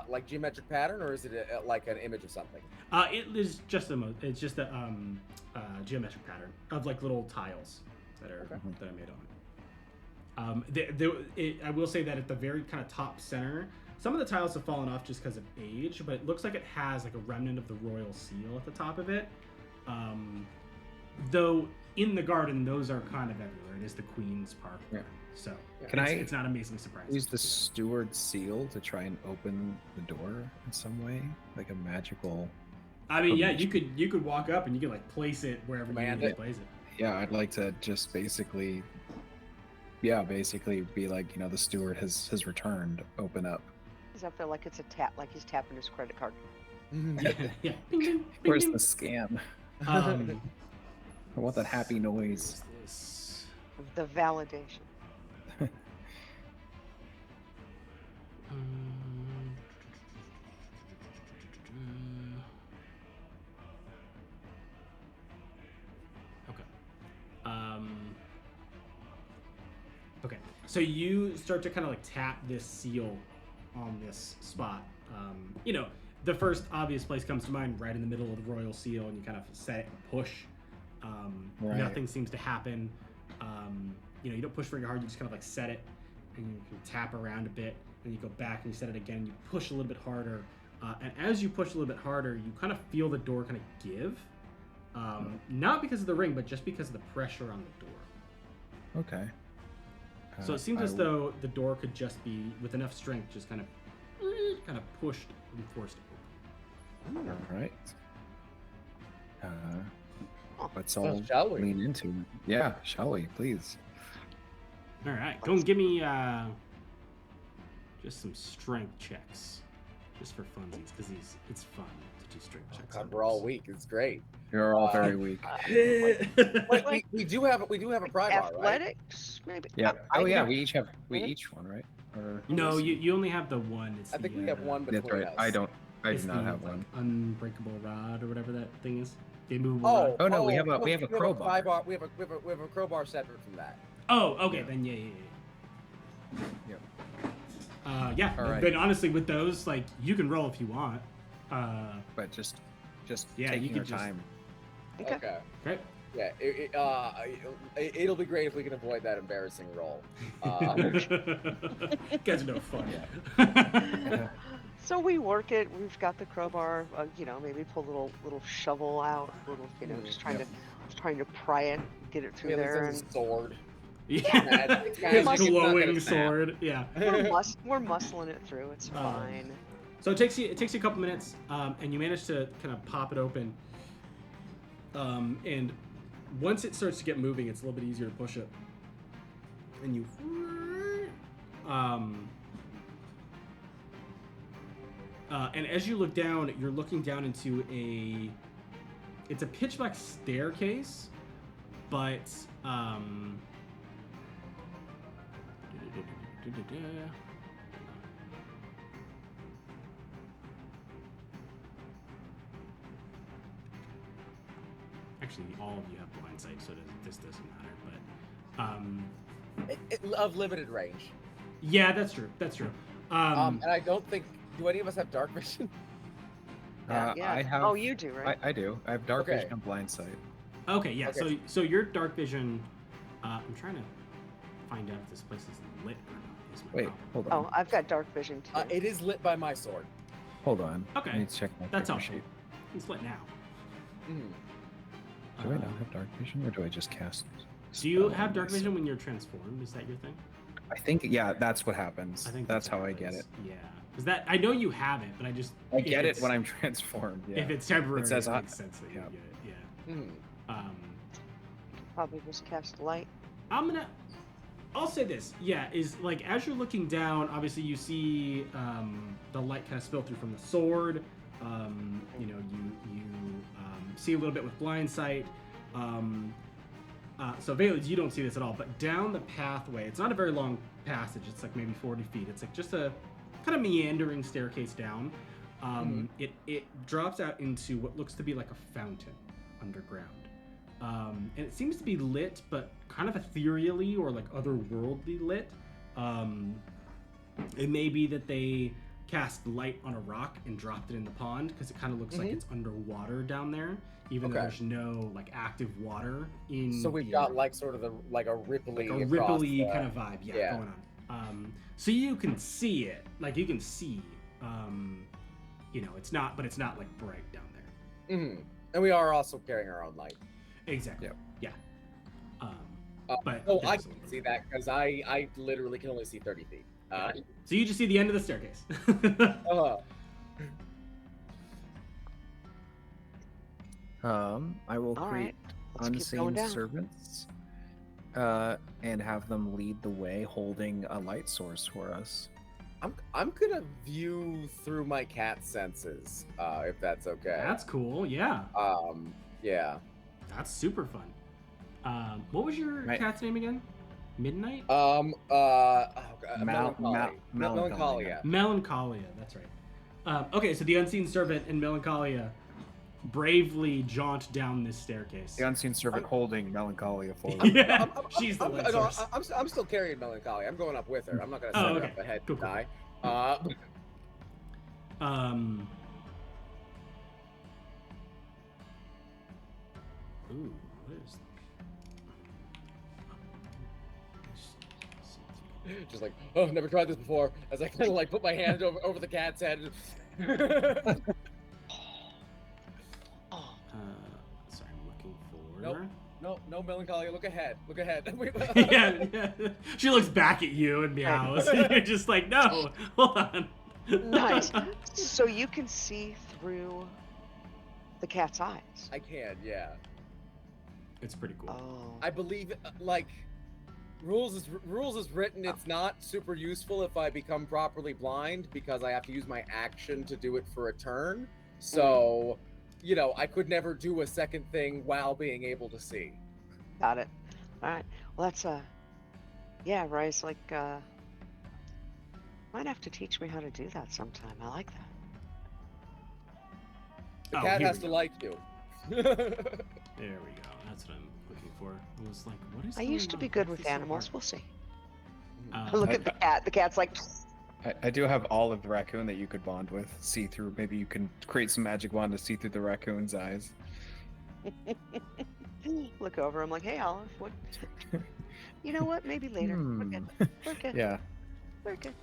like geometric pattern, or is it like an image of something? It is just it's just a geometric pattern of like little tiles that are made on it. I will say that at the very kind of top center, some of the tiles have fallen off just because of age, but it looks like it has like a remnant of the royal seal at the top of it. Though in the garden, those are kind of everywhere. It is the Queen's Park. Yeah. So it's not amazingly surprising. Use the steward seal to try and open the door in some way, like a magical. I mean, yeah, you could walk up and you could like place it wherever you need to place it. Yeah, I'd like to just basically be like, the steward has returned. Open up. Does that feel like it's a tap, like he's tapping his credit card? Yeah. Bing, bing, bing, Where's bing. the scam? I want that happy noise. The validation. Okay. So you start to kind of like tap this seal on this spot. The first obvious place comes to mind, right in the middle of the royal seal, and you kind of set it and push. Right. Nothing seems to happen. You don't push very hard. You just kind of like set it, and you can tap around a bit, and you go back and you set it again. You push a little bit harder, and as you push a little bit harder, you kind of feel the door kind of give. Not because of the ring, but just because of the pressure on the door. Okay. So it seems as though the door could just be, with enough strength, just kind of pushed and forced open. All right. let's So all shall we? lean into it. Yeah, shall we, please? All right, go and give me just some strength checks, just for funsies, because it's fun to do strength checks. God, we're all weak. It's great. You're all very weak. But we do have a pry bar, right? Athletics, maybe. Yeah. I Oh yeah, do. we Mhm. each one, right? Or No, you only have the one. It's I think the, we have one that's between right. us. I do it's not the, have like, one. unbreakable rod or whatever that thing is. The immovable Oh, rod. Oh, no, we have a crowbar. pry bar. We have a crowbar separate from that. Oh, okay, Yeah. then yeah. Yep. Yeah. All right. But honestly, with those, like, you can roll if you want. But just Yeah, you taking our could just- time. Okay. Okay. Yeah. It'll be great if we can avoid that embarrassing roll. You guys are no fun. So we work it. We've got the crowbar. Maybe pull a little shovel out. Just trying to pry it, get it through there. It's a sword. Yeah. It's His magic. glowing sword. Yeah. We're muscling it through. It's fine. So it takes you a couple minutes, and you manage to kind of pop it open. And once it starts to get moving, it's a little bit easier to push it. And you, and as you look down, you're looking down into it's a pitch black staircase, but actually, all of you have blind sight, so this doesn't matter. But Of limited range. yeah, that's true. That's true. And I don't think. Do any of us have dark vision? Yeah. I have. Oh, you do, right? I do. I have dark Okay. vision and blind sight. Okay, yeah. Okay. So your dark vision. I'm trying to find out if this place is lit or not. Is my Wait, problem. hold on. Oh, I've got dark vision too. It is lit by my sword. Hold on. Okay. I need to check my That's character helpful. It's lit now. Mm. sheet. Do I not have dark vision, or do I just cast? Do you spell have on dark myself? vision when you're transformed? Is that your thing? I think that's what happens. I think that's how what I get is. it. Yeah, because that I know you have it, but I just I if get it it's- when I'm transformed. Yeah. If it's temporary, It says it I- makes sense that yeah. you get it. Yeah. Mm. Probably just cast light. I'll say this. Yeah, is like as you're looking down, obviously you see the light kind of spill through from the sword. You see a little bit with blind sight. So Valens, you don't see this at all, but down the pathway, it's not a very long passage. It's like maybe 40 feet. It's like just a kind of meandering staircase down. It drops out into what looks to be like a fountain underground. And it seems to be lit, but kind of ethereally or like otherworldly lit. It may be that they cast light on a rock and dropped it in the pond because it kind of looks like it's underwater down there, even though there's no like active water in. So we've the got area. like sort of a ripply, Like a across ripply the- kind of vibe, yeah. going on. So you can see it, like you can see. It's not like bright down there. Mhm. And we are also carrying our own light. Exactly. Yep. Yeah. But Oh, I there's a can little see bit. that because I literally can only see 30 feet. So you just see the end of the staircase. I will All create right, let's keep going unseen down. servants, and have them lead the way, holding a light source for us. I'm gonna view through my cat senses, if that's okay. That's cool. Yeah. Yeah. That's super fun. What was your Right. cat's name again? Midnight? Melancholia. Melancholia. Melancholia. That's right. Okay, so the unseen servant and Melancholia bravely jaunt down this staircase. The unseen servant holding Melancholia forward. Yeah, she's the I'm, light no, source. I'm still carrying Melancholia. I'm going up with her. I'm not gonna Oh, set her okay. up ahead Cool, to cool. die. Ooh, what is Just like, oh, never tried this before. As I kind of like put my hand over the cat's head. Sorry, I'm looking for. Nope. No, Melancholia. Look ahead. Look ahead. yeah. She looks back at you and meows. You're just like, no, hold on. Nice. So you can see through the cat's eyes. I can, yeah. It's pretty cool. Oh. I believe like rules is written. It's not super useful if I become properly blind because I have to use my action to do it for a turn. So, you know, I could never do a second thing while being able to see. Got it. All right. Well, that's yeah, Rice. Like, might have to teach me how to do that sometime. I like that. The Oh, cat here has we to go. like you. There we go. That's what I'm looking for. I was like, what is I going used to be on? good Why is with this so animals. hard? We'll see. Uh, Look at the cat. The cat's like. I do have Olive the raccoon that you could bond with, see through. Maybe you can create some magic wand to see through the raccoon's eyes. Look over. I'm like, hey, Olive. What? You know what? Maybe later. We're good. We're good. Yeah. We're good.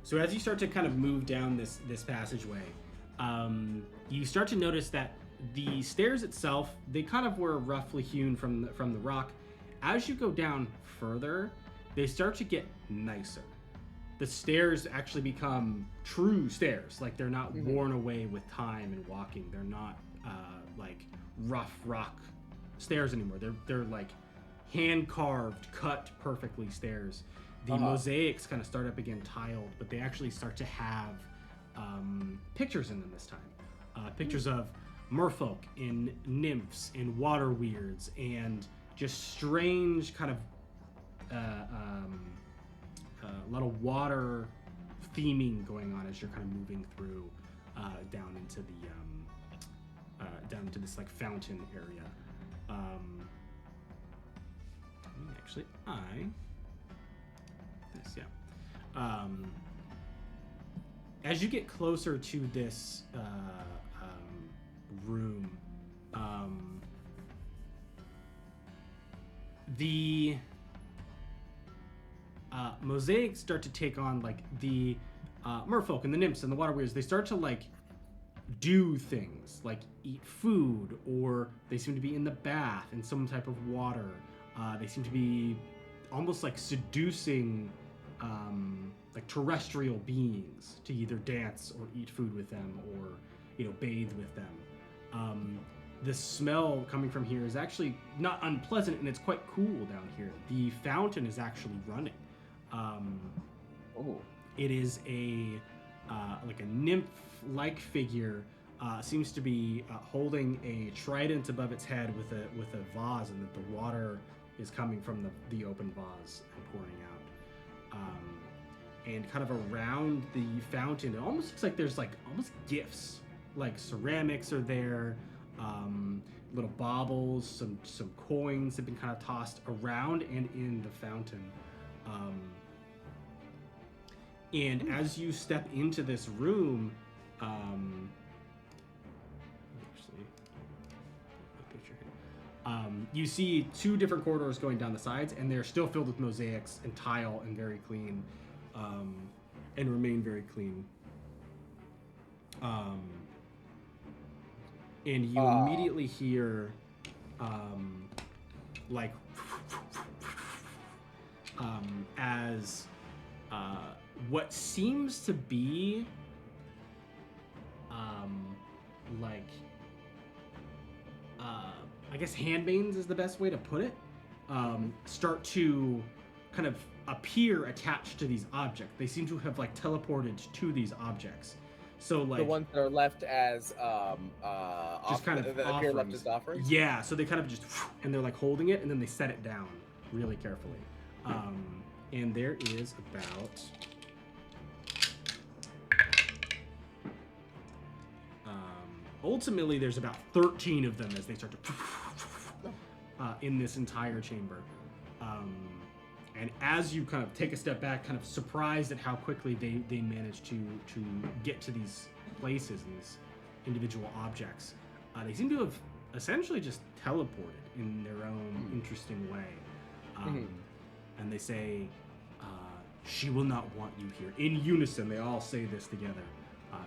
So as you start to kind of move down this passageway, you start to notice that the stairs itself, they kind of were roughly hewn from the rock. As you go down further, they start to get nicer. The stairs actually become true stairs. Like they're not worn away with time and walking. They're not like rough rock stairs anymore. They're like hand carved, cut perfectly stairs. The mosaics kind of start up again tiled, but they actually start to have pictures in them this time. Pictures of merfolk and nymphs and water weirds and just strange kind of a lot of water theming going on as you're kind of moving through down into this like fountain area. As you get closer to this room, the mosaics start to take on like the merfolk and the nymphs and the water weirds. They start to like do things like eat food, or they seem to be in the bath in some type of water. They seem to be almost like seducing like terrestrial beings to either dance or eat food with them, or bathe with them. The smell coming from here is actually not unpleasant, and it's quite cool down here. The fountain is actually running. It is a like a nymph-like figure. Seems to be holding a trident above its head with a vase, and that the water is coming from the open vase and pouring out. And kind of around the fountain, it almost looks like there's like almost gifts, like ceramics are there, little baubles, some coins have been kind of tossed around and in the fountain. And as you step into this room, you see two different corridors going down the sides, and they're still filled with mosaics and tile and very clean, and remain very clean. And you immediately hear like as what seems to be like I guess handmaidens is the best way to put it, start to kind of appear attached to these objects. They seem to have like teleported to these objects. So like the ones that are left as just kind of that appear left as offerings. Yeah, so they kind of just and they're like holding it, and then they set it down really carefully. And there is about ultimately there's about 13 of them as they start to in this entire chamber. And as you kind of take a step back, kind of surprised at how quickly they manage to get to these places and these individual objects, they seem to have essentially just teleported in their own interesting way. And they say, she will not want you here. In unison, they all say this together.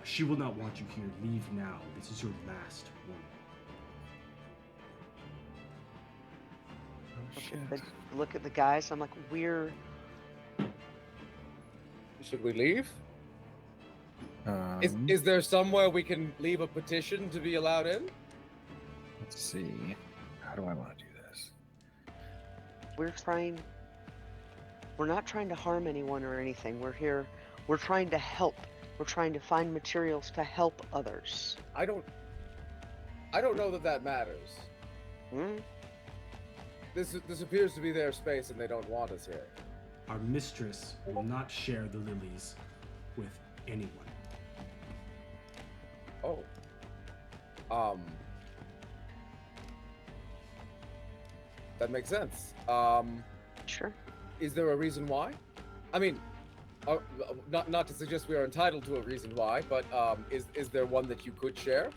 She will not want you here. Leave now. This is your last one. Look at the guys. I'm like, we're. Should we leave? Is there somewhere we can leave a petition to be allowed in? Let's see. How do I want to do this? We're not trying to harm anyone or anything. We're trying to help. We're trying to find materials to help others. I don't know that matters. Hmm? This appears to be their space, and they don't want us here. Our mistress will not share the lilies with anyone. Oh. That makes sense. Sure. Is there a reason why? I mean, not to suggest we are entitled to a reason why, but is there one that you could share?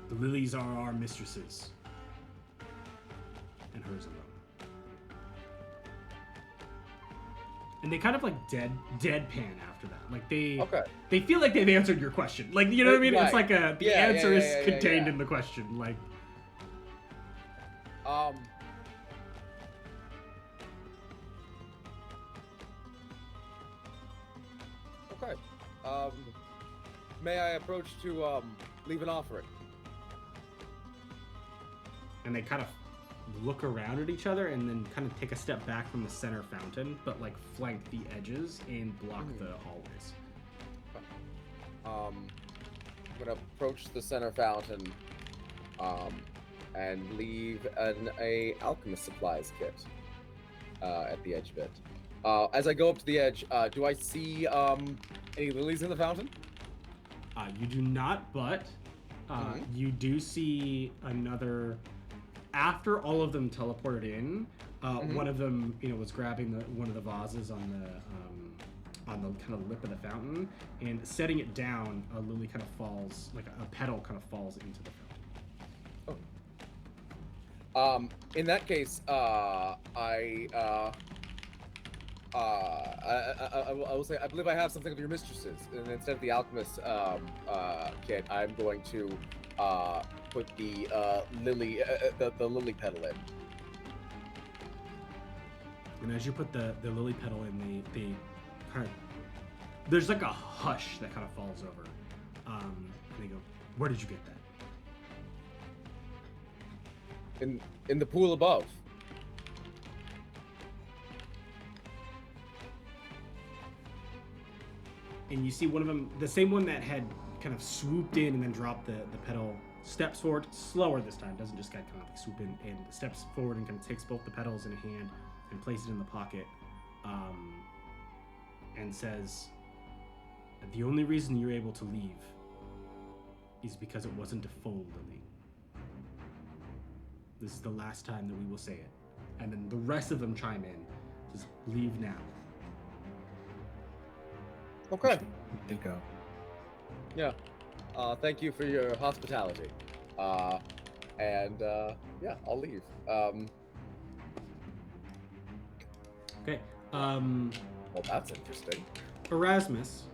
The lilies are our mistresses. And hers alone. And they kind of like deadpan after that. Like they feel like they've answered your question. Like, you know what I mean? Right. It's like the answer is contained in the question. Like, okay. May I approach to leave an offering? and they kind of look around at each other and then kind of take a step back from the center fountain, but like flank the edges and block the hallways. I'm gonna approach the center fountain, and leave a alchemist supplies kit at the edge of it. As I go up to the edge, do I see any lilies in the fountain? You do not, but you do see another. After all of them teleported in, one of them, was grabbing one of the vases on the kind of lip of the fountain and setting it down. A lily kind of falls, like a petal kind of falls into the fountain. In that case, I will say I believe I have something of your mistresses, and instead of the alchemist kit, I'm going to put the lily the lily petal in. And as you put the lily petal in, they kind of, there's like a hush that kind of falls over. And they go, "Where did you get that?" In the pool above. And you see one of them, the same one that had kind of swooped in and then dropped the petal, steps forward, slower this time, doesn't just kind of like swoop in, and steps forward and kind of takes both the petals in a hand and places it in the pocket, and says, "The only reason you're able to leave is because it wasn't a full lily. This is the last time that we will say it." And then the rest of them chime in, just leave now. Okay. Did go. Yeah. Thank you for your hospitality. And yeah, I'll leave. Okay. Well, that's interesting. Erasmus,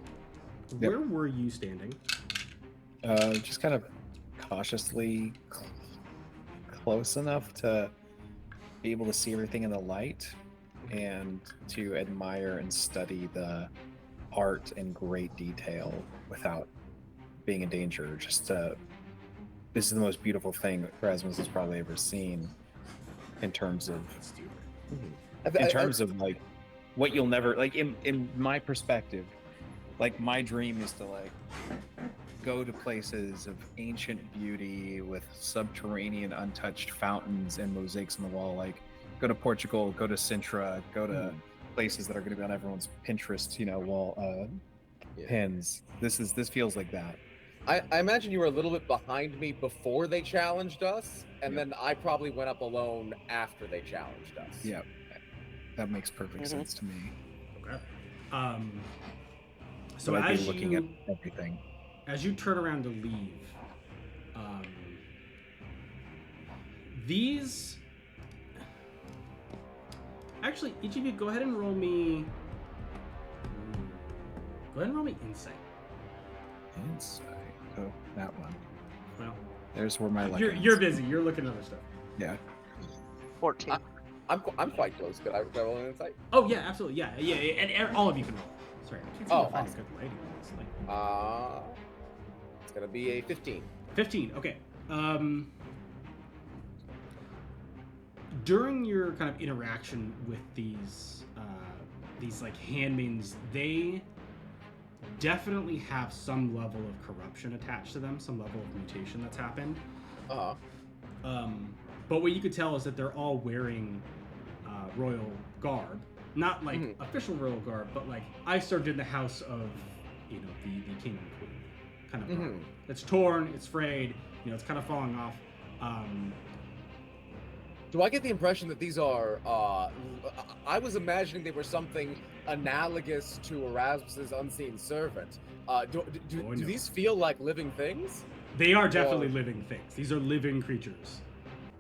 Yep. where were you standing? Just kind of cautiously close enough to be able to see everything in the light and to admire and study the art in great detail without being in danger. Just this is the most beautiful thing Erasmus has probably ever seen in terms of like what you'll never like in my perspective. Like my dream is to like go to places of ancient beauty with subterranean untouched fountains and mosaics on the wall. Like go to Portugal, go to Sintra, go to places that are going to be on everyone's Pinterest, wall pins. This feels like that. I imagine you were a little bit behind me before they challenged us, and then I probably went up alone after they challenged us. Yeah, that makes perfect sense to me. Okay. So But I'd as be looking at everything. as you turn around to leave, these. Actually, each of you, go ahead and roll me. Go ahead and roll me insight. Insight. Oh, that one. Well, There's where my luck you're ends. busy. You're looking at other stuff. Yeah. 14. I'm quite close. Could I roll an insight? Oh yeah, absolutely. Yeah. And all of you can roll. Sorry, I can't seem to find awesome. a good lighting on this. Like, It's gonna be a 15. 15. Okay. During your kind of interaction with these like handmaidens, they definitely have some level of corruption attached to them, some level of mutation that's happened. But what you could tell is that they're all wearing royal garb, not like official royal garb, but like I served in the house of, the king and the queen kind of garb. It's torn, it's frayed, it's kind of falling off. Do I get the impression that these are, I was imagining they were something analogous to Erasmus's unseen servant. Do these feel like living things? They are definitely living things. These are living creatures.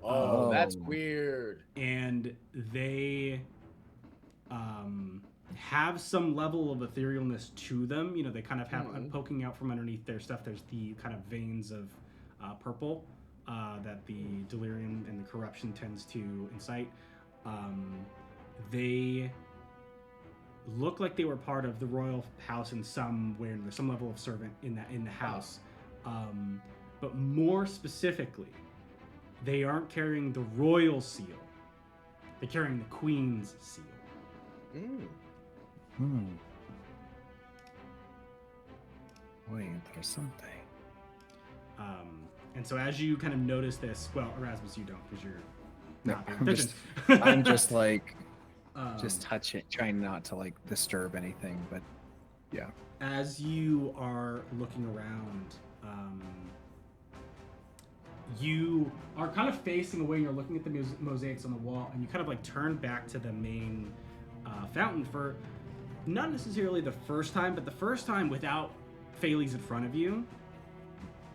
Oh, that's weird. And they have some level of etherealness to them. They kind of have, poking out from underneath their stuff, there's the kind of veins of purple that the delirium and the corruption tends to incite. They look like they were part of the royal house in some way. There's some level of servant in the house. But more specifically, they aren't carrying the royal seal. They're carrying the queen's seal. Wait, there's something. And so as you kind of notice this, well, Erasmus, you don't, because you're not paying I'm attention. I'm just like, just touch it, trying not to like disturb anything, but yeah. As you are looking around, you are kind of facing away and you're looking at the mosaics on the wall, and you kind of like turn back to the main fountain for not necessarily the first time, but the first time without Phalles in front of you,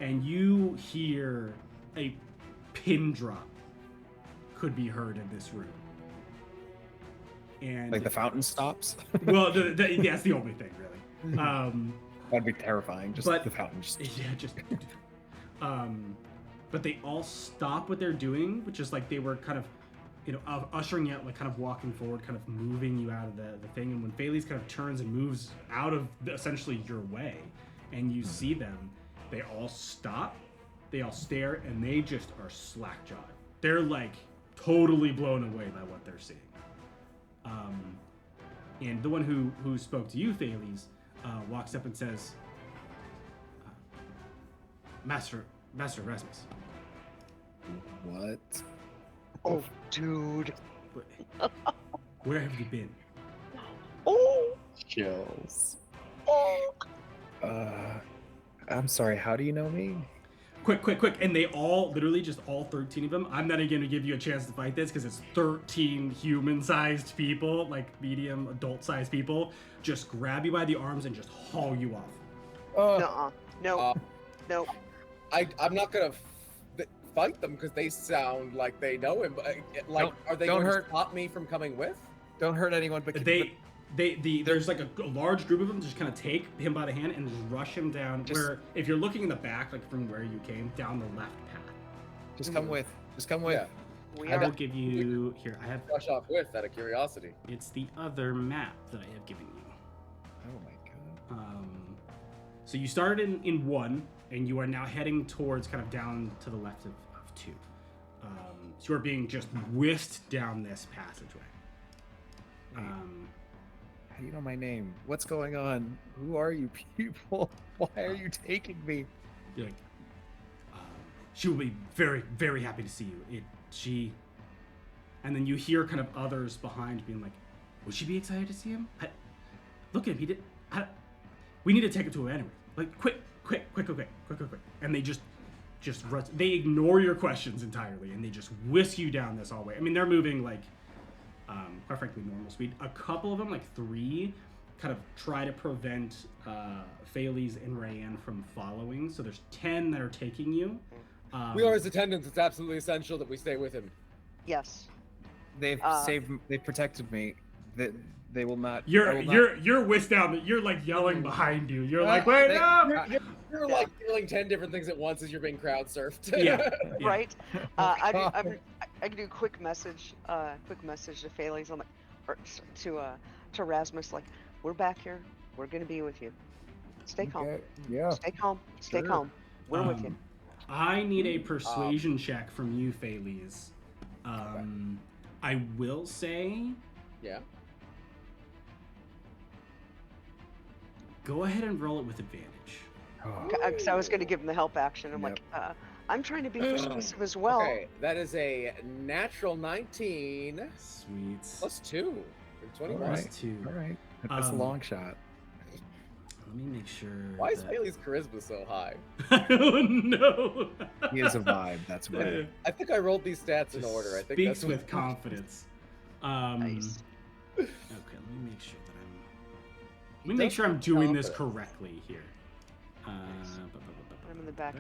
and you hear a pin drop could be heard in this room. And Like the fountain stops? well, that's the only thing, really. That'd be terrifying. Just but- the fountain just... Yeah, just. But they all stop what they're doing, which is like they were kind of, ushering you out, like kind of walking forward, kind of moving you out of the thing. And when Phalles kind of turns and moves out of essentially your way, and you see them, they all stop, they all stare, and they just are slack-jawed. They're like totally blown away by what they're seeing. And the one who spoke to you, Phalles, walks up and says, Master Erasmus. What? Oh, dude. Where have you been? Oh. Chills. Oh. I'm sorry, how do you know me? Quick. And they all, literally just all 13 of them, I'm not even going to give you a chance to fight this because it's 13 human-sized people, like medium, adult-sized people, just grab you by the arms and just haul you off. No. I'm not gonna fight them because they sound like they know him. Like, are they going to stop me from coming with? Don't hurt anyone, but there's like a large group of them just kind of take him by the hand and just rush him down. Where if you're looking in the back, like from where you came, down the left path. Just come with. Yeah. I will give you here. I have Rush off with out of curiosity. It's the other map that I have given you. Oh my god. So you started in one, and you are now heading towards kind of down to the left of two. So you're being just whisked down this passageway. How do you know my name? What's going on? Who are you people? Why are you taking me? You're like, she will be very, very happy to see you. And then you hear kind of others behind being like, would she be excited to see him? Look at him, we need to take him to him anyway. Like, quick. And they just they ignore your questions entirely, and they just whisk you down this hallway. I mean, they're moving like, quite frankly, normal speed. A couple of them, like 3, kind of try to prevent Phalles and Rayanne from following. So there's 10 that are taking you. We are his attendants. It's absolutely essential that we stay with him. Yes. They've they've protected me. They will not. You're whisked down. You're like yelling behind you. You're like, wait, no! You're like feeling 10 different things at once as you're being crowd surfed. Yeah. Right. I can do a quick message to Phalles on to Rasmus, like, we're back here. We're gonna be with you. Stay calm. Okay. Yeah. Stay calm. Stay calm. We're with you. I need a persuasion check from you, Feliz. I will say, Yeah. go ahead and roll it with advantage. Because I was going to give him the help action. I'm like, I'm trying to be persuasive as well. Okay, that is a natural 19 Sweet. plus 2 for 21. All right. Plus 2. All right. That's a long shot. Let me make sure. Why is Bailey's charisma so high? I don't know. He has a vibe. That's why. I think I rolled these stats in Just order. I think speaks that's with confidence. Nice. Okay, let me make sure that make sure I'm doing this correctly here. I'm in the back.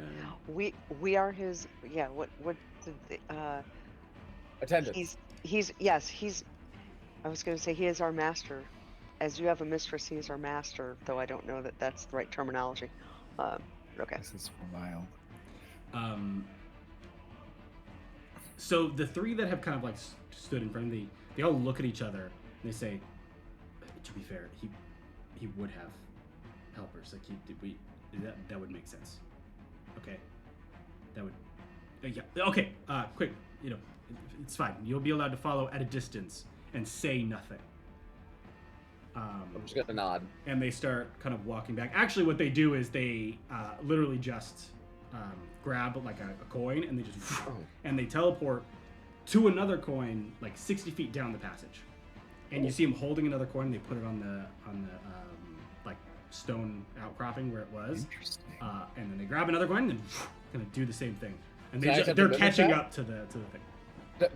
We are his. Yeah. What did the attendance. He's I was going to say he is our master. As you have a mistress, he is our master. Though I don't know that that's the right terminology. Okay. This is wild. So the three that have kind of like stood in front of they all look at each other and they say, "To be fair, he would have helpers. Like that would make sense. Okay, that would. Yeah. Okay. Quick. It's fine. You'll be allowed to follow at a distance and say nothing." I'm just gonna nod. And they start kind of walking back. Actually, what they do is they literally just grab like a coin and they just and they teleport to another coin like 60 feet down the passage. And you see them holding another coin. And they put it on the like stone outcropping where it was. Interesting. And then they grab another coin and kind of do the same thing. And Can they're catching up to the thing.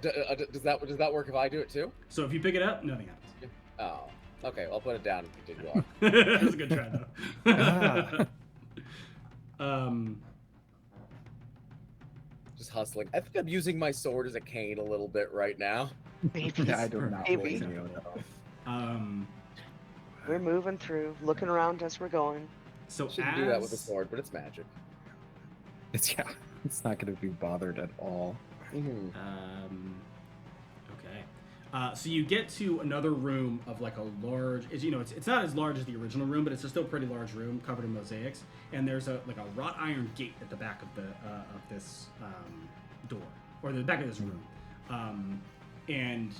Does that work if I do it too? So if you pick it up, nothing happens. Oh, okay. I'll put it down and continue on. That was a good try though. Just hustling. I think I'm using my sword as a cane a little bit right now. Maybe. I do not Maybe. believe you at all. We're moving through, looking around as we're going. So Shouldn't do that with a sword, but it's magic. It's not going to be bothered at all. Mm-hmm. Okay. So you get to another room of like a large. It's not as large as the original room, but it's a still pretty large room covered in mosaics. And there's a wrought iron gate at the back of the of this door, or the back of this room. And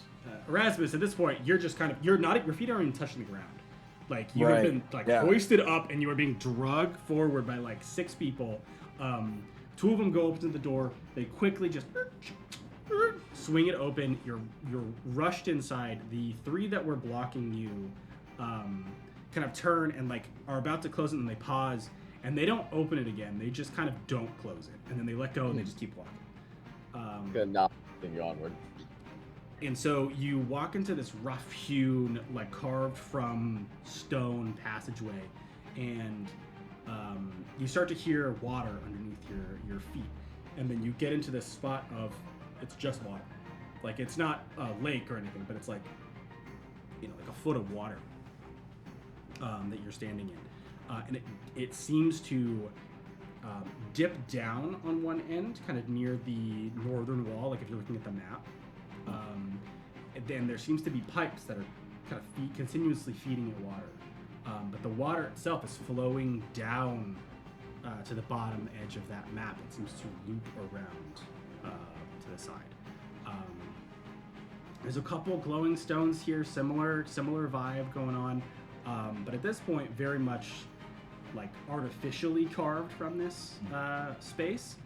Erasmus, at this point, you're just kind of your feet aren't even touching the ground. Like you have been hoisted up, and you are being dragged forward by like 6 people. 2 of them go up to the door. They quickly just swing it open. You're rushed inside. The 3 that were blocking you kind of turn and like are about to close it, and they pause, and they don't open it again. They just kind of don't close it, and then they let go and they just keep walking. Good, not continue onward. And so you walk into this rough-hewn, like carved from stone passageway, and you start to hear water underneath your feet. And then you get into this spot of it's just water. Like it's not a lake or anything, but it's like like a foot of water that you're standing in. And it seems to dip down on one end, kind of near the northern wall, like if you're looking at the map. And then there seems to be pipes that are kind of continuously feeding it water. But the water itself is flowing down to the bottom edge of that map. It seems to loop around to the side. There's a couple glowing stones here, similar vibe going on. But at this point, very much like artificially carved from this space.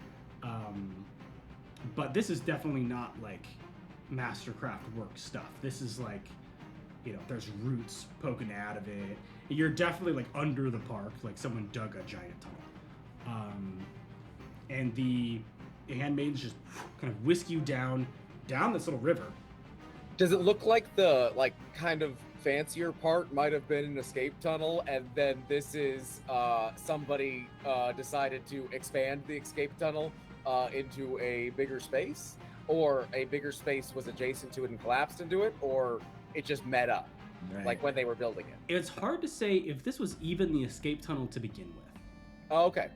But this is definitely not like Mastercraft work stuff. This is like, there's roots poking out of it. You're definitely like under the park, like someone dug a giant tunnel. And the handmaids just kind of whisk you down this little river. Does it look like the kind of fancier part might have been an escape tunnel, and then this is somebody decided to expand the escape tunnel into a bigger space? Or a bigger space was adjacent to it and collapsed into it, or it just met up, like when they were building it. It's hard to say if this was even the escape tunnel to begin with. Oh, okay.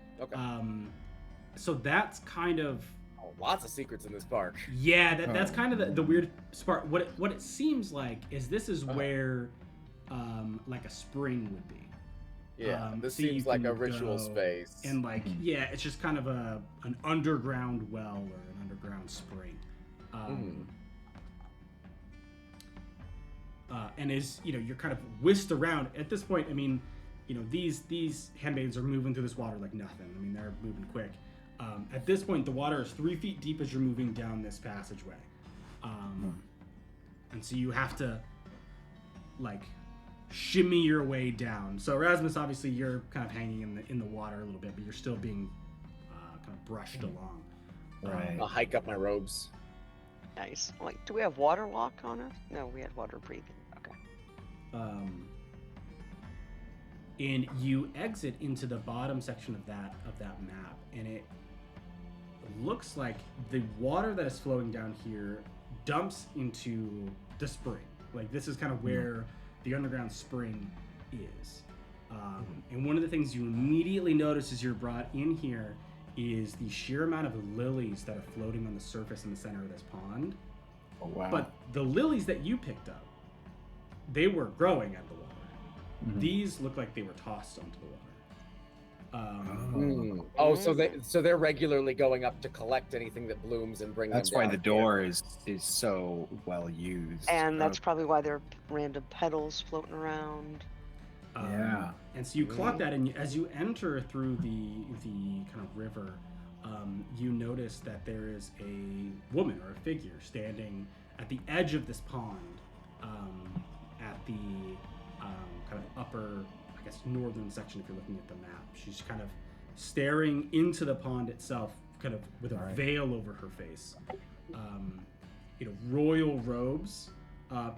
So that's kind of... Oh, lots of secrets in this park. Yeah, that's kind of the weird part. What it seems like is this is where like a spring would be. Yeah, this so you seems like a can ritual go space. And like, yeah, it's just kind of an underground well or an underground spring. And as you're kind of whisked around at this point. I mean, these handmaids are moving through this water like nothing. I mean, they're moving quick. At this point, the water is 3 feet deep as you're moving down this passageway, and so you have to like shimmy your way down. So Erasmus, obviously, you're kind of hanging in the water a little bit, but you're still being kind of brushed along. Right. I'll hike up my robes. Nice. Like, do we have water lock on us? No, we had water breathing. Okay. And you exit into the bottom section of that map, and it looks like the water that is flowing down here dumps into the spring. Like, this is kind of where the underground spring is. And one of the things you immediately notice as you're brought in here is the sheer amount of lilies that are floating on the surface in the center of this pond. Oh, wow. But the lilies that you picked up, they were growing out of the water. These look like they were tossed onto the water. So they're regularly going up to collect anything that blooms and bring That's them down. why the door is so well used. And that's probably why there are random petals floating around. Yeah. And so you clock that, and as you enter through the kind of river, you notice that there is a woman or a figure standing at the edge of this pond, at the kind of upper, I guess, northern section if you're looking at the map. She's kind of staring into the pond itself, kind of with a veil over her face. Royal robes,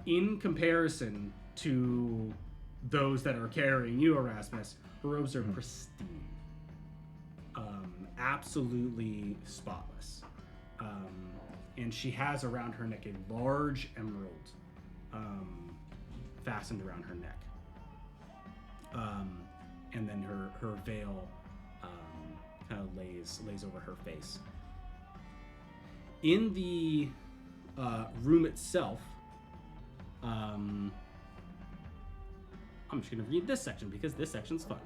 in comparison to those that are carrying you, Erasmus, her robes are pristine, absolutely spotless, and she has around her neck a large emerald fastened around her neck, and then her veil kind of lays over her face. In the room itself, I'm just going to read this section because this section's fun.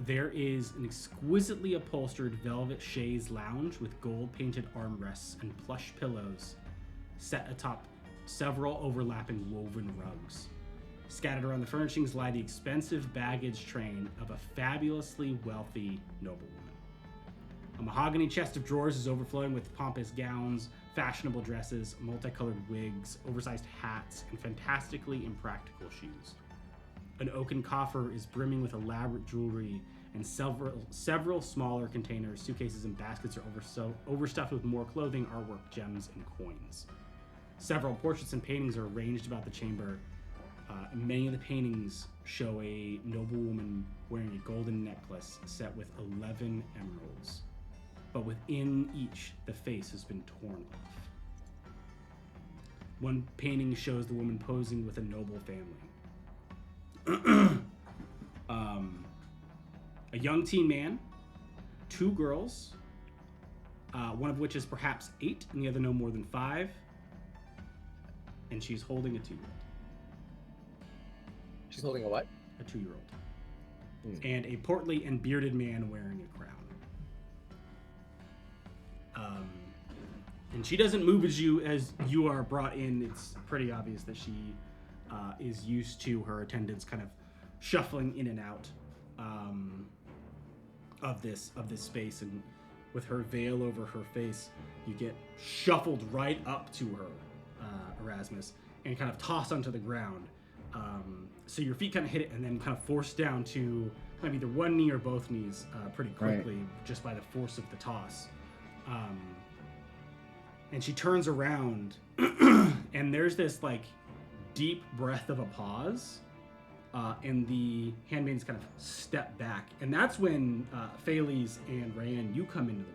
There is an exquisitely upholstered velvet chaise lounge with gold-painted armrests and plush pillows set atop several overlapping woven rugs. Scattered around the furnishings lie the expensive baggage train of a fabulously wealthy noblewoman. A mahogany chest of drawers is overflowing with pompous gowns, fashionable dresses, multicolored wigs, oversized hats, and fantastically impractical shoes. An oaken coffer is brimming with elaborate jewelry, and several smaller containers, suitcases, and baskets are overstuffed with more clothing, artwork, gems, and coins. Several portraits and paintings are arranged about the chamber. Many of the paintings show a noblewoman wearing a golden necklace set with 11 emeralds. But within each, the face has been torn off. One painting shows the woman posing with a noble family. A young teen man, 2 girls, one of which is perhaps 8 and the other no more than 5, and she's holding a 2-year-old. She's holding a what? A 2-year-old. And a portly and bearded man wearing a crown. And she doesn't move as you are brought in. It's pretty obvious that she is used to her attendants kind of shuffling in and out of this space, and with her veil over her face, you get shuffled right up to her, Erasmus, and kind of tossed onto the ground. So your feet kind of hit it and then kind of forced down to kind of either one knee or both knees pretty quickly, just by the force of the toss. And she turns around and there's this like deep breath of a pause, and the handmaidens kind of step back, and that's when Scalise and Ryan, you come into the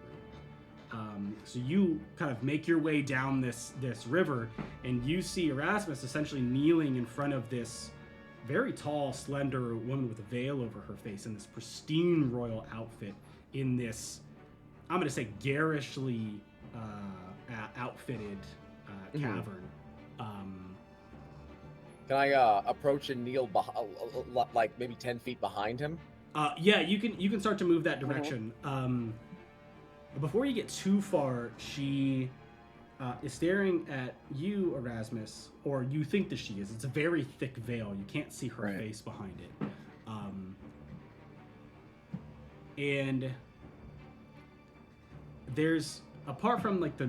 room. So you kind of make your way down this river, and you see Erasmus essentially kneeling in front of this very tall, slender woman with a veil over her face in this pristine royal outfit in this, I'm going to say, garishly outfitted cavern. Can I approach and kneel like maybe 10 feet behind him? Yeah, you can start to move that direction. Before you get too far, she is staring at you, Erasmus, or you think that she is. It's a very thick veil. You can't see her face behind it. And there's, apart from like the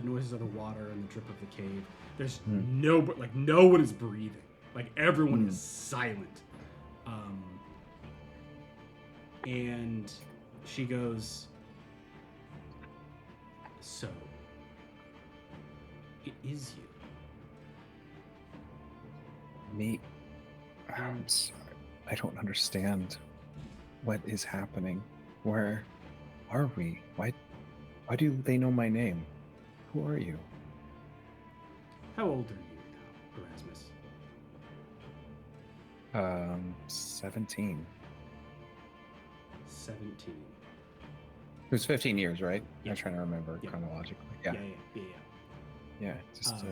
noises of the water and the drip of the cave, there's no one is breathing. Like everyone is silent. And she goes, so it is you. Me? I'm sorry. I don't understand what is happening. Where are we? Why do they know my name? Who are you? How old are you now, Erasmus? 17. 17. It was 15 years, right? Yeah. I'm trying to remember chronologically. Yeah. Yeah. Just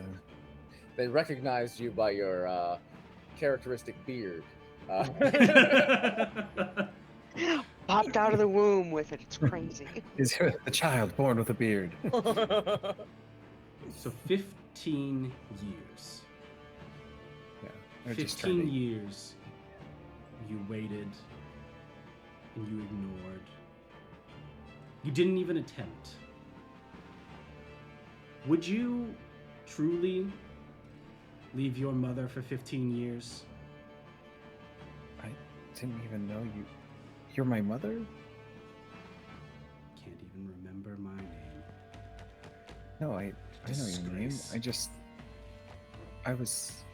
they recognized you by your characteristic beard. Popped out of the womb with it. It's crazy. Is a child born with a beard? So 15 years. Yeah. 15 years you waited and you ignored. You didn't even attempt. Would you truly leave your mother for 15 years? I didn't even know you. You're my mother? Can't even remember my name. No, I know your name. I was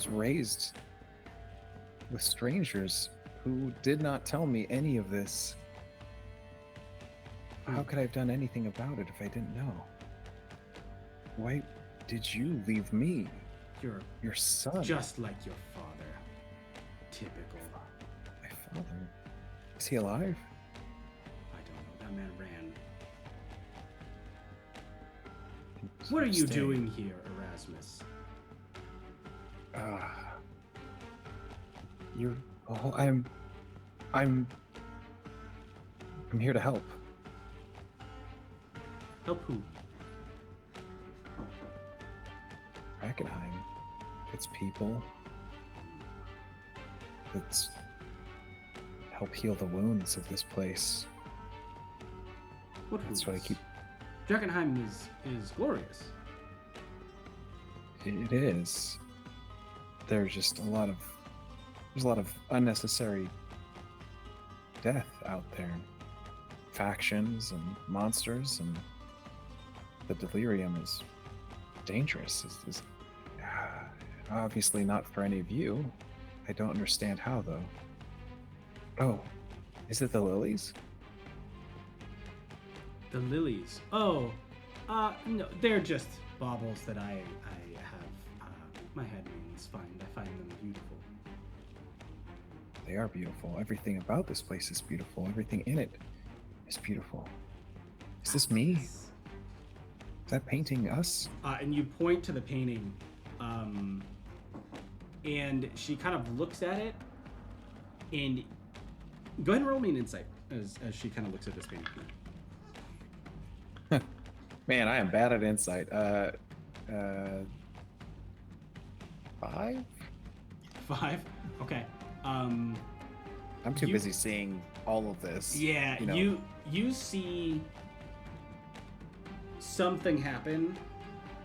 raised with strangers who did not tell me any of this. How could I have done anything about it if I didn't know? Why did you leave me? You're your son. Just like your father. Typical. My father? Is he alive? I don't know. That man ran. What are you doing here, Erasmus? I'm here to help. Help who? Drakkenheim. It's people. It's help heal the wounds of this place. That's what I keep. Drakkenheim is glorious. It is. There's a lot of unnecessary death out there. Factions and monsters, and the delirium is dangerous. It's obviously not for any of you. I don't understand how, though. Oh, is it the lilies? The lilies? Oh, no, they're just baubles that I have. My head means find. I find them beautiful. They are beautiful. Everything about this place is beautiful. Everything in it is beautiful. Is this me? Is that painting us? And you point to the painting, and she kind of looks at it, and go ahead and roll me an insight as she kind of looks at this painting. Man, I am bad at insight. 5? 5? Okay. I'm too busy seeing all of this. Yeah, you see something happen.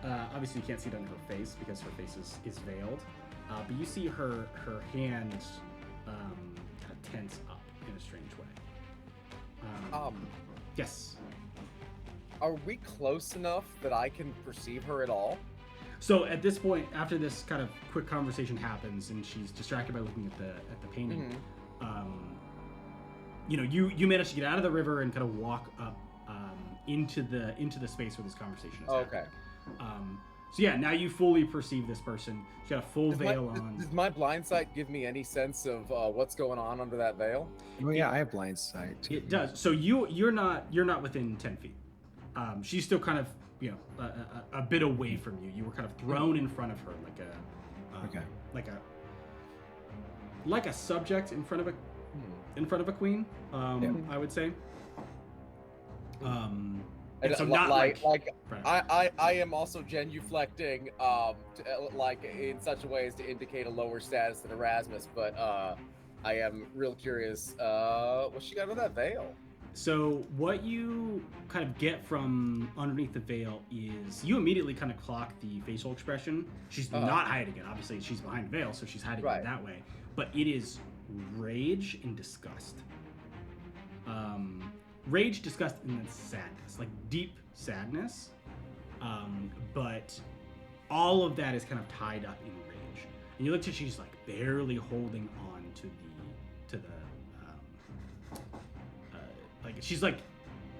Obviously, you can't see it on her face because her face is veiled. But you see her hand kind of tense up in a strange way. Yes. Are we close enough that I can perceive her at all? So at this point, after this kind of quick conversation happens, and she's distracted by looking at the painting, you manage to get out of the river and kind of walk up into the space where this conversation is happening. Okay. So yeah, now you fully perceive this person. She's got a full veil on. Does my blind sight give me any sense of what's going on under that veil? Oh yeah, I have blind sight too. It does. So you're not within 10 feet. She's still kind of a bit away from you. You were kind of thrown in front of her Okay. Like a subject in front of a queen. I would say. And so not like I am also genuflecting like in such a way as to indicate a lower status than Erasmus, but I am real curious what she got under that veil. So what you kind of get from underneath the veil is you immediately kind of clock the facial expression. She's not hiding it. Obviously, she's behind the veil, so she's hiding it that way. But it is rage and disgust. Rage, disgust, and then sadness, like deep sadness. But all of that is kind of tied up in rage. And you look to she's like barely holding on to the like she's like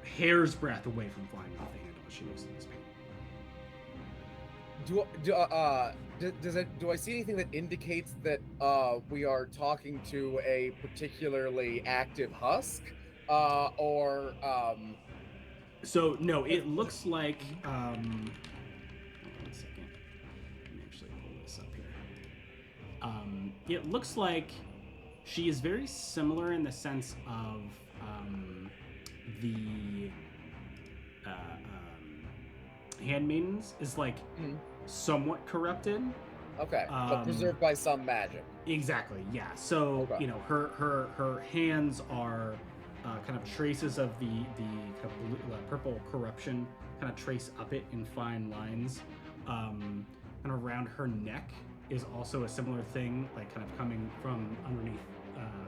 hair's breadth away from flying off the handle as she looks at this painting. Do I see anything that indicates that we are talking to a particularly active husk? So no, it looks like hold on a second. Let me actually pull this up here. It looks like she is very similar in the sense of the handmaidens is like somewhat corrupted. Okay, but preserved by some magic. Exactly, yeah. So you know, her hands are kind of traces of the kind of purple corruption, kind of trace up it in fine lines. And around her neck is also a similar thing, like kind of coming from underneath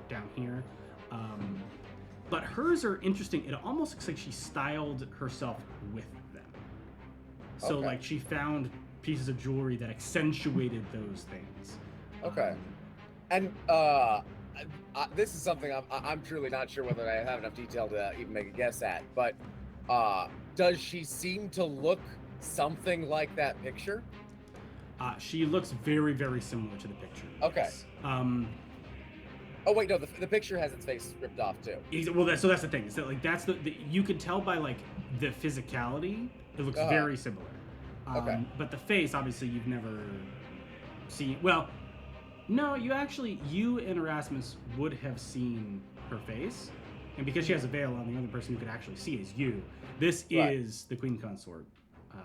down here. But hers are interesting. It almost looks like she styled herself with them. So like she found pieces of jewelry that accentuated those things. Okay. And this is something I'm truly not sure whether I have enough detail to even make a guess at, but does she seem to look something like that picture? She looks very, very similar to the picture. Okay. Yes. Oh wait, no, the picture has its face ripped off too. Well, that's the thing. Is that like that's the you could tell by like the physicality, it looks very similar. But the face, obviously, you've never seen. Well, no, you and Erasmus would have seen her face, and because she has a veil on, the only person who could actually see is you. This is the Queen Consort,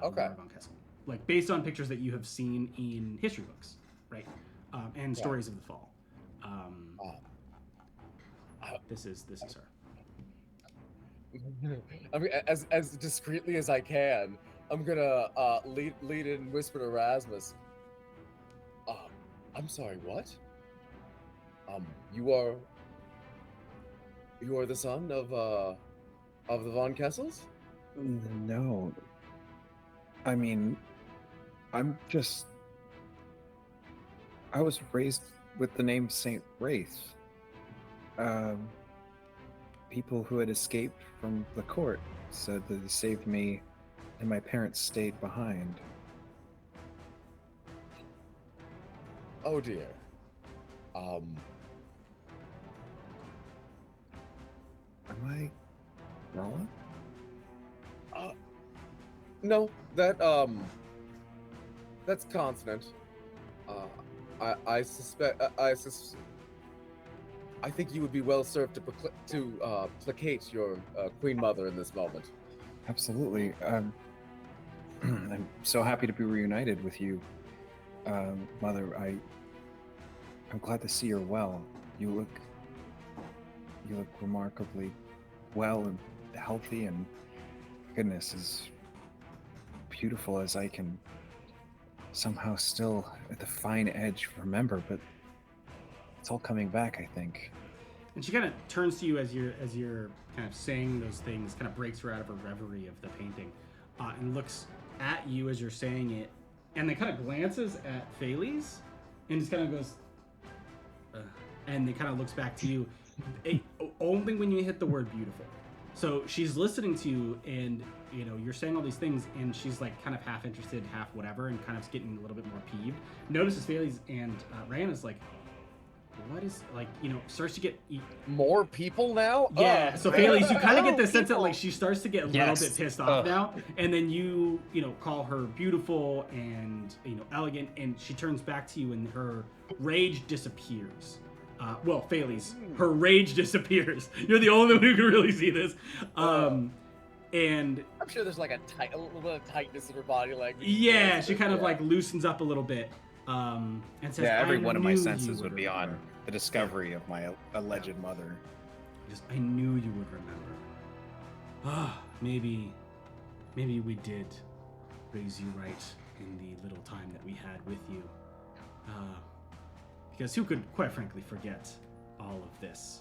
Laura von Kessel. Like based on pictures that you have seen in history books, right, and stories of the fall. This is her. I mean, as discreetly as I can, I'm gonna lead in and whisper to Erasmus. I'm sorry, what? You are the son of the von Kessels? No. I mean, I was raised with the name Saint Wraith. People who had escaped from the court said that they saved me and my parents stayed behind. Oh dear. Am I wrong? No, that's consonant. I think you would be well served to placate your queen mother in this moment. Absolutely. I'm so happy to be reunited with you, Mother. I'm glad to see you're well. You look remarkably well and healthy, and goodness, as beautiful as I can somehow still at the fine edge remember, but it's all coming back, I think. And she kind of turns to you as you're kind of saying those things, kind of breaks her out of her reverie of the painting, and looks at you as you're saying it, and then kind of glances at Scalise, and just kind of goes, and then kind of looks back to you, only when you hit the word beautiful. So she's listening to you, and you know you're saying all these things, and she's like kind of half interested, half whatever, and kind of getting a little bit more peeved. Notices Scalise and Ryan is like, what is, like, starts to get More people now? Yeah, Oh. so Failes, you kind of get Oh, the sense that, people. like, she starts to get a little Yes. bit pissed off Ugh. now, and then you call her beautiful and, elegant, and she turns back to you and her rage disappears. Well, Failes, her rage disappears. You're the only one who can really see this. And I'm sure there's like a little bit of tightness in her body language. yeah, she kind of like loosens up a little bit, and says, Yeah, every "I one of my knew senses you would be on remember." the discovery of my alleged mother. Just, I knew you would remember. Maybe we did raise you right in the little time that we had with you. Because who could, quite frankly, forget all of this,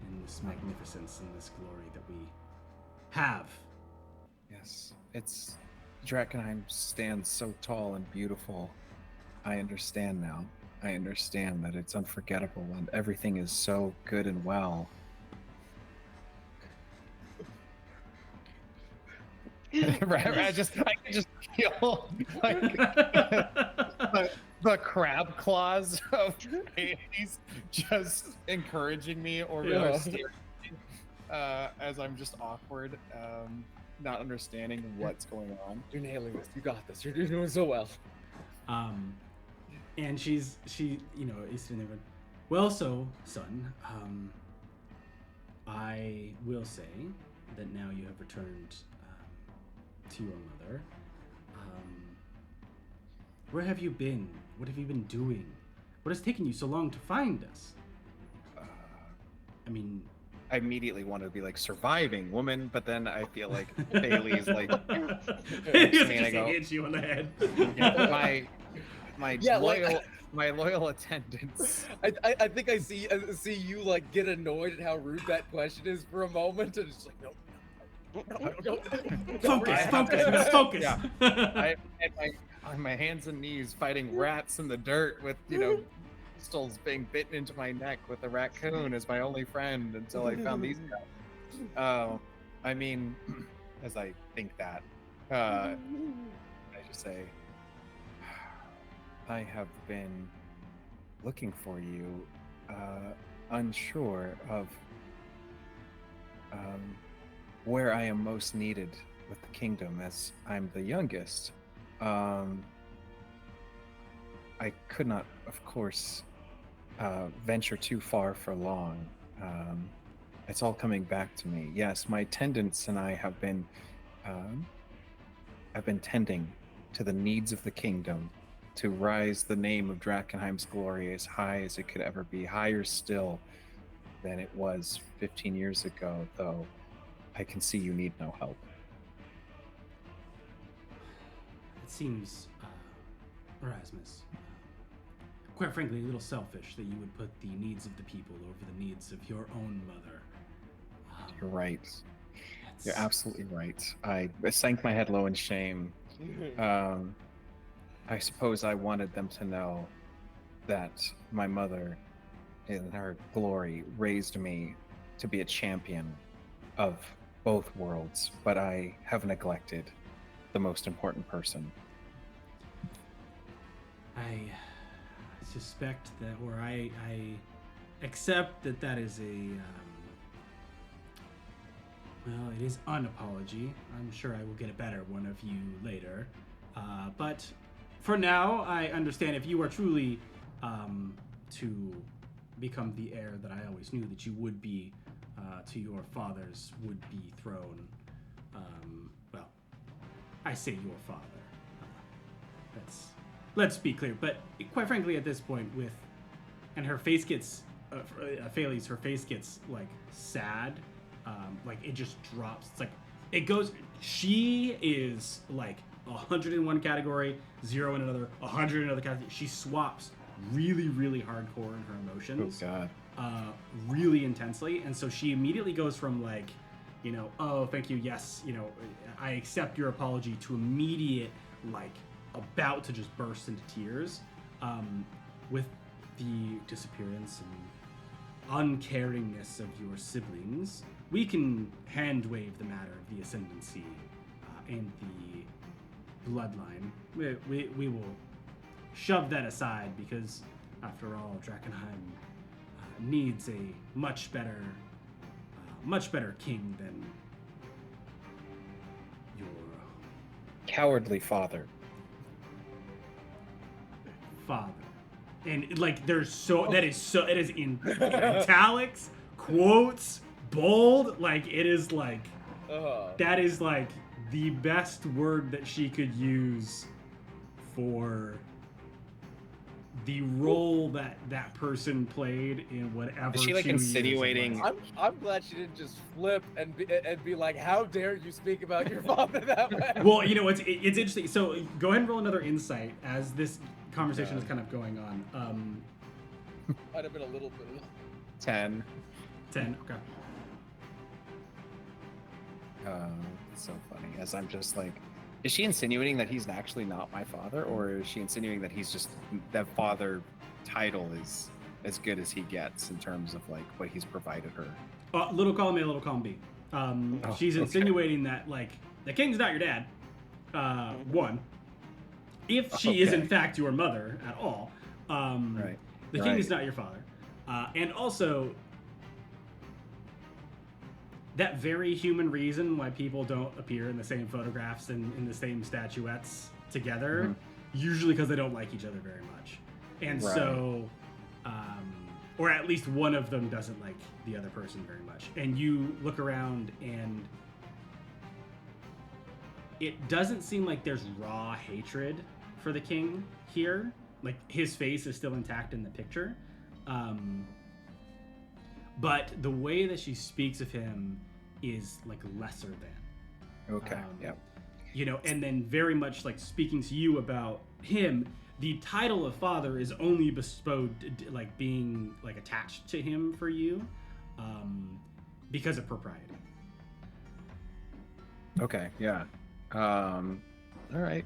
and this magnificence and this glory that we have. Yes, it's Drakkenheim stands so tall and beautiful. I understand now. I understand that it's unforgettable and everything is so good and well. I can just feel like the crab claws of Hades just encouraging me or steering me, as I'm just awkward, not understanding what's going on. You're nailing this. You got this. You're doing so well. And she is sitting there going, well, so, son, I will say that now you have returned to your mother. Where have you been? What have you been doing? What has taken you so long to find us? I mean, I immediately want to be like surviving woman, but then I feel like Bailey's like hits you on the head. My Yeah, loyal attendants. I think I see you like get annoyed at how rude that question is for a moment, and it's like no. Focus. Yeah. I had on my hands and knees fighting rats in the dirt with pistols being bitten into my neck with a raccoon as my only friend until I found these guys. I mean, as I think that, I just say, I have been looking for you, unsure of where I am most needed with the kingdom, as I'm the youngest. I could not, of course, venture too far for long. It's all coming back to me. Yes, my attendants and I have been tending to the needs of the kingdom to rise the name of Drakkenheim's glory as high as it could ever be, higher still than it was 15 years ago, though I can see you need no help. It seems, Erasmus, quite frankly, a little selfish that you would put the needs of the people over the needs of your own mother. You're right. You're absolutely right. I sank my head low in shame. I suppose I wanted them to know that my mother, in her glory, raised me to be a champion of both worlds, but I have neglected the most important person. I suspect that, or I accept that is a, well, it is an apology. I'm sure I will get a better one of you later. But for now, I understand if you are truly to become the heir that I always knew that you would be to your father's would-be throne. Well, I say your father. Let's be clear. But quite frankly, at this point, and her face gets, Failes, her face gets like sad. Like it just drops. It's like it goes. She is like 100 in one category, 0 in another, 100 in another category. She swaps really, really hardcore in her emotions. Oh God. Really intensely, and so she immediately goes from like, oh, thank you, yes, I accept your apology, to immediate, like, about to just burst into tears, with the disappearance and uncaringness of your siblings. We can hand wave the matter of the ascendancy and the bloodline. We will shove that aside because After all, Drakkenheim needs a much better king than your Cowardly father. father. And like, it is in italics, quotes, bold. Like, it is like, that is like the best word that she could use for the role that person played in whatever. Is she like 2 years it insinuating? was. I'm glad she didn't just flip and be like, "How dare you speak about your father that way?" Well, it's interesting. So go ahead and roll another insight as this conversation is kind of going on. Might have been a little bit. 10. 10. Okay. It's so funny. As I'm just like, is she insinuating that he's actually not my father, or is she insinuating that he's just that father title is as good as he gets in terms of like what he's provided her? Little column A, little column B. She's insinuating that like the king's not your dad. One, if she is in fact your mother at all, Right. the king is not your father, and also that very human reason why people don't appear in the same photographs and in the same statuettes together, usually because they don't like each other very much, and so, or at least one of them doesn't like the other person very much. And you look around and it doesn't seem like there's raw hatred for the king here. Like, his face is still intact in the picture. But the way that she speaks of him is like lesser than. Okay. And then very much like speaking to you about him, the title of father is only bestowed, like being like attached to him for you, because of propriety. Okay. Yeah. All right.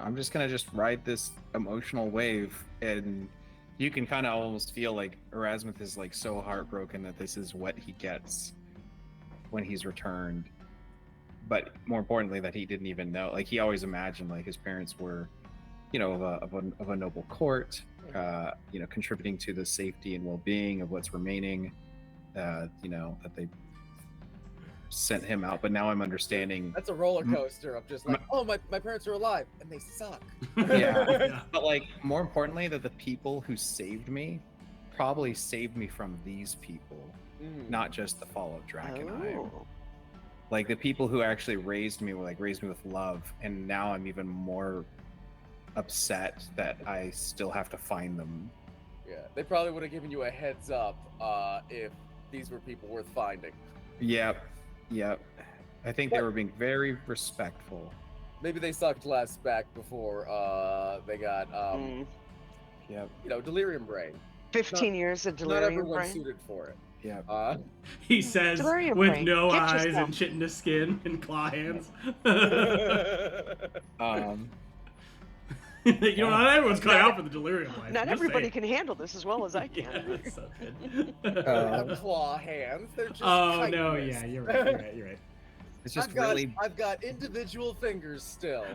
I'm just gonna ride this emotional wave, and you can kind of almost feel like Erasmus is like so heartbroken that this is what he gets when he's returned. But more importantly, that he didn't even know. Like, he always imagined like his parents were, of a noble court, contributing to the safety and well-being of what's remaining. That they sent him out, but now I'm understanding. That's a roller coaster of just like, my parents are alive and they suck. Yeah. But like, more importantly, that the people who saved me probably saved me from these people, not just the fall of Drakkenheim. Like, the people who actually raised me with love, and now I'm even more upset that I still have to find them. Yeah, they probably would have given you a heads up if these were people worth finding. Yep. I think they were being very respectful. Maybe they sucked less back before they got delirium brain. 15 years of delirium Not everyone's brain. suited for it. Yeah. He says Delirium with brain. no Get eyes yourself. and chitinous skin and claw hands. Not everyone's cut out for the delirium brain. Not everybody can handle this as well as I can. Yeah, that's so good. They have claw hands. They're just Oh chitinous. no, yeah, you're right. It's just I've got individual fingers still.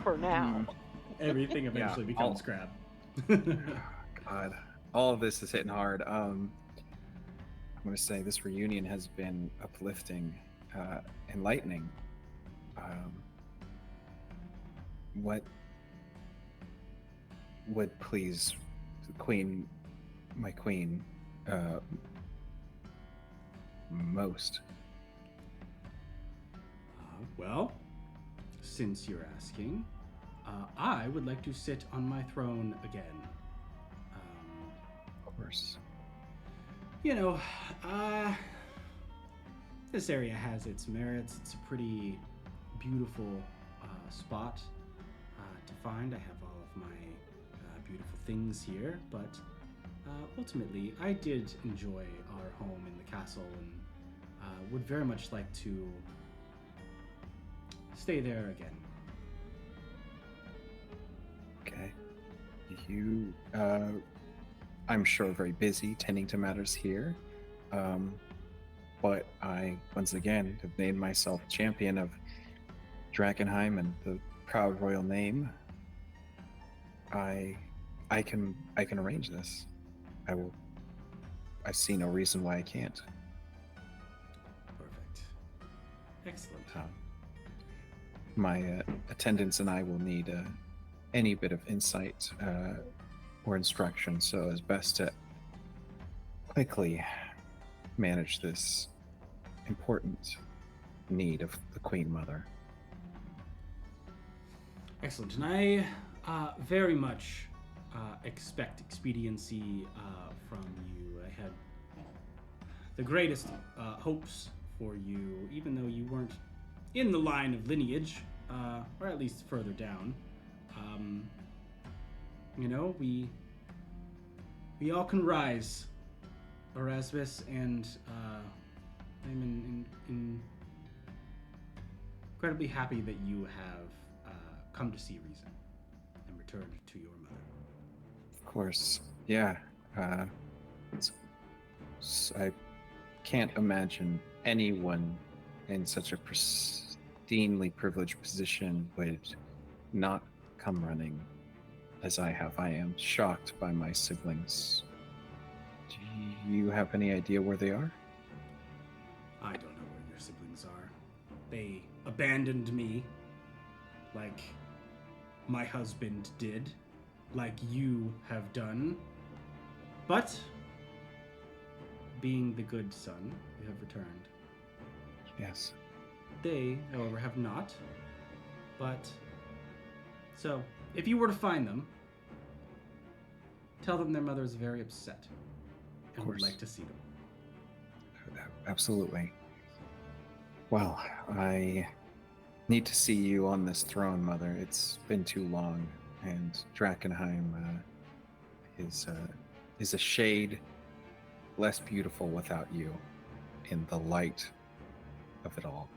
For now. Everything eventually becomes crap. God, all of this is hitting hard. I'm going to say this reunion has been uplifting, enlightening. What would please my queen, most? Well, since you're asking, I would like to sit on my throne again. Of course. This area has its merits. It's a pretty beautiful spot to find. I have all of my beautiful things here, but ultimately, I did enjoy our home in the castle and would very much like to stay there again. Okay. You, I'm sure, very busy tending to matters here. But I, once again, have named myself champion of Drakkenheim and the proud royal name. I can arrange this. I see no reason why I can't. Perfect. Excellent. My attendants and I will need any bit of insight or instruction, so it's best to quickly manage this important need of the Queen Mother. Excellent. And I very much expect expediency from you. I had the greatest hopes for you, even though you weren't in the line of lineage, or at least further down. You know, we all can rise, Erasmus, and I'm incredibly happy that you have come to see reason and returned to your mother. Of course, yeah. I can't imagine anyone in such a pristinely privileged position would not come running as I have. I am shocked by my siblings. Do you have any idea where they are? I don't know where your siblings are. They abandoned me like my husband did, like you have done. But, being the good son, you have returned. Yes. They, however, have not. But, so, if you were to find them, tell them their mother is very upset and would like to see them. Absolutely. Well, I need to see you on this throne, Mother. It's been too long, and Drakkenheim is a shade less beautiful without you in the light of it all.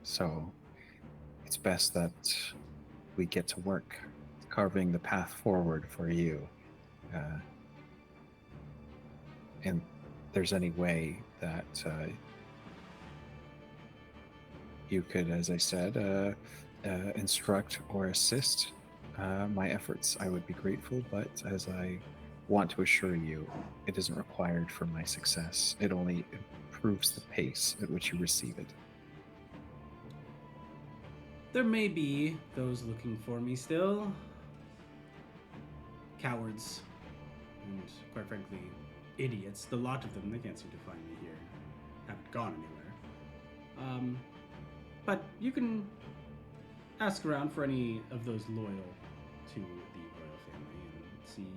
So it's best that we get to work carving the path forward for you. And there's any way that you could, as I said, instruct or assist my efforts, I would be grateful. But as I want to assure you, it isn't required for my success. It only improves the pace at which you receive it. There may be those looking for me still. Cowards. And, quite frankly, idiots. The lot of them, they can't seem to find me here. Haven't gone anywhere. But you can ask around for any of those loyal to the royal family and see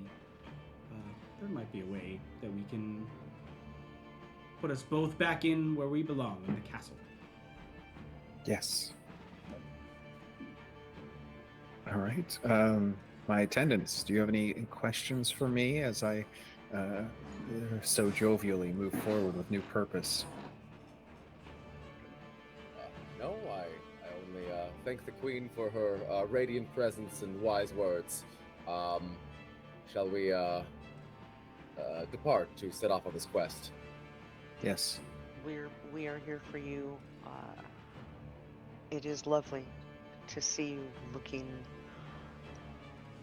there might be a way that we can put us both back in where we belong, in the castle. Yes. All right. My attendants, do you have any questions for me as I so jovially move forward with new purpose? No, I only thank the Queen for her radiant presence and wise words. Shall we depart to set off on this quest? Yes. We are here for you. It is lovely to see you looking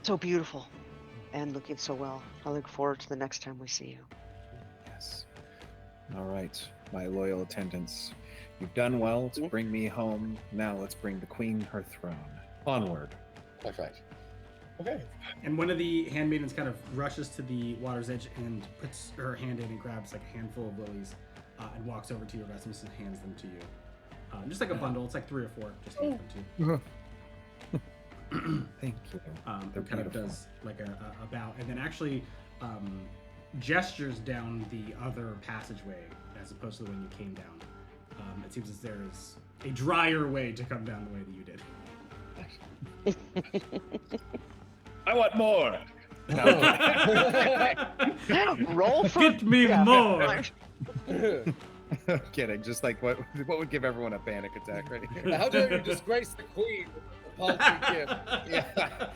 so beautiful and looking so well. I look forward to the next time we see you. Yes. All right, my loyal attendants. You've done well to bring me home. Now let's bring the Queen her throne. Onward. That's right. Okay. And one of the handmaidens kind of rushes to the water's edge and puts her hand in and grabs like a handful of lilies and walks over to you, Erasmus, and hands them to you. Just like a bundle. It's like 3 or 4. Just hands them to you. Thank you. They're kind of does like a bow, and then actually gestures down the other passageway as opposed to the one you came down. It seems as there is a drier way to come down the way that you did. I want more. Roll for Get me more. Kidding. Just like what would give everyone a panic attack right here. How dare you disgrace the Queen with a paltry gift? Yeah,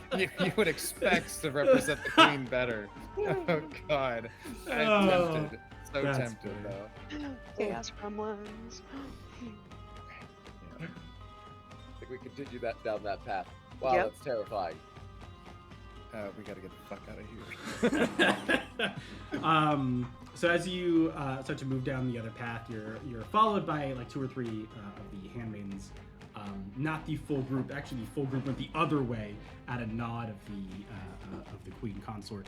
you would expect to represent the Queen better. Oh God, I'm tempted. So tempted funny. though. Chaos Gremlins. I think we continue down that path. Wow, Yep. that's terrifying. We gotta get the fuck out of here. So as you start to move down the other path, you're followed by like 2 or 3 of the handmaidens. Not the full group. Actually, the full group went the other way at a nod of the queen consort.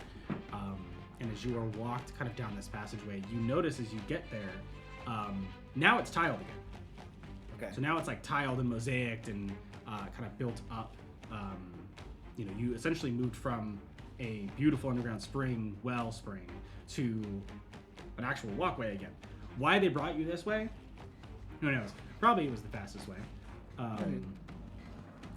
And as you are walked kind of down this passageway, you notice as you get there, now it's tiled again. Okay. So now it's like tiled and mosaicked and kind of built up. You essentially moved from a beautiful underground wellspring to an actual walkway again. Why they brought you this way? Who knows? Probably it was the fastest way.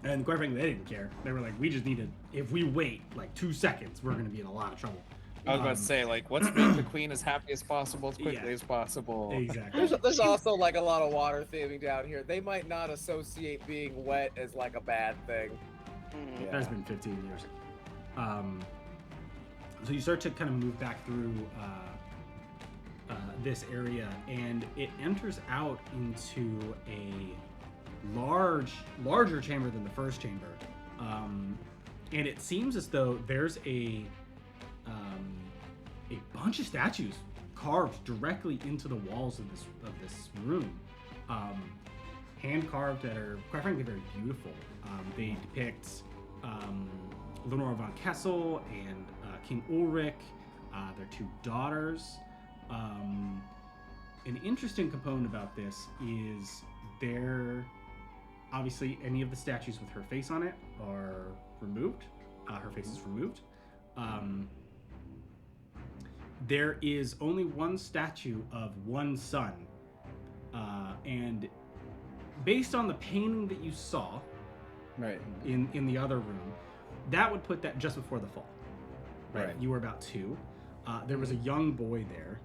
And quite frankly, they didn't care. They were like, we just need to, if we wait like 2 seconds, we're going to be in a lot of trouble. I was about to say, like, let's make the queen as happy as possible, as quickly as possible. Exactly. There's also like a lot of water theming down here. They might not associate being wet as like a bad thing. Yeah. There's been 15 years. So you start to kind of move back through this area, and it enters out into a larger chamber than the first chamber. And it seems as though there's a bunch of statues carved directly into the walls of this room, hand carved that are quite frankly very beautiful. They depict Lenore von Kessel and King Ulrich, their 2 daughters. An interesting component about this is obviously any of the statues with her face on it are removed. Her face is removed. There is only one statue of one son, and based on the painting that you saw Right. in the other room, that would put that just before the fall. Right. You were about 2. There was a young boy there.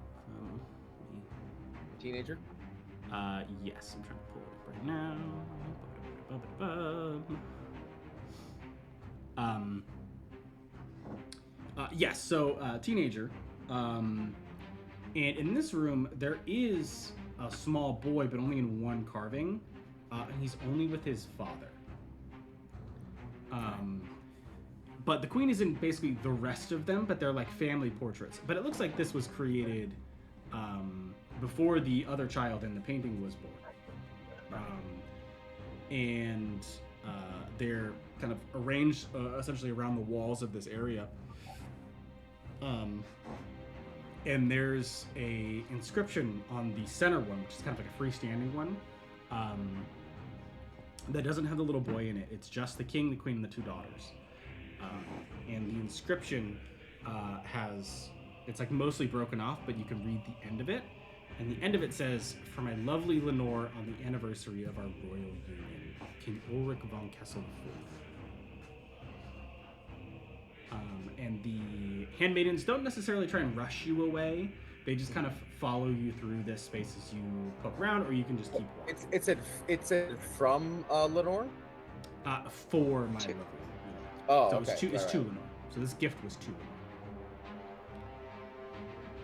Teenager? Yes, I'm trying to pull it up right now. Yes, so teenager. And in this room, there is a small boy, but only in one carving, and he's only with his father. But the queen is in basically the rest of them, but they're like family portraits. But it looks like this was created before the other child in the painting was born. And they're kind of arranged essentially around the walls of this area. And there's a inscription on the center one, which is kind of like a freestanding one, that doesn't have the little boy in it. It's just the king, the queen, and the 2 daughters. And the inscription it's like mostly broken off, but you can read the end of it. And the end of it says, "For my lovely Lenore on the anniversary of our royal union, King Ulrich von Kessel IV." And the handmaidens don't necessarily try and rush you away. They just kind of follow you through this space as you poke around, or you can just keep walking. It's from Lenore? For my 2. lovely Lenore. Oh, So okay. it's 2 right. Lenore. So this gift was 2 Lenore.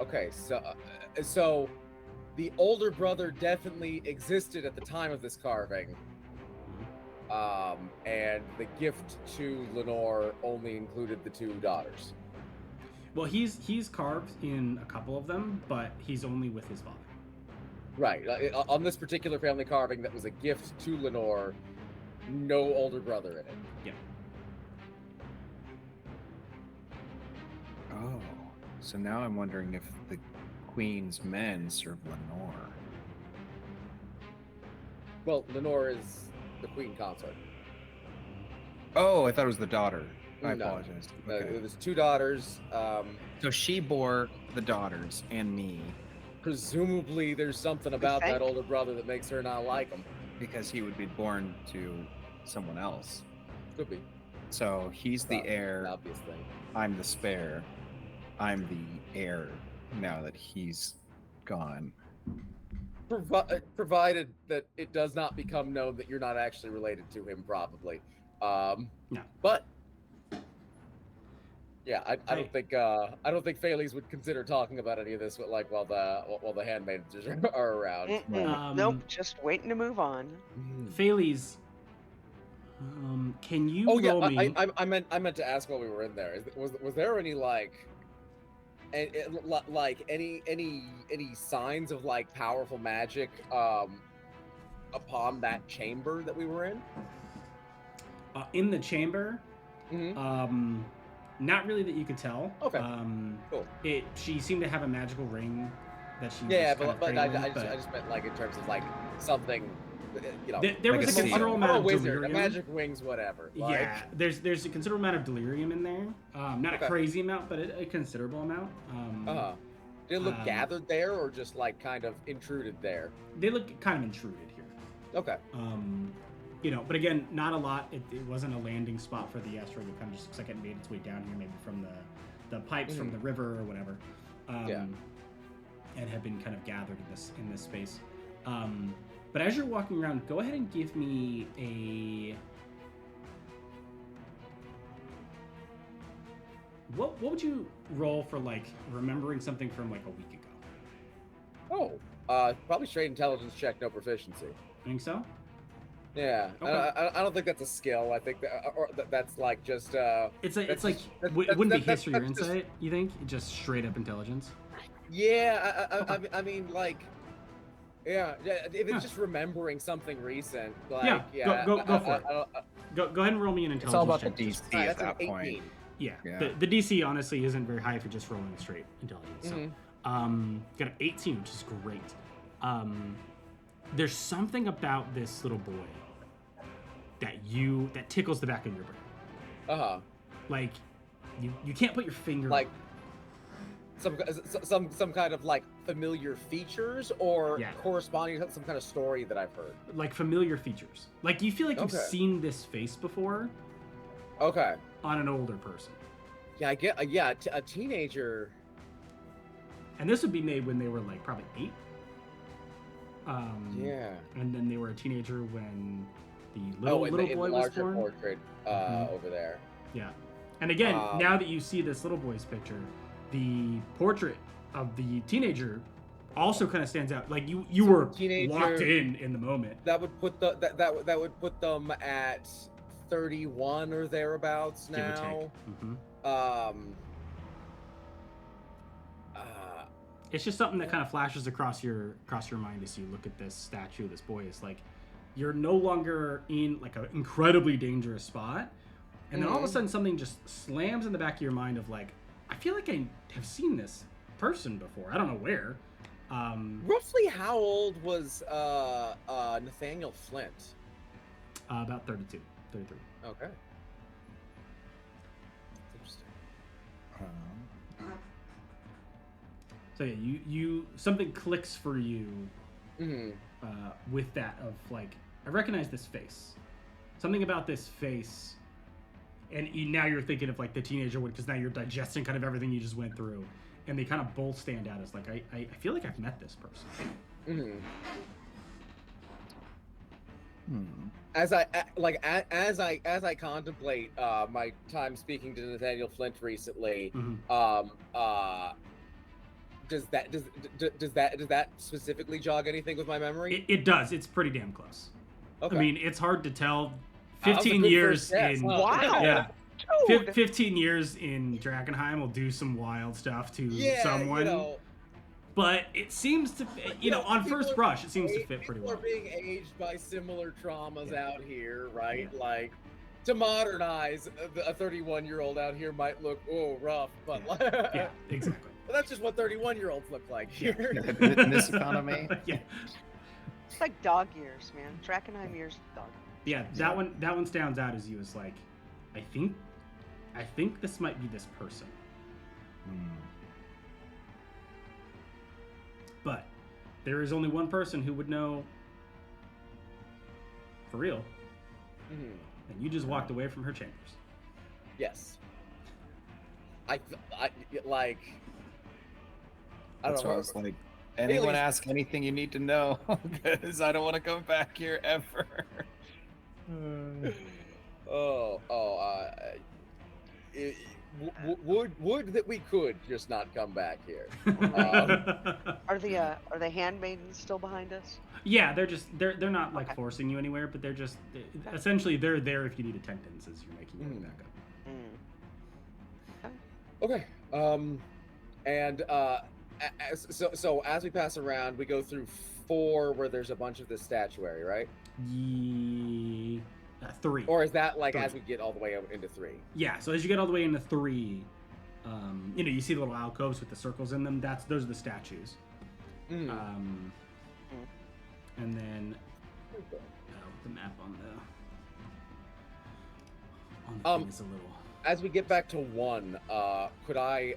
Okay, so the older brother definitely existed at the time of this carving. And the gift to Lenore only included the 2 daughters. Well, he's carved in a couple of them, but he's only with his father. Right. On this particular family carving that was a gift to Lenore, no older brother in it. Yeah. Oh, so now I'm wondering if the queen's men serve Lenore. Well, Lenore is the queen consort. Oh, I thought it was the daughter. I No. apologize. Okay. There's 2 daughters. So she bore the daughters and me Presumably, there's something about think. that older brother that makes her not like him. because he would be born to someone else. Could be. So he's the Probably heir. an obvious thing. I'm the spare. I'm the heir now that he's gone. Provided that it does not become known that you're not actually related to him, probably. No. But yeah, I don't think Phalese would consider talking about any of this with, like, while the handmaids are around. Nope, just waiting to move on. Phalese, Can you Oh roll yeah, me? I meant to ask while we were in there. Was there any like, like any signs of like powerful magic upon that chamber that we were in? In the chamber, Mm-hmm. not really that you could tell. Okay. Cool. She seemed to have a magical ring that she Yeah, was kind of but I cradling, just meant like in terms of like something, you know. there Like was a a seal. considerable I'm amount a of wizard. delirium. Magic wings, whatever. Like, Yeah, there's a considerable amount of delirium in there. Not Okay. a crazy amount, but a considerable amount. Did it look gathered there or just like kind of intruded there? They look kind of intruded here. Okay. But again, not a lot. It wasn't a landing spot for the asteroid. It kind of just looks like it made its way down here, maybe from the pipes from the river or whatever. And have been kind of gathered in this space. But as you're walking around, go ahead and give me a. What would you roll for like remembering something from like a week ago? Probably straight intelligence check, no proficiency. Think so? Yeah, Okay. I don't think that's a skill. I think that's like just. It wouldn't be history or insight. You think just straight up intelligence? Yeah, Okay. I mean, like, yeah. If it's just remembering something recent, like, go for it. Go ahead and roll me an intelligence. It's all about the check. DC at that's an that point. 18. Yeah. Yeah. The DC honestly isn't very high if you're just rolling straight intelligence. So, got an 18, which is great. There's something about this little boy that tickles the back of your brain. Like, you can't put your finger Like on it. some kind of like familiar features or Yeah. corresponding to some kind of story that I've heard. Like familiar features. Like you feel like you've Okay. seen this face before Okay. on an older person. Yeah, I get. A teenager. And this would be made when they were like probably 8. Yeah. And then they were a teenager when the In little the boy was larger born. portrait Mhm. over there. Yeah. And again, now that you see this little boy's picture, the portrait of the teenager also kind of stands out. Like you So were teenager- locked in the moment. That would put that would put them at 31 or thereabouts Give or now. take. It's just something that kind of flashes across your mind as you look at this statue, this boy. It's like you're no longer in like an incredibly dangerous spot, and then all of a sudden something just slams in the back of your mind of like, I feel like I have seen this person before. I don't know where. Roughly how old was Nathaniel Flint? About 32, 33. Okay. Interesting. So yeah, you something clicks for you Mm-hmm. with that of like, I recognize this face. Something about this face, and now you're thinking of like the teenager one because now you're digesting kind of everything you just went through, and they kind of both stand out as like I feel like I've met this person. Mm-hmm. Hmm. As I contemplate my time speaking to Nathaniel Flint recently, does that specifically jog anything with my memory? It does. It's pretty damn close. Okay. I mean, it's hard to tell. That was a 15 good years first guess, in huh? Wow. yeah. Dude. 15 years in Drakkenheim will do some wild stuff to someone. You know, But it seems to, on first brush, it seems to fit pretty well. People are being aged by similar traumas out here, right? Yeah. Like, to modernize, a 31-year-old out here might look, rough, but yeah, exactly. But that's just what 31-year-olds look like here. In this economy. Yeah. It's like dog years, man. Drakkenheim years, dog. Yeah, that one stands out as you as like, I think this might be this person. But there is only one person who would know for real. And you just walked away from her chambers. Yes. I like. I That's don't why know. I was like, anyone ask anything you need to know, because I don't want to come back here ever. would that we could just not come back here. Are the handmaidens still behind us? Yeah, they're not like Okay. forcing you anywhere, but essentially they're there if you need attendance as you're making your way back up. Okay. And so as we pass around, we go through 4 where there's a bunch of this statuary, right? 3. Or is that like 3. as we get all the way into 3? Yeah, so as you get all the way into 3, you see the little alcoves with the circles in them. Those are the statues. And then the map on the thing is a little. As we get back to 1, could I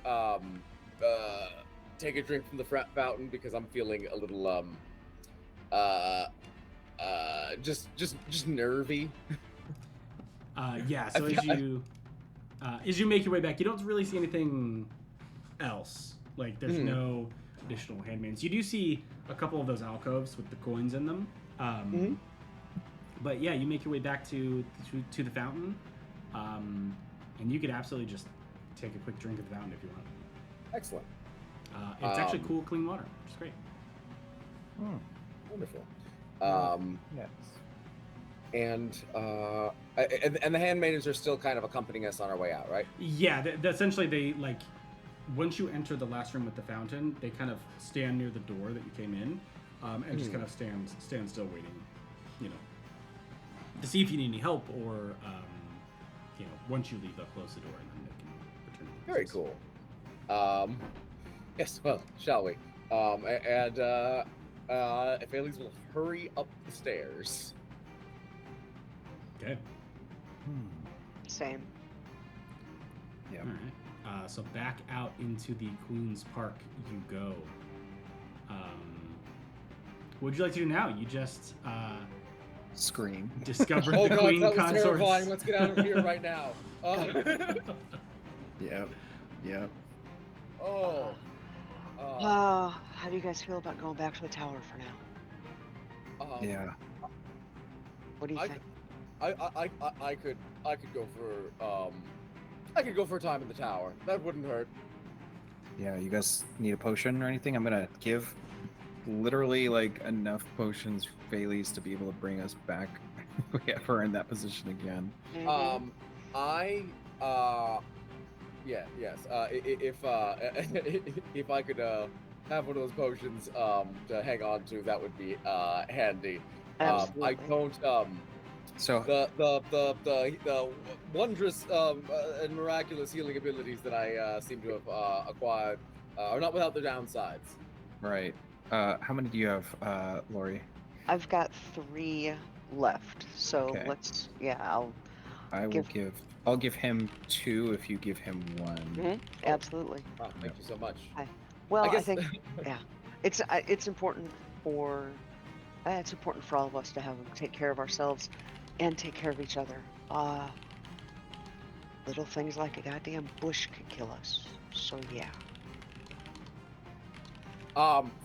take a drink from the fountain because I'm feeling a little just nervy. Yeah, so as you make your way back, you don't really see anything else. Like there's no additional handmaids. You do see a couple of those alcoves with the coins in them. But yeah, you make your way back to the fountain, and you could absolutely just take a quick drink at the fountain if you want. Excellent. It's actually cool, clean water, which is great. Wonderful. Yes. And the handmaidens are still kind of accompanying us on our way out, right? Yeah, essentially they like once you enter the last room with the fountain, they kind of stand near the door that you came in, and just kind of stand still waiting, to see if you need any help or once you leave, they'll close the door and then they can return. Very cool. Yes. Well, shall we? If Ailey's will hurry up the stairs. Okay. Same. Yeah. All right. So back out into the Queen's Park you go. What would you like to do now? You just Scream. Oh discovered the god, Queen that was consorts. terrifying. Let's get out of here right now. Yep. Oh. How do you guys feel about going back to the tower for now? Yeah. What do you think? I could go for a time in the tower. That wouldn't hurt. Yeah, you guys need a potion or anything? I'm gonna give literally like enough potions for Bailey's to be able to bring us back if we ever in that position again. If I could have one of those potions to hang on to, that would be handy. Absolutely. I don't So the wondrous and miraculous healing abilities that I seem to have acquired are not without their downsides. right. How many do you have, Laurie? I've got 3 left, so Okay. let's. I'll give him 2 if you give him 1. Absolutely. Oh, thank you so much. Well, I guess- think it's important for all of us to take care of ourselves and take care of each other. Little things like a goddamn bush could kill us. So yeah.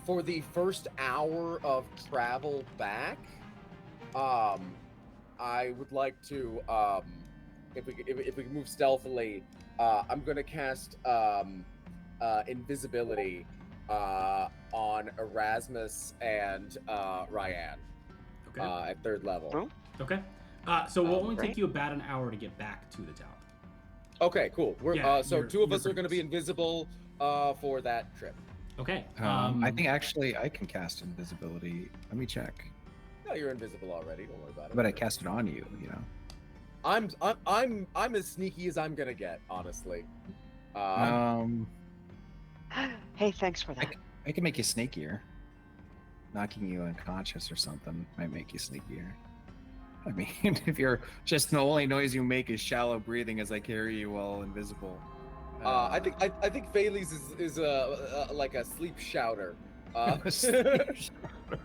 For the first hour of travel back, I would like to, if we can move stealthily, I'm gonna cast invisibility on Erasmus and Ryan at 3rd level. Oh. Okay. So we'll only Great. take you about an hour to get back to the tower. Okay, cool. So you're- 2 of us you're are going to be pretty invisible for that trip. Okay. I think actually I can cast invisibility. Let me check. No, you're invisible already. Don't worry about it. But I cast it on you, I'm as sneaky as I'm gonna get, honestly. Hey, thanks for that. I can make you snakier. Knocking you unconscious or something might make you sneakier. I mean, if you're just the only noise you make is shallow breathing as I carry you while invisible. I think Bailey's is like a sleep shouter.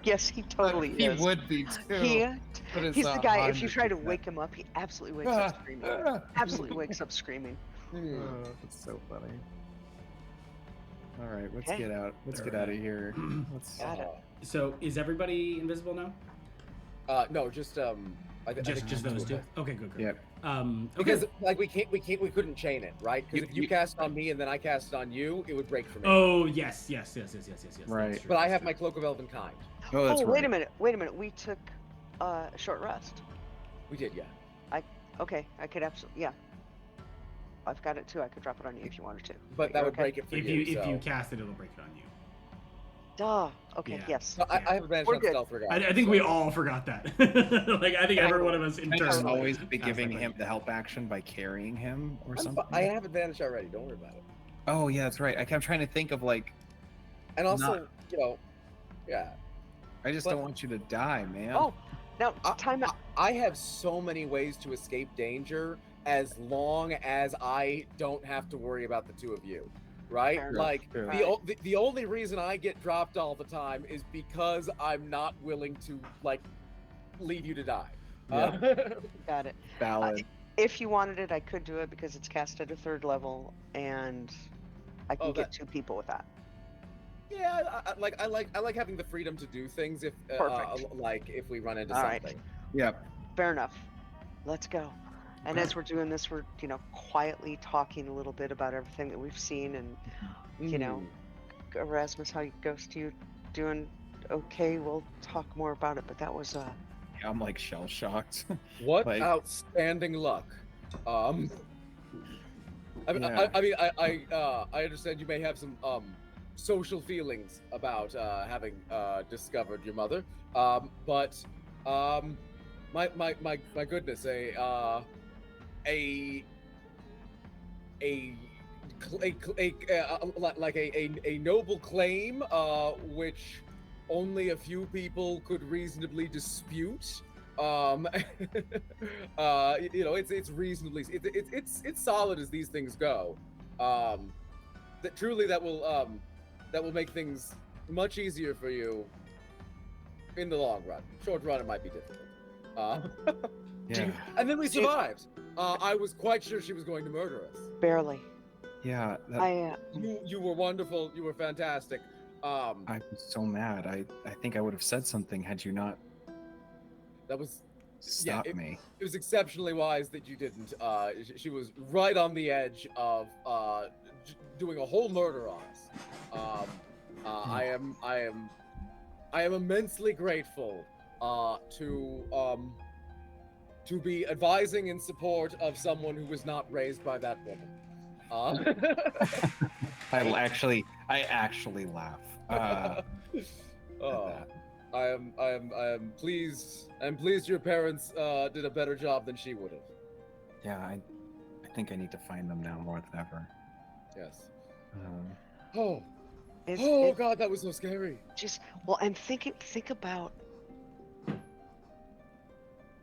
Yes, he totally he is. would be too. He's the guy. If you try to wake him up, he absolutely wakes up screaming. Absolutely wakes up screaming. That's so funny. All right, let's Okay. get out. Let's get out of here. Let's. Got it. So is everybody invisible now? No, just Just those two. Okay, good. Yep. Okay. Because like we couldn't chain it, right? Because if you cast on me and then I cast it on you, it would break for me. Oh yes. Right. But I have my Cloak of Elven Kind. Oh, that's right. Wait a minute. We took a short rest. We did, yeah. Okay, I could absolutely, yeah. I've got it too. I could drop it on you if you wanted to. But that would break it for if you. If you cast it, it'll break it on you. Duh. Okay. Yeah. Yes. So I have advantage on stealth regardless. I think we all forgot that. Like I think every one of us in turn. I'll always be giving him the help action by carrying him or something. I have advantage already. Don't worry about it. Oh yeah, that's right. I kept trying to think of like. And also, yeah. I just don't want you to die, man. Oh, now time out. I have so many ways to escape danger as long as I don't have to worry about the two of you, right? Fair like enough. the only reason I get dropped all the time is because I'm not willing to like leave you to die. Yeah. Got it. Valid. If you wanted it, I could do it because it's cast at a 3rd level, and I can get 2 people with that. Yeah, I like having the freedom to do things if like if we run into All right. something. Yep. Fair enough. Let's go. And as we're doing this, we're quietly talking a little bit about everything that we've seen, and Erasmus, how goes to you? Doing okay? We'll talk more about it. But that was I'm like shell shocked. What Like- outstanding luck. I mean, I understand you may have some social feelings about having discovered your mother, but my goodness, like a noble claim which only a few people could reasonably dispute. It's reasonably it's solid as these things go. That truly that will make things much easier for you in the long run. Short run, it might be difficult. Yeah. And then we survived. I was quite sure she was going to murder us. barely. Yeah. You were wonderful. You were fantastic. I'm so mad. I think I would have said something had you not That was stopped me. It was exceptionally wise that you didn't. She was right on the edge of doing a whole murder on us. I am immensely grateful to be advising in support of someone who was not raised by that woman. I actually laugh. I am pleased. I'm pleased your parents did a better job than she would have. Yeah, I think I need to find them now more than ever. Yes. Um, God, that was so scary. And think about.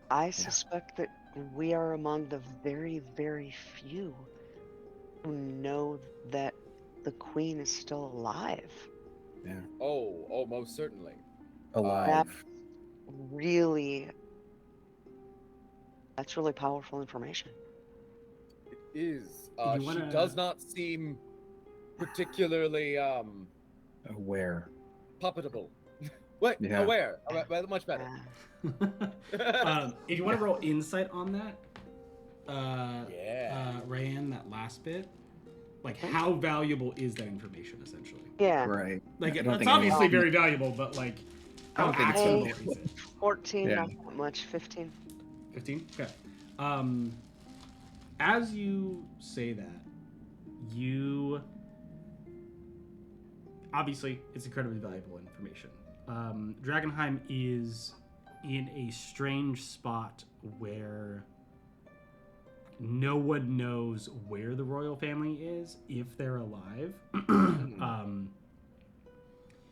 I suspect that we are among the very, very few who know that the queen is still alive. yeah. Oh, most certainly. Alive. That's really powerful information. It is. You She wanna- does not seem particularly Aware. puppetable. Wait, Yeah. aware. Much better. If you want to roll insight on that, Yeah. Rayanne, that last bit, like how valuable is that information essentially? Yeah. Right. Like I don't it's think obviously it's- very valuable, but like I how don't think it's actionable is it? 14, Yeah. not that much. 15. 15? Okay. As you say that, you obviously it's incredibly valuable information. Drakkenheim is in a strange spot where no one knows where the royal family is, if they're alive.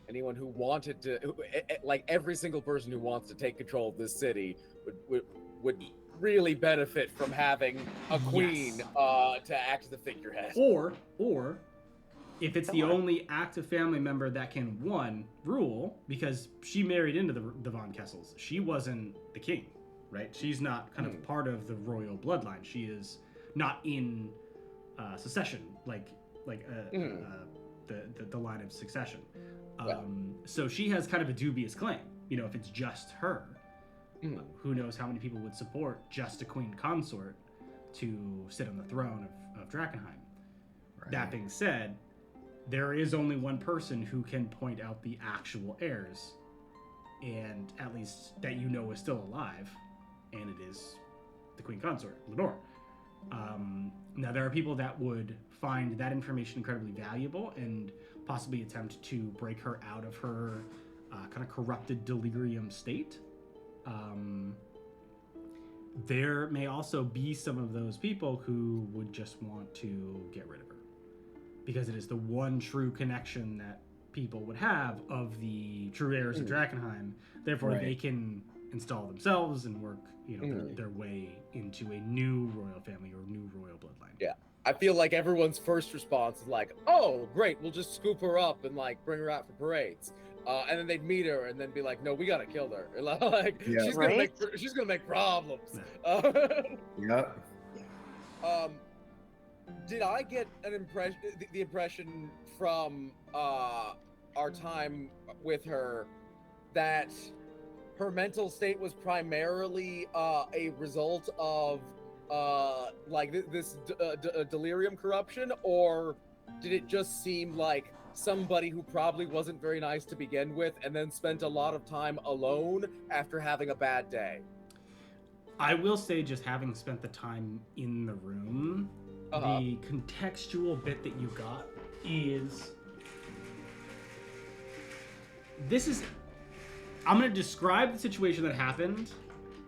Anyone who wanted to, like every single person who wants to take control of this city would really benefit from having a queen to act as the figurehead. Or if it's the only active family member that can, one, rule, because she married into the Von Kessels. She wasn't the king, right? She's not kind of part of the royal bloodline. She is not in succession, like the line of succession. So she has kind of a dubious claim, if it's just her. Who knows how many people would support just a queen consort to sit on the throne of Drakkenheim. Right. That being said, there is only one person who can point out the actual heirs, and at least that you know is still alive, and it is the queen consort, Lenore. Now, there are people that would find that information incredibly valuable and possibly attempt to break her out of her kind of corrupted delirium state. There may also be some of those people who would just want to get rid of her, because it is the one true connection that people would have of the true heirs of Drakkenheim. Therefore, they can install themselves and work, their way into a new royal family or new royal bloodline. Yeah. I feel like everyone's first response is like, "Oh, great, we'll just scoop her up and like bring her out for parades." And then they'd meet her and then be like, "No, we gotta kill her." Like, she's gonna make problems. Yep. Did I get an impression, the impression from our time with her, that her mental state was primarily a result of this delirium corruption, or did it just seem like somebody who probably wasn't very nice to begin with and then spent a lot of time alone after having a bad day? I will say, just having spent the time in the room, the contextual bit that you got is... I'm going to describe the situation that happened,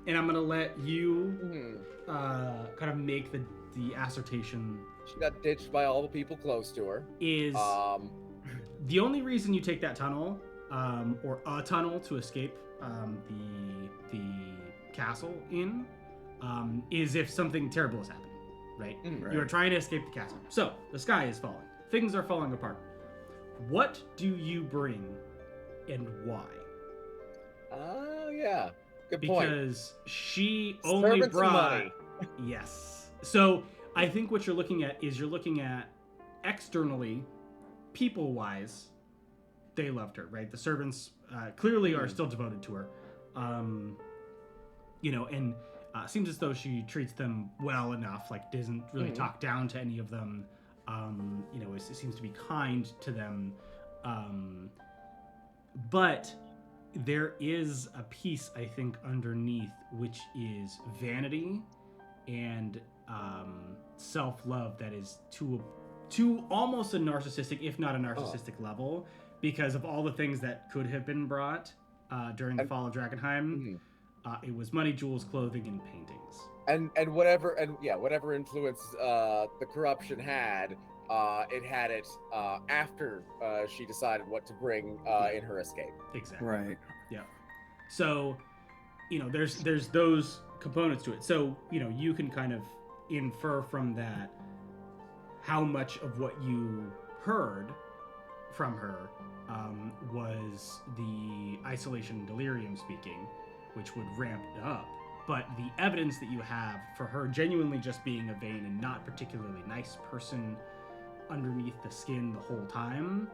and I'm going to let you kind of make the assertion. She got ditched by all the people close to her. Is the only reason you take that tunnel, or a tunnel to escape the castle in, is if something terrible is happening, right? Right. You are trying to escape the castle. So, the sky is falling. Things are falling apart. What do you bring, and why? Yeah. Good point. Because she only brought... Yes. So, I think what you're looking at is externally, people-wise, they loved her, right? The servants clearly are still devoted to her. And seems as though she treats them well enough, like doesn't really talk down to any of them. It seems to be kind to them. But there is a piece, I think, underneath, which is vanity and self-love that is to almost a narcissistic, if not a narcissistic level, because of all the things that could have been brought during the fall of Drakkenheim. It was money, jewels, clothing, and paintings. And whatever influence the corruption had, it had it after she decided what to bring in her escape. Exactly. Right. Yeah. So, there's those components to it. So, you can kind of infer from that how much of what you heard from her was the isolation and delirium speaking, which would ramp it up. But the evidence that you have for her genuinely just being a vain and not particularly nice person underneath the skin the whole time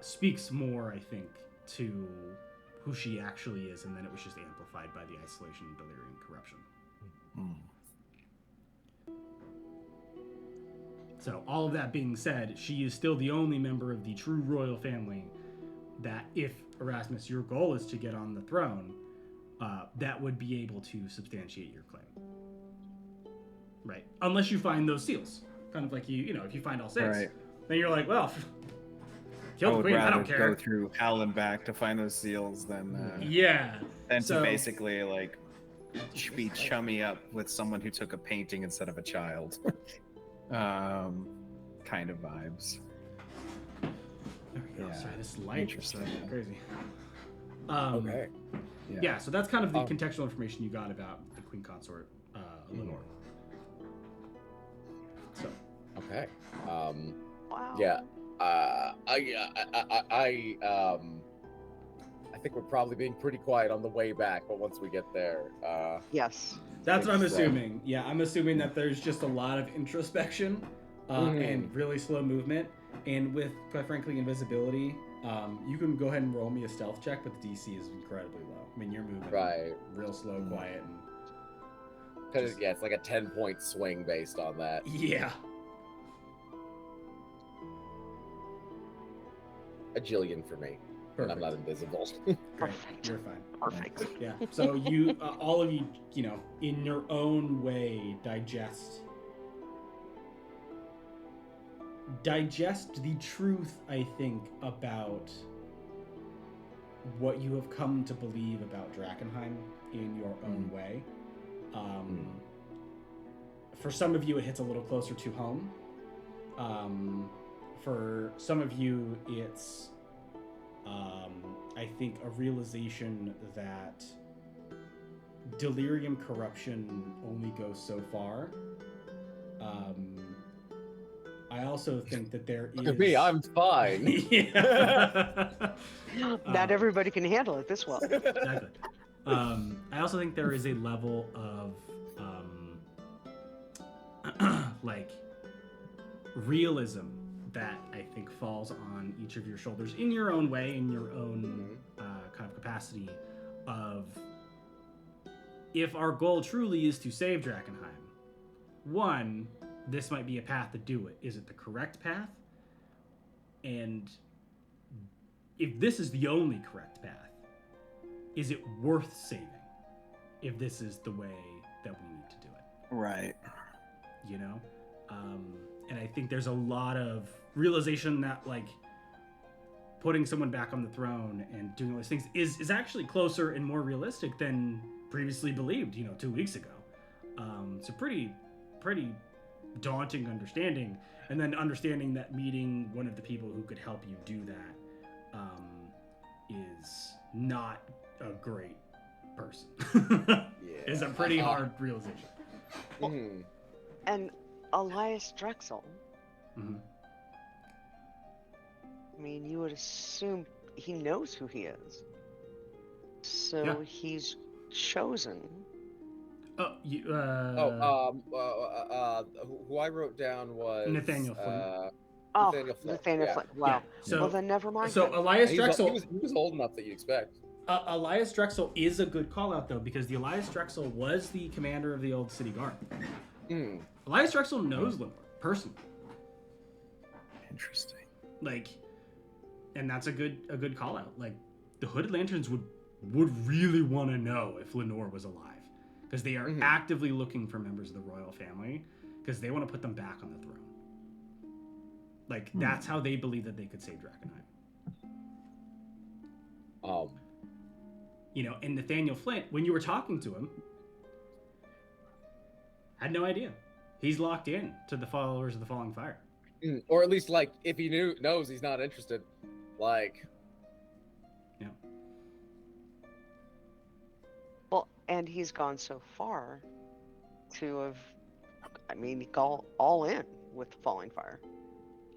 speaks more, I think, to who she actually is, and then it was just amplified by the isolation, delirium, corruption. So, all of that being said, she is still the only member of the true royal family that, if, Erasmus, your goal is to get on the throne, that would be able to substantiate your claim. Right. Unless you find those seals. Kind of like if you find all six, then you're like, well, kill the queen, I don't care. Go through hell and back to find those seals than to basically be chummy up with someone who took a painting instead of a child. Kind of vibes. There we go. Sorry, this light is crazy. Okay. Yeah, so that's kind of the contextual information you got about the queen consort, Lenore. So. Okay. Wow. Yeah. I think we're probably being pretty quiet on the way back, but once we get there, yes. That's what I'm assuming. Yeah, I'm assuming that there's just a lot of introspection and really slow movement, and with, quite frankly, invisibility, You can go ahead and roll me a stealth check, but the DC is incredibly low. I mean, you're moving real slow, quiet, and because yeah, it's like a 10-point swing based on that. yeah. A jillion for me. And I'm not invisible. Great. You're fine. Perfect. Yeah. So you, all of you, in your own way, digest the truth, I think, about what you have come to believe about Drakkenheim in your own way. For some of you, it hits a little closer to home. For some of you, it's, I think, a realization that delirium corruption only goes so far. I also think that there is... Look at me, I'm fine. Not everybody can handle it this well. Exactly. I also think there is a level of like realism that I think falls on each of your shoulders in your own way, in your own kind of capacity of, if our goal truly is to save Drakkenheim, one, this might be a path to do it. Is it the correct path? And if this is the only correct path, is it worth saving if this is the way that we need to do it? Right. And I think there's a lot of realization that, like, putting someone back on the throne and doing all these things is actually closer and more realistic than previously believed, 2 weeks ago. It's a pretty daunting understanding, and then understanding that meeting one of the people who could help you do that is not a great person. Is a pretty hard realization. And Elias Drexel. Mm-hmm. I mean, you would assume he knows who he is. So he's chosen. Oh, you, who I wrote down was Nathaniel Flint. Nathaniel Flint. Wow. Yeah. So, well, then never mind. So Elias Drexel. He was old enough that you'd expect. Elias Drexel is a good call out, though, because the Elias Drexel was the commander of the old city guard. Elias Drexel knows Lenore personally. Interesting. Like, and that's a good call out. Like, the Hooded Lanterns would really want to know if Lenore was alive, because they are actively looking for members of the royal family, because they want to put them back on the throne. Like, that's how they believe that they could save Drakkenheim. And Nathaniel Flint, when you were talking to him, had no idea. He's locked in to the followers of the Falling Fire. Or at least, like, if he knows he's not interested, like... Yeah. Well, and he's gone so far to have, go all in with the Falling Fire.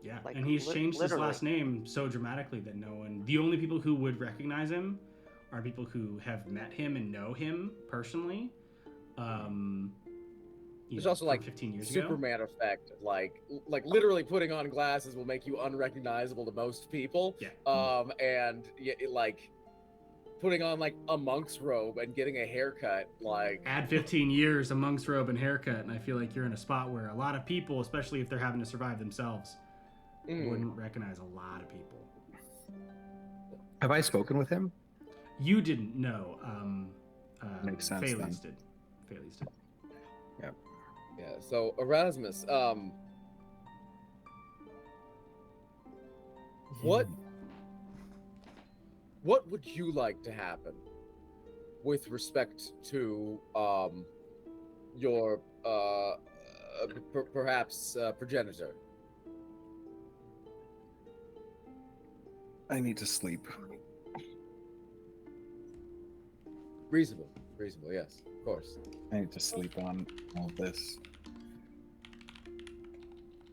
Yeah, like, and he's changed his last name so dramatically that the only people who would recognize him are people who have met him and know him personally. There's also, like, 15 years Superman ago. effect, like literally putting on glasses will make you unrecognizable to most people. Yeah. And like putting on like a monk's robe and getting a haircut, like add 15 years, a monk's robe and haircut, and I feel like you're in a spot where a lot of people, especially if they're having to survive themselves, wouldn't recognize a lot of people. Have I spoken with him? You didn't know. Makes sense. Phalese did. Yep. Yeah. So Erasmus, what would you like to happen with respect to your perhaps progenitor? I need to sleep. Reasonable, yes, of course. I need to sleep on all of this.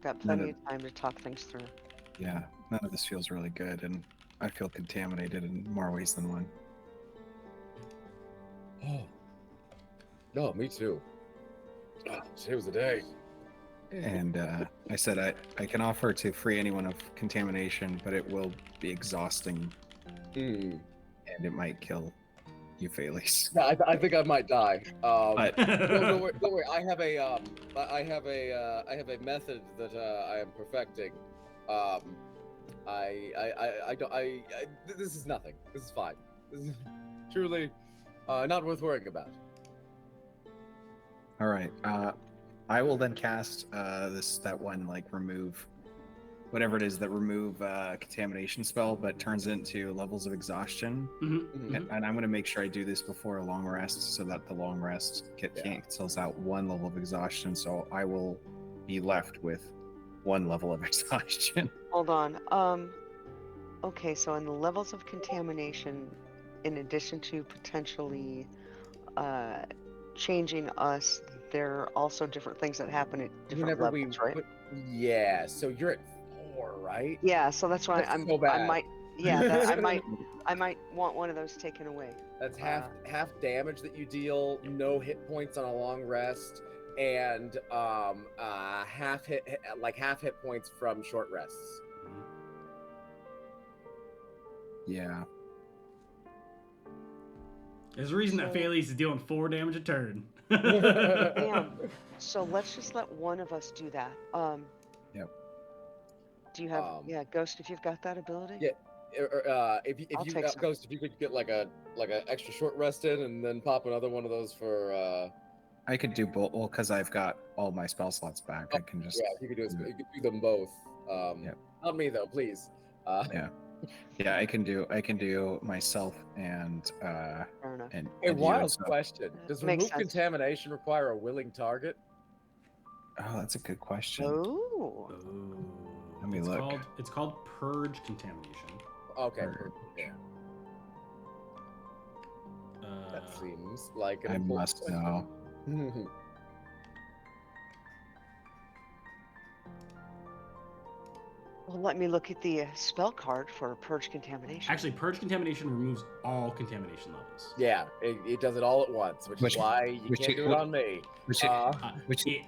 Got plenty of time to talk things through. Yeah, none of this feels really good, and I feel contaminated in more ways than one. Oh. No, me too. Today was the day. And I said I can offer to free anyone of contamination, but it will be exhausting and it might kill you, Felice. Yeah, I think I might die. But Don't worry. I have a method that I am perfecting. This is nothing. This is fine. This is truly not worth worrying about. all right, I will then cast that one like remove whatever it is that remove contamination spell, but turns it into levels of exhaustion. And I'm going to make sure I do this before a long rest, so that the long rest cancels out one level of exhaustion. So I will be left with one level of exhaustion. Hold on. Okay, so in the levels of contamination, in addition to potentially changing us, there are also different things that happen at different levels, right? Yeah. So you're at 4, right? Yeah. So that's why That's so bad. I might. Yeah. I might want one of those taken away. That's half damage that you deal, no hit points on a long rest, and half hit points from short rests. Yeah. There's a reason that Felice is dealing 4 damage a turn. Damn. So let's just let one of us do that. Yep. Do you have Ghost, if you've got that ability? Yeah. If you Ghost, if you could get like a extra short rest in and then pop another one of those for I could do both, well, because I've got all my spell slots back. I can just you could do them both. Not me though, please. Yeah, I can do myself and Fair enough. and A you wild as well. question. Does Makes remove sense. contamination require a willing target? Oh, that's a good question. Oh. Let me look. It's called purge contamination. Okay. Purge. Yeah. That seems like an I important must question. know. Well, let me look at the spell card for purge contamination. Actually, purge contamination removes all contamination levels. Yeah, it does it all at once, which is why you can't do it on me. Which I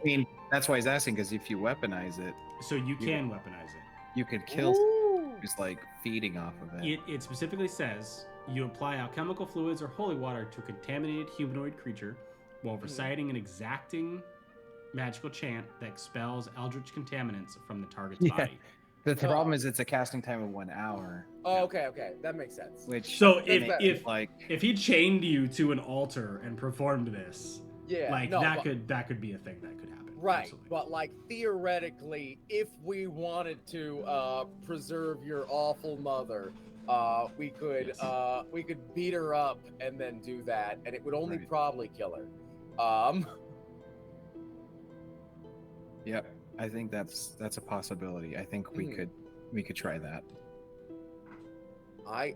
mean, that's why he's asking, because if you weaponize it, So you can weaponize it. you could kill just like feeding off of it. It specifically says you apply alchemical fluids or holy water to a contaminated humanoid creature while reciting an exacting magical chant that expels eldritch contaminants from the target's body. The problem is it's a casting time of 1 hour. Oh, okay, that makes sense. Which So if if he chained you to an altar and performed this, that could be a thing that could happen. Right, Absolutely. but like theoretically, if we wanted to preserve your awful mother, we could beat her up and then do that, and it would only probably kill her. Yeah, I think that's a possibility. I think we could try that. I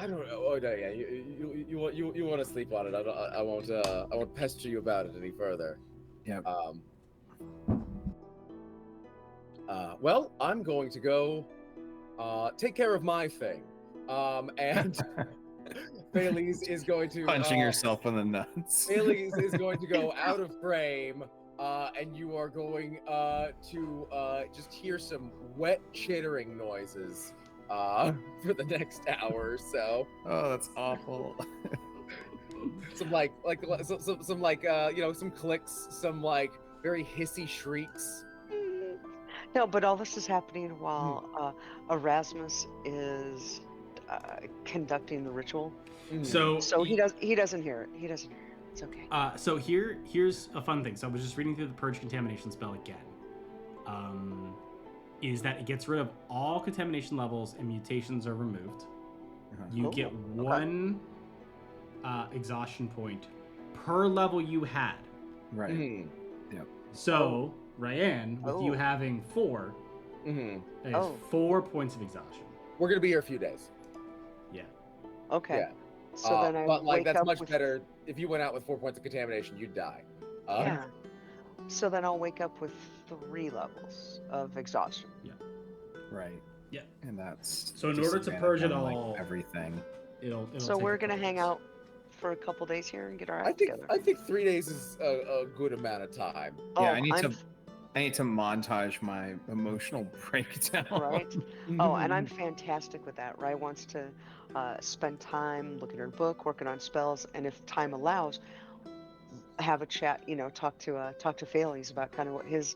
don't know. Oh no, yeah. You want to sleep on it. I won't pester you about it any further. Yeah. Well, I'm going to go take care of my thing. And Felice is going to Punching yourself in the nuts. Felice is going to go out of frame, and you are going to just hear some wet chittering noises for the next hour or so. Oh, that's awful. Some some clicks, some like very hissy shrieks. No, but all this is happening while Erasmus is conducting the ritual. So he doesn't hear it. He doesn't hear it. It's okay. So here's a fun thing. So I was just reading through the purge contamination spell again. Is that it gets rid of all contamination levels and mutations are removed. You get one exhaustion point per level you had. Right. Yep. So Ryan, with you having 4, that is 4 points of exhaustion. We're gonna be here a few days. Yeah. Okay. Yeah. So then but like that's much better. If you went out with 4 points of contamination, you'd die. Yeah. So then I'll wake up with 3 levels of exhaustion. Yeah. Right. Yeah. And that's so in order to purge it all, everything. It'll so take we're gonna hang out for a couple days here and get our I act think together. I think 3 days is a good amount of time. Yeah, Oh, I need to montage my emotional breakdown. right. Oh, and I'm fantastic with that. Rye wants to spend time looking at her book, working on spells, and if time allows, have a chat. Talk to Fales about kind of what his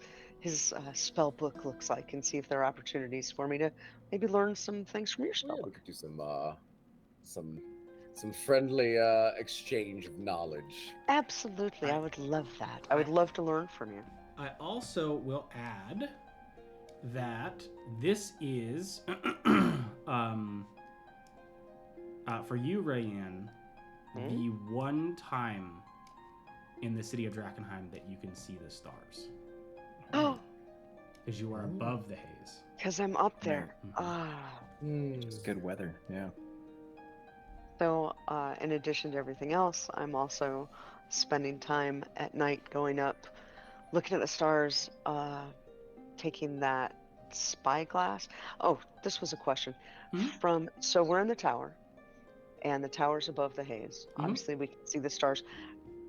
spell book looks like, and see if there are opportunities for me to maybe learn some things from your spell Yeah, we book. could do some friendly exchange of knowledge. Absolutely, I would love that. I would love to learn from you. I also will add that this is for you, Rayanne, the one time in the city of Drakkenheim that you can see the stars. Oh, Because you are above the haze. because I'm up there. It's good weather. Yeah. So, in addition to everything else, I'm also spending time at night going up, looking at the stars, taking that spyglass. Oh, this was a question. So we're in the tower, and the tower's above the haze. Obviously, we can see the stars.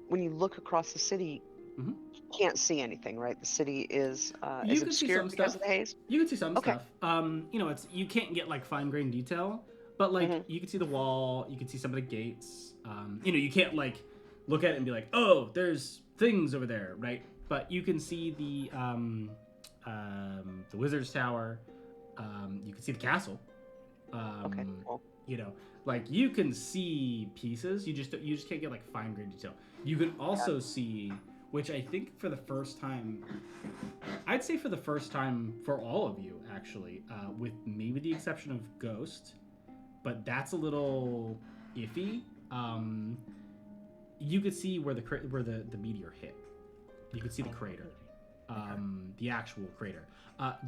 When you look across the city, you can't see anything, right? The city is obscured because of the haze. You can see some stuff. You can't get like fine-grained detail, but like you can see the wall, you can see some of the gates. You can't like look at it and be like, oh, there's things over there, right? But you can see the wizard's tower. You can see the castle. Okay, cool. Like you can see pieces. You just can't get like fine-grained detail. You can also see, which I think for the first time, I'd say for the first time for all of you actually, with maybe the exception of Ghost, but that's a little iffy. You could see where the meteor hit. You could see the crater, the actual crater.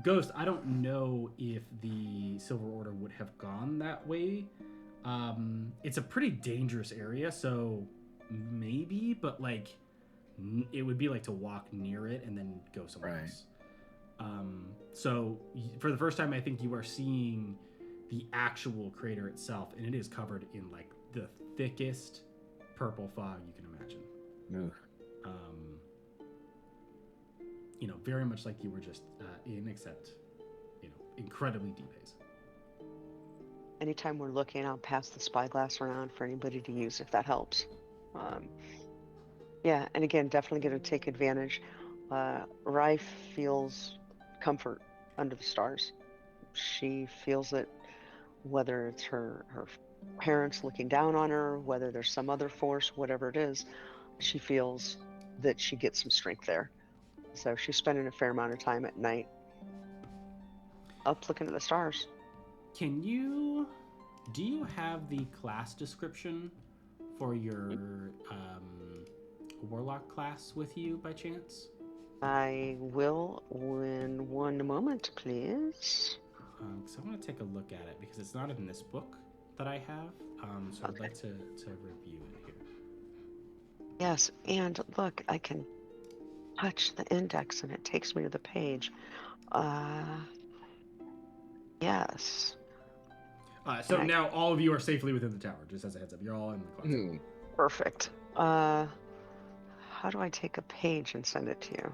Ghost, I don't know if the Silver Order would have gone that way. It's a pretty dangerous area, so maybe, but like it would be like to walk near it and then go somewhere else. So for the first time, I think you are seeing the actual crater itself, and it is covered in like the thickest purple fog you can imagine. Very much like you were just in, except incredibly deep haze. Anytime we're looking, I'll pass the spyglass around for anybody to use if that helps. Yeah, and again, definitely going to take advantage. Rye feels comfort under the stars. She feels it, whether it's her parents looking down on her, whether there's some other force, whatever it is, she feels that she gets some strength there. So she's spending a fair amount of time at night up looking at the stars. Do you have the class description for your warlock class with you by chance? I will in one moment, please. Because I want to take a look at it, because it's not in this book that I have. So I'd like to review it here. Yes, and look, I can touch the index and it takes me to the page. Yes. So now all of you are safely within the tower, just as a heads up. You're all in the closet. Perfect. How do I take a page and send it to you?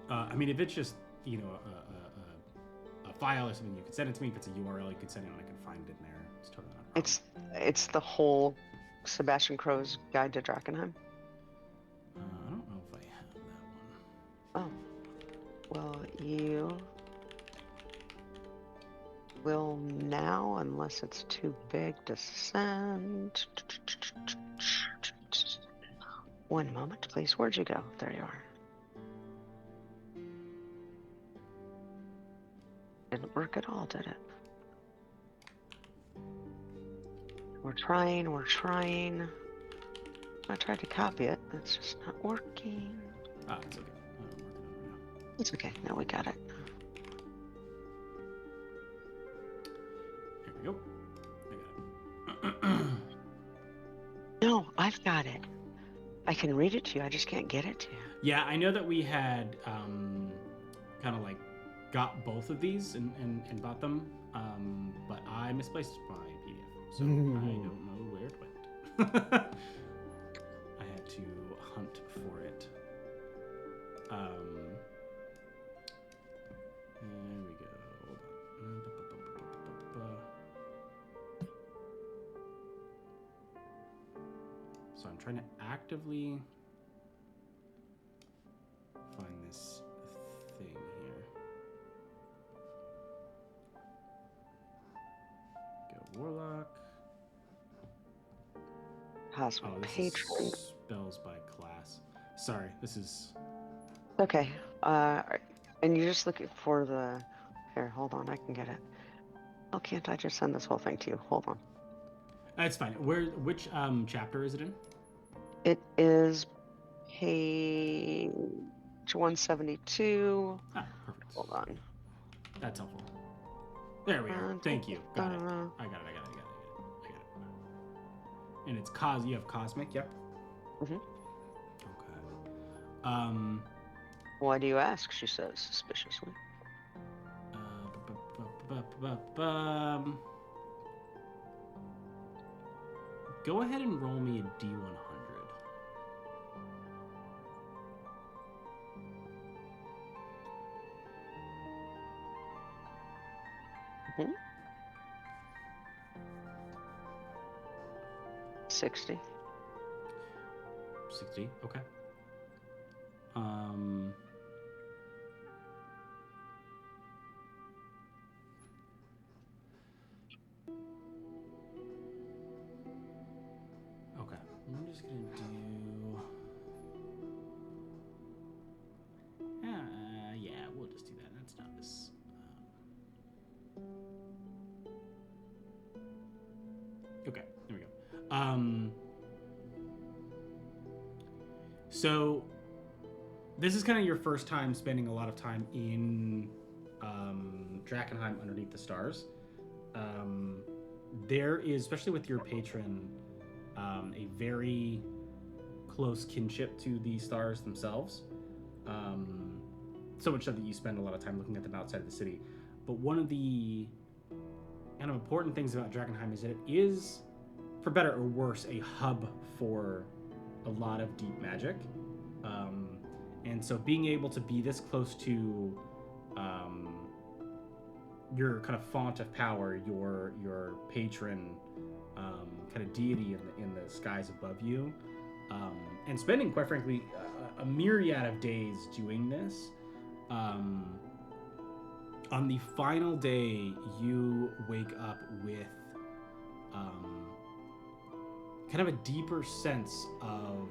I mean, if it's just, a file or something, you can send it to me. If it's a URL, you can send it and I can find it in there. It's totally not a problem. It's the whole Sebastian Crow's Guide to Drakkenheim. I don't know if I have that one. Oh. Well, you will now, unless it's too big to send. One moment, please. Where'd you go? There you are. Didn't work at all, did it? We're trying. I tried to copy it. It's just not working. It's okay. I'm working on it now. It's okay. Now we got it. Here we go. I got it. No, I've got it. I can read it to you. I just can't get it to you. Yeah, I know that we had kind of like got both of these and bought them, but I misplaced my PDF, so I don't know where it went. I had to hunt for it. There we go. So I'm trying to actively find this thing here. Go Warlock. Cosmic Oh, this Patron. is spells by class. Sorry, this is... Okay. And you're just looking for the... Here, hold on, I can get it. Oh, can't I just send this whole thing to you? Hold on. It's fine. Which chapter is it in? It is page 172. Ah, perfect. Hold on. That's helpful. There we are. Thank you. Got it. I got it. And it's you have Cosmic, yep. Mm-hmm. Okay. Why do you ask? She says suspiciously. Go ahead and roll me a D100. Mm-hmm. 60. 60, okay. Okay, I'm just gonna do... yeah, we'll just do that. That's not this... Okay, there we go. So this is kind of your first time spending a lot of time in Drakkenheim underneath the stars. There is, especially with your patron, a very close kinship to the stars themselves. So much so that you spend a lot of time looking at them outside of the city. But one of the kind of important things about Drakkenheim is that it is, for better or worse, a hub for a lot of deep magic. And so being able to be this close to your kind of font of power, your patron kind of deity in the skies above you, and spending, quite frankly, a myriad of days doing this, on the final day, you wake up with kind of a deeper sense of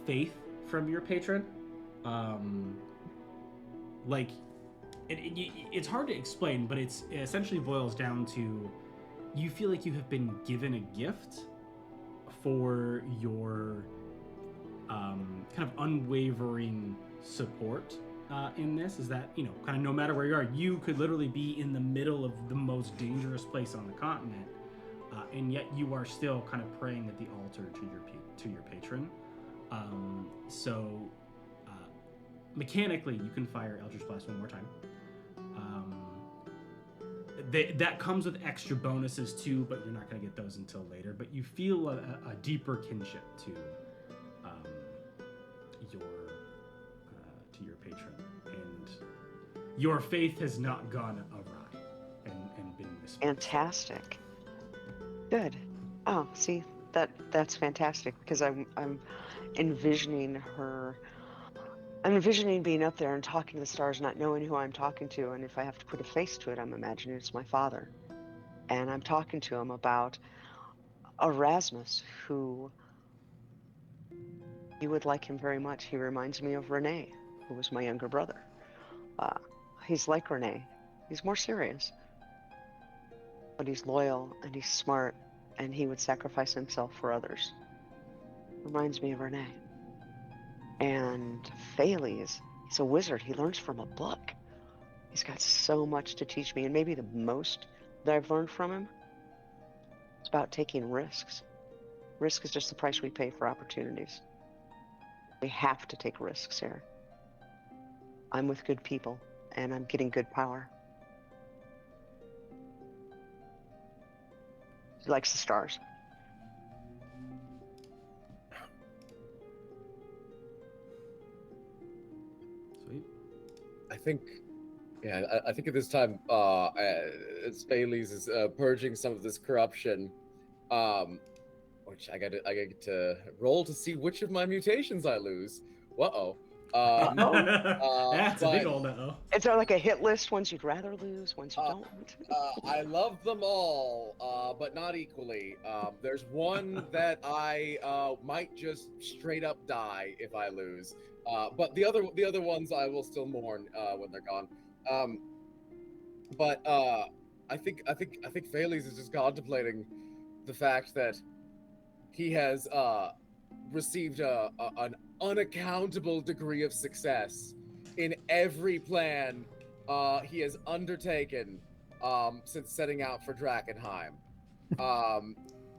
faith from your patron. It's hard to explain, but it essentially boils down to, you feel like you have been given a gift for your kind of unwavering support in this. Is that, kind of no matter where you are, you could literally be in the middle of the most dangerous place on the continent, and yet you are still kind of praying at the altar to your patron. So mechanically, you can fire Eldritch Blast one more time. That comes with extra bonuses too, but you're not going to get those until later. But you feel a deeper kinship to your patron, and your faith has not gone awry and been misplaced. Fantastic. Good. Oh, see, that's fantastic, because I'm envisioning her. I'm envisioning being up there and talking to the stars, not knowing who I'm talking to, and if I have to put a face to it, I'm imagining it's my father. And I'm talking to him about Erasmus, who you would like him very much. He reminds me of Renee, who was my younger brother. He's like Renee. He's more serious, but he's loyal and he's smart, and he would sacrifice himself for others. Reminds me of Renee. And Thales, he's a wizard. He learns from a book. He's got so much to teach me, and maybe the most that I've learned from him is about taking risks. Risk is just the price we pay for opportunities. We have to take risks here. I'm with good people, and I'm getting good power. He likes the stars. Sweet. I think, yeah, I think at this time, Scalise is purging some of this corruption, which I get to roll to see which of my mutations I lose. Uh-oh. That's a big but- old uh-oh. Is there like a hit list, ones you'd rather lose, ones you don't? I love them all, but not equally. There's one that I might just straight up die if I lose. But the other ones I will still mourn when they're gone. But I think Scalise is just contemplating the fact that he has received an unaccountable degree of success in every plan he has undertaken since setting out for Drakkenheim.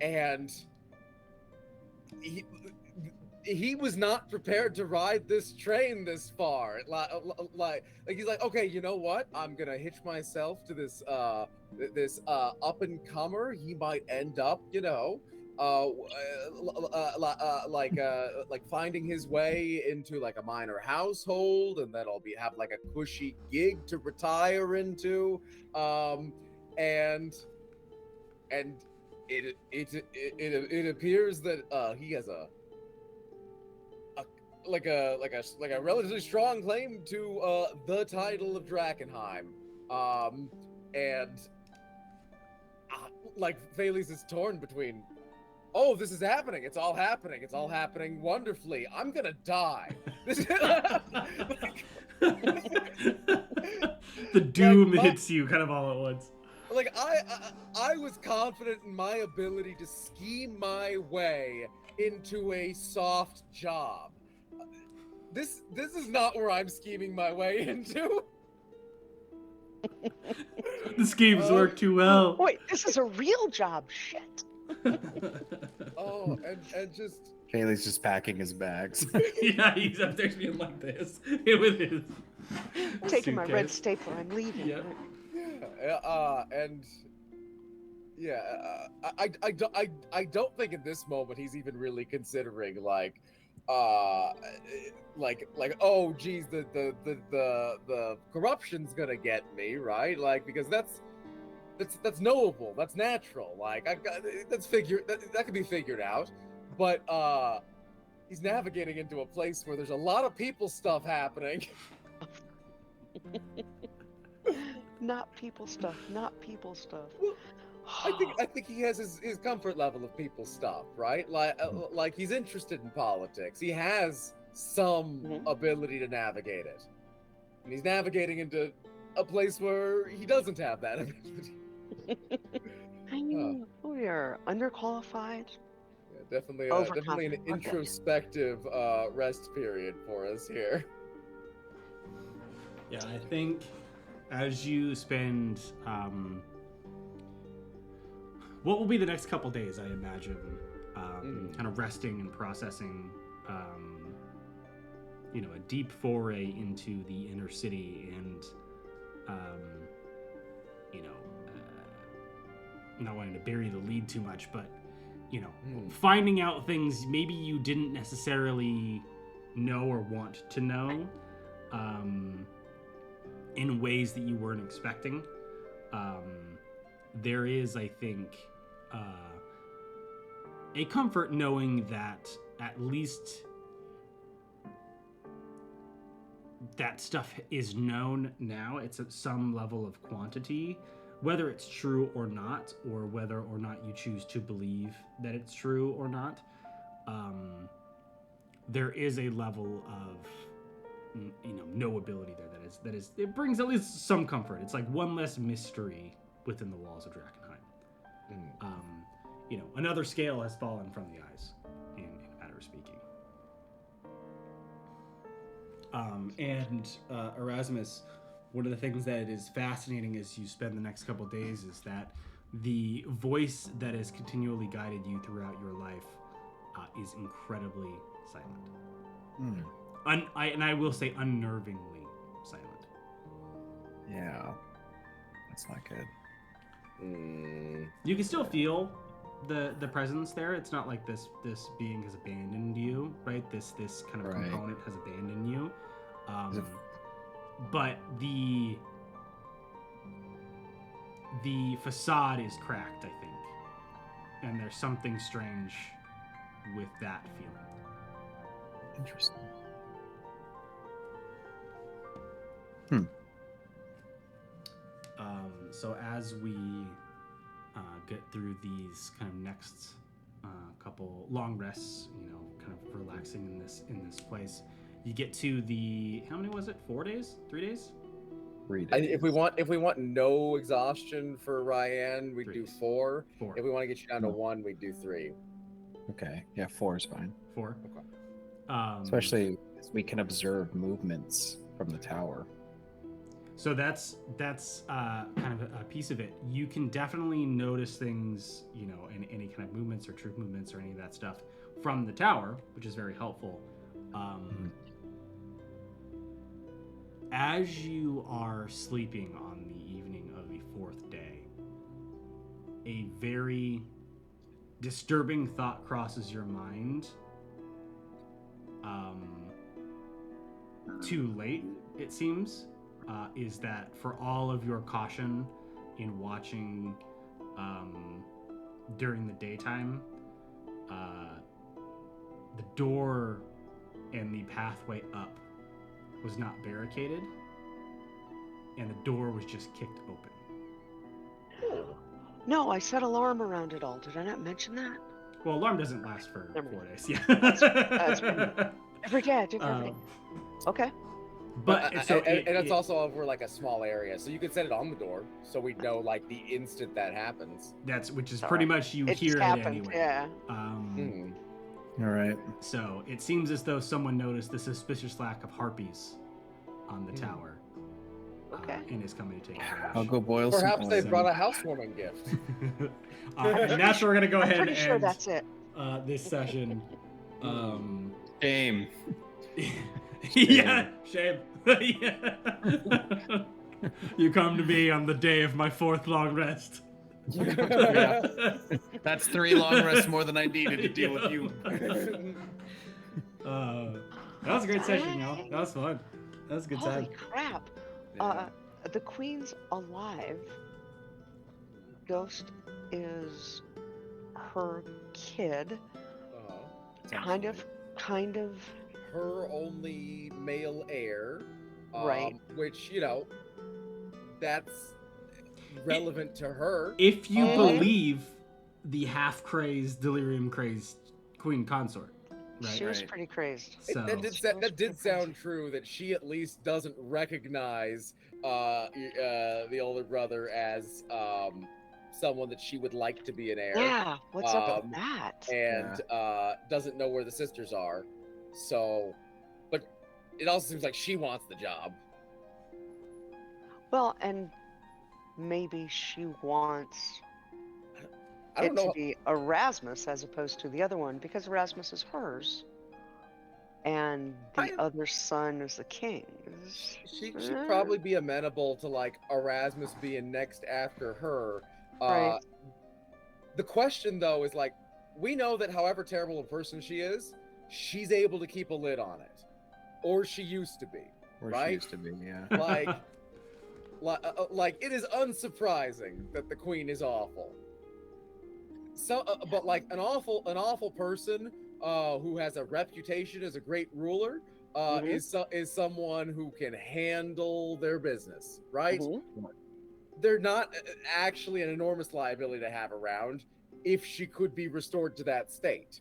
And he was not prepared to ride this train this far. Like he's like, okay, you know what? I'm gonna hitch myself to this up and comer. He might end up, like finding his way into like a minor household, and then I'll have like a cushy gig to retire into, and it appears that he has a relatively strong claim to the title of Drakkenheim, and like Scalise is torn between, oh, this is happening. It's all happening. It's all happening wonderfully. I'm gonna die. The doom hits you kind of all at once. Like I was confident in my ability to scheme my way into a soft job. This is not where I'm scheming my way into. The schemes work too well. Wait, this is a real job. Shit. Oh, and just Kaylee's just packing his bags. Yeah, he's up there being like this with his Taking my red suitcase. stapler. I'm leaving. Yep. and yeah, I don't think at this moment he's even really considering like oh geez, the corruption's gonna get me, right? Like, because that's knowable, that's natural, like that could be figured out. But he's navigating into a place where there's a lot of people stuff happening. Not people stuff. Not people stuff. Well, I think he has his comfort level of people stuff, right? Like he's interested in politics. He has some ability to navigate it, and he's navigating into a place where he doesn't have that ability. We are underqualified. Yeah, definitely an Overconfident. introspective rest period for us here. Yeah, I think as you spend what will be the next couple days, I imagine, kind of resting and processing, a deep foray into the inner city and, not wanting to bury the lead too much, but, finding out things maybe you didn't necessarily know or want to know, in ways that you weren't expecting. There is, I think, a comfort knowing that at least that stuff is known now. It's at some level of quantity, whether it's true or not, or whether or not you choose to believe that it's true or not. There is a level of knowability there that is it brings at least some comfort. It's like one less mystery within the walls of Drakkenheim. Another scale has fallen from the eyes, in a matter of speaking. And Erasmus, one of the things that is fascinating as you spend the next couple days is that the voice that has continually guided you throughout your life is incredibly silent. I will say unnervingly silent. Yeah, that's not good. You can still feel the presence there. It's not like this being has abandoned you, right? This kind of Right. component has abandoned you. Is it- But the facade is cracked, I think, and there's something strange with that feeling. Interesting. So as we get through these kind of next couple long rests, kind of relaxing in this place, you get to the, how many was it? 4 days? 3 days? Read And it. if we want no exhaustion for Ryan, we do 4. 4. If we want to get you down to 1, we do 3. Okay. Yeah, 4 is fine. 4. Okay. Especially as we can observe movements from the tower. So that's kind of a piece of it. You can definitely notice things, in any kind of movements or troop movements or any of that stuff from the tower, which is very helpful. As you are sleeping on the evening of the 4th day, a very disturbing thought crosses your mind. Too late, it seems. Is that for all of your caution in watching during the daytime, the door and the pathway up was not barricaded, and the door was just kicked open. No, I set alarm around it all. Did I not mention that? Well, alarm doesn't last for Never 4 mind. days. Yeah. That's every day I do everything. Okay. But it's also over like a small area, so you can set it on the door, so we know like the instant that happens. which is pretty much you hear it anyway. Yeah. All right. So it seems as though someone noticed the suspicious lack of harpies on the tower. Okay. And is coming to take I'll advantage. go boil Perhaps some they oil. brought a housewarming gift. And that's where we're gonna go I'm ahead pretty and sure end that's it. this session. Shame. Yeah, shame. Yeah. You come to me on the day of my 4th long rest. Yeah. That's 3 long rests more than I needed to deal with you. That was a great session, y'all. That was fun. That was a good Holy time. crap. The queen's alive. Ghost is her kid. Kind of. Her only male heir, Right. Which that's relevant to her. If you believe the half-crazed, delirium-crazy queen consort, right? She was pretty crazed. So That did sound true. That she at least doesn't recognize the older brother as someone that she would like to be an heir. Yeah. What's up with that? And doesn't know where the sisters are. So, but it also seems like she wants the job. Well, and maybe she wants I don't it know. to be Erasmus as opposed to the other one, because Erasmus is hers, and the other son is the king's. She'd probably be amenable to like Erasmus being next after her. Right. The question though is like, we know that however terrible a person she is, she's able to keep a lid on it, or she used to be. Where right? she used to be, yeah. Like it is unsurprising that the queen is awful. So, but like an awful person who has a reputation as a great ruler is someone who can handle their business, right? They're not actually an enormous liability to have around if she could be restored to that state.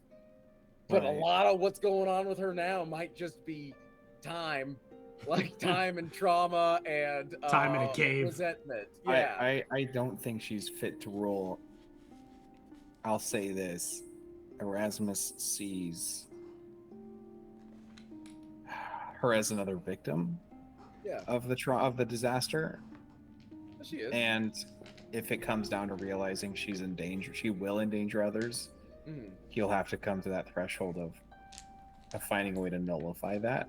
But a lot of what's going on with her now might just be time, like time and trauma and time in a cave, resentment. Yeah, I don't think she's fit to rule. I'll say this: Erasmus sees her as another victim of the disaster. She is. And if it comes down to realizing she's in danger, she will endanger others. He'll have to come to that threshold of finding a way to nullify that.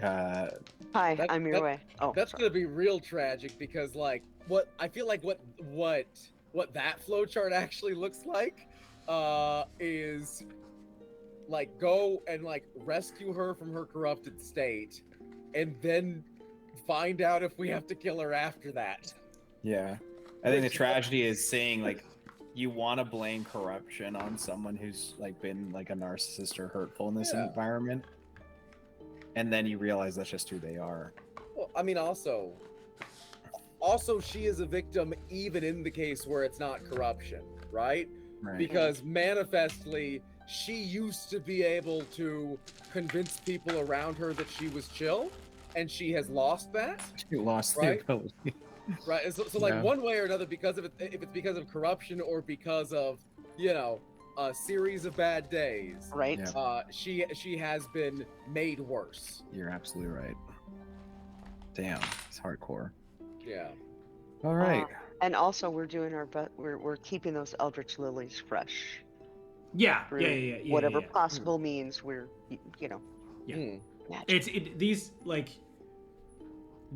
Yeah. Hi, I'm your way. Oh, that's gonna be real tragic because, like, what what that flowchart actually looks like is like go and like rescue her from her corrupted state, and then find out if we have to kill her after that. Yeah. I think the tragedy is saying like you want to blame corruption on someone who's like been like a narcissist or hurtful in this environment, and then you realize that's just who they are. Well, I mean, also she is a victim even in the case where it's not corruption, right? Because manifestly she used to be able to convince people around her that she was chill, and she has lost that. She lost the ability. Right. So like one way or another, because of it, if it's because of corruption or because of, you know, a series of bad days, right? She has been made worse. You're absolutely right. Damn, it's hardcore. Yeah. All right. And also, we're doing our we're keeping those eldritch lilies fresh. Yeah. Whatever possible means, we're These like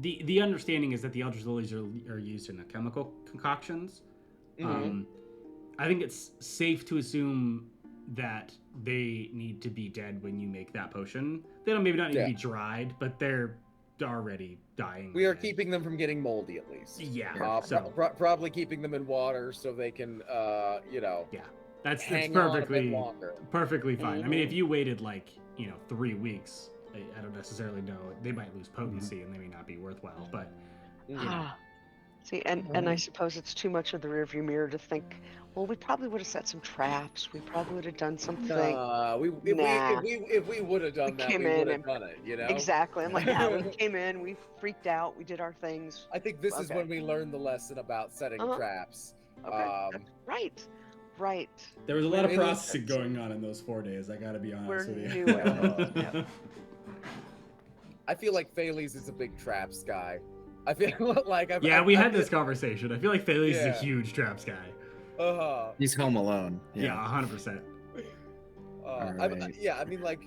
the understanding is that the eldritch lilies are used in chemical concoctions. I think it's safe to assume that they need to be dead when you make that potion. They don't maybe not need to be dried, but they're already dying. We are keeping them from getting moldy, at least. Yeah. Probably keeping them in water so they can, that's hang perfectly on a bit longer. Perfectly fine. I mean, if you waited like 3 weeks, I don't necessarily know. They might lose potency and they may not be worthwhile. But see, and I suppose it's too much of the rearview mirror to think, well, we probably would have set some traps. We probably would have done something. If we would have done that, we would have done it, Exactly. I'm like, we came in, we freaked out, we did our things. I think this is when we learned the lesson about setting traps. Okay. Right. There was a lot of processing going on in those 4 days. I gotta be honest with you. New I feel like Thales is a big traps guy. I feel like we had this conversation. I feel like Thales is a huge traps guy. He's home alone. Yeah, 100%. I mean, like,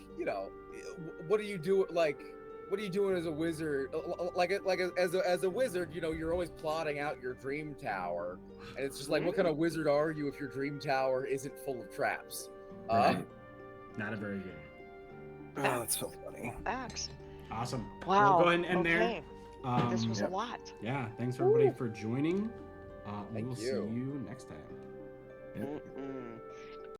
what do you do? Like, what are you doing as a wizard? As a wizard, you're always plotting out your dream tower, and it's just like, what kind of wizard are you if your dream tower isn't full of traps? Not a very good. Oh, that's so funny. Facts. Awesome. Wow. We'll go ahead and end there. This was a lot. Yeah. Thanks everybody for joining. We will see you next time. Mm-mm.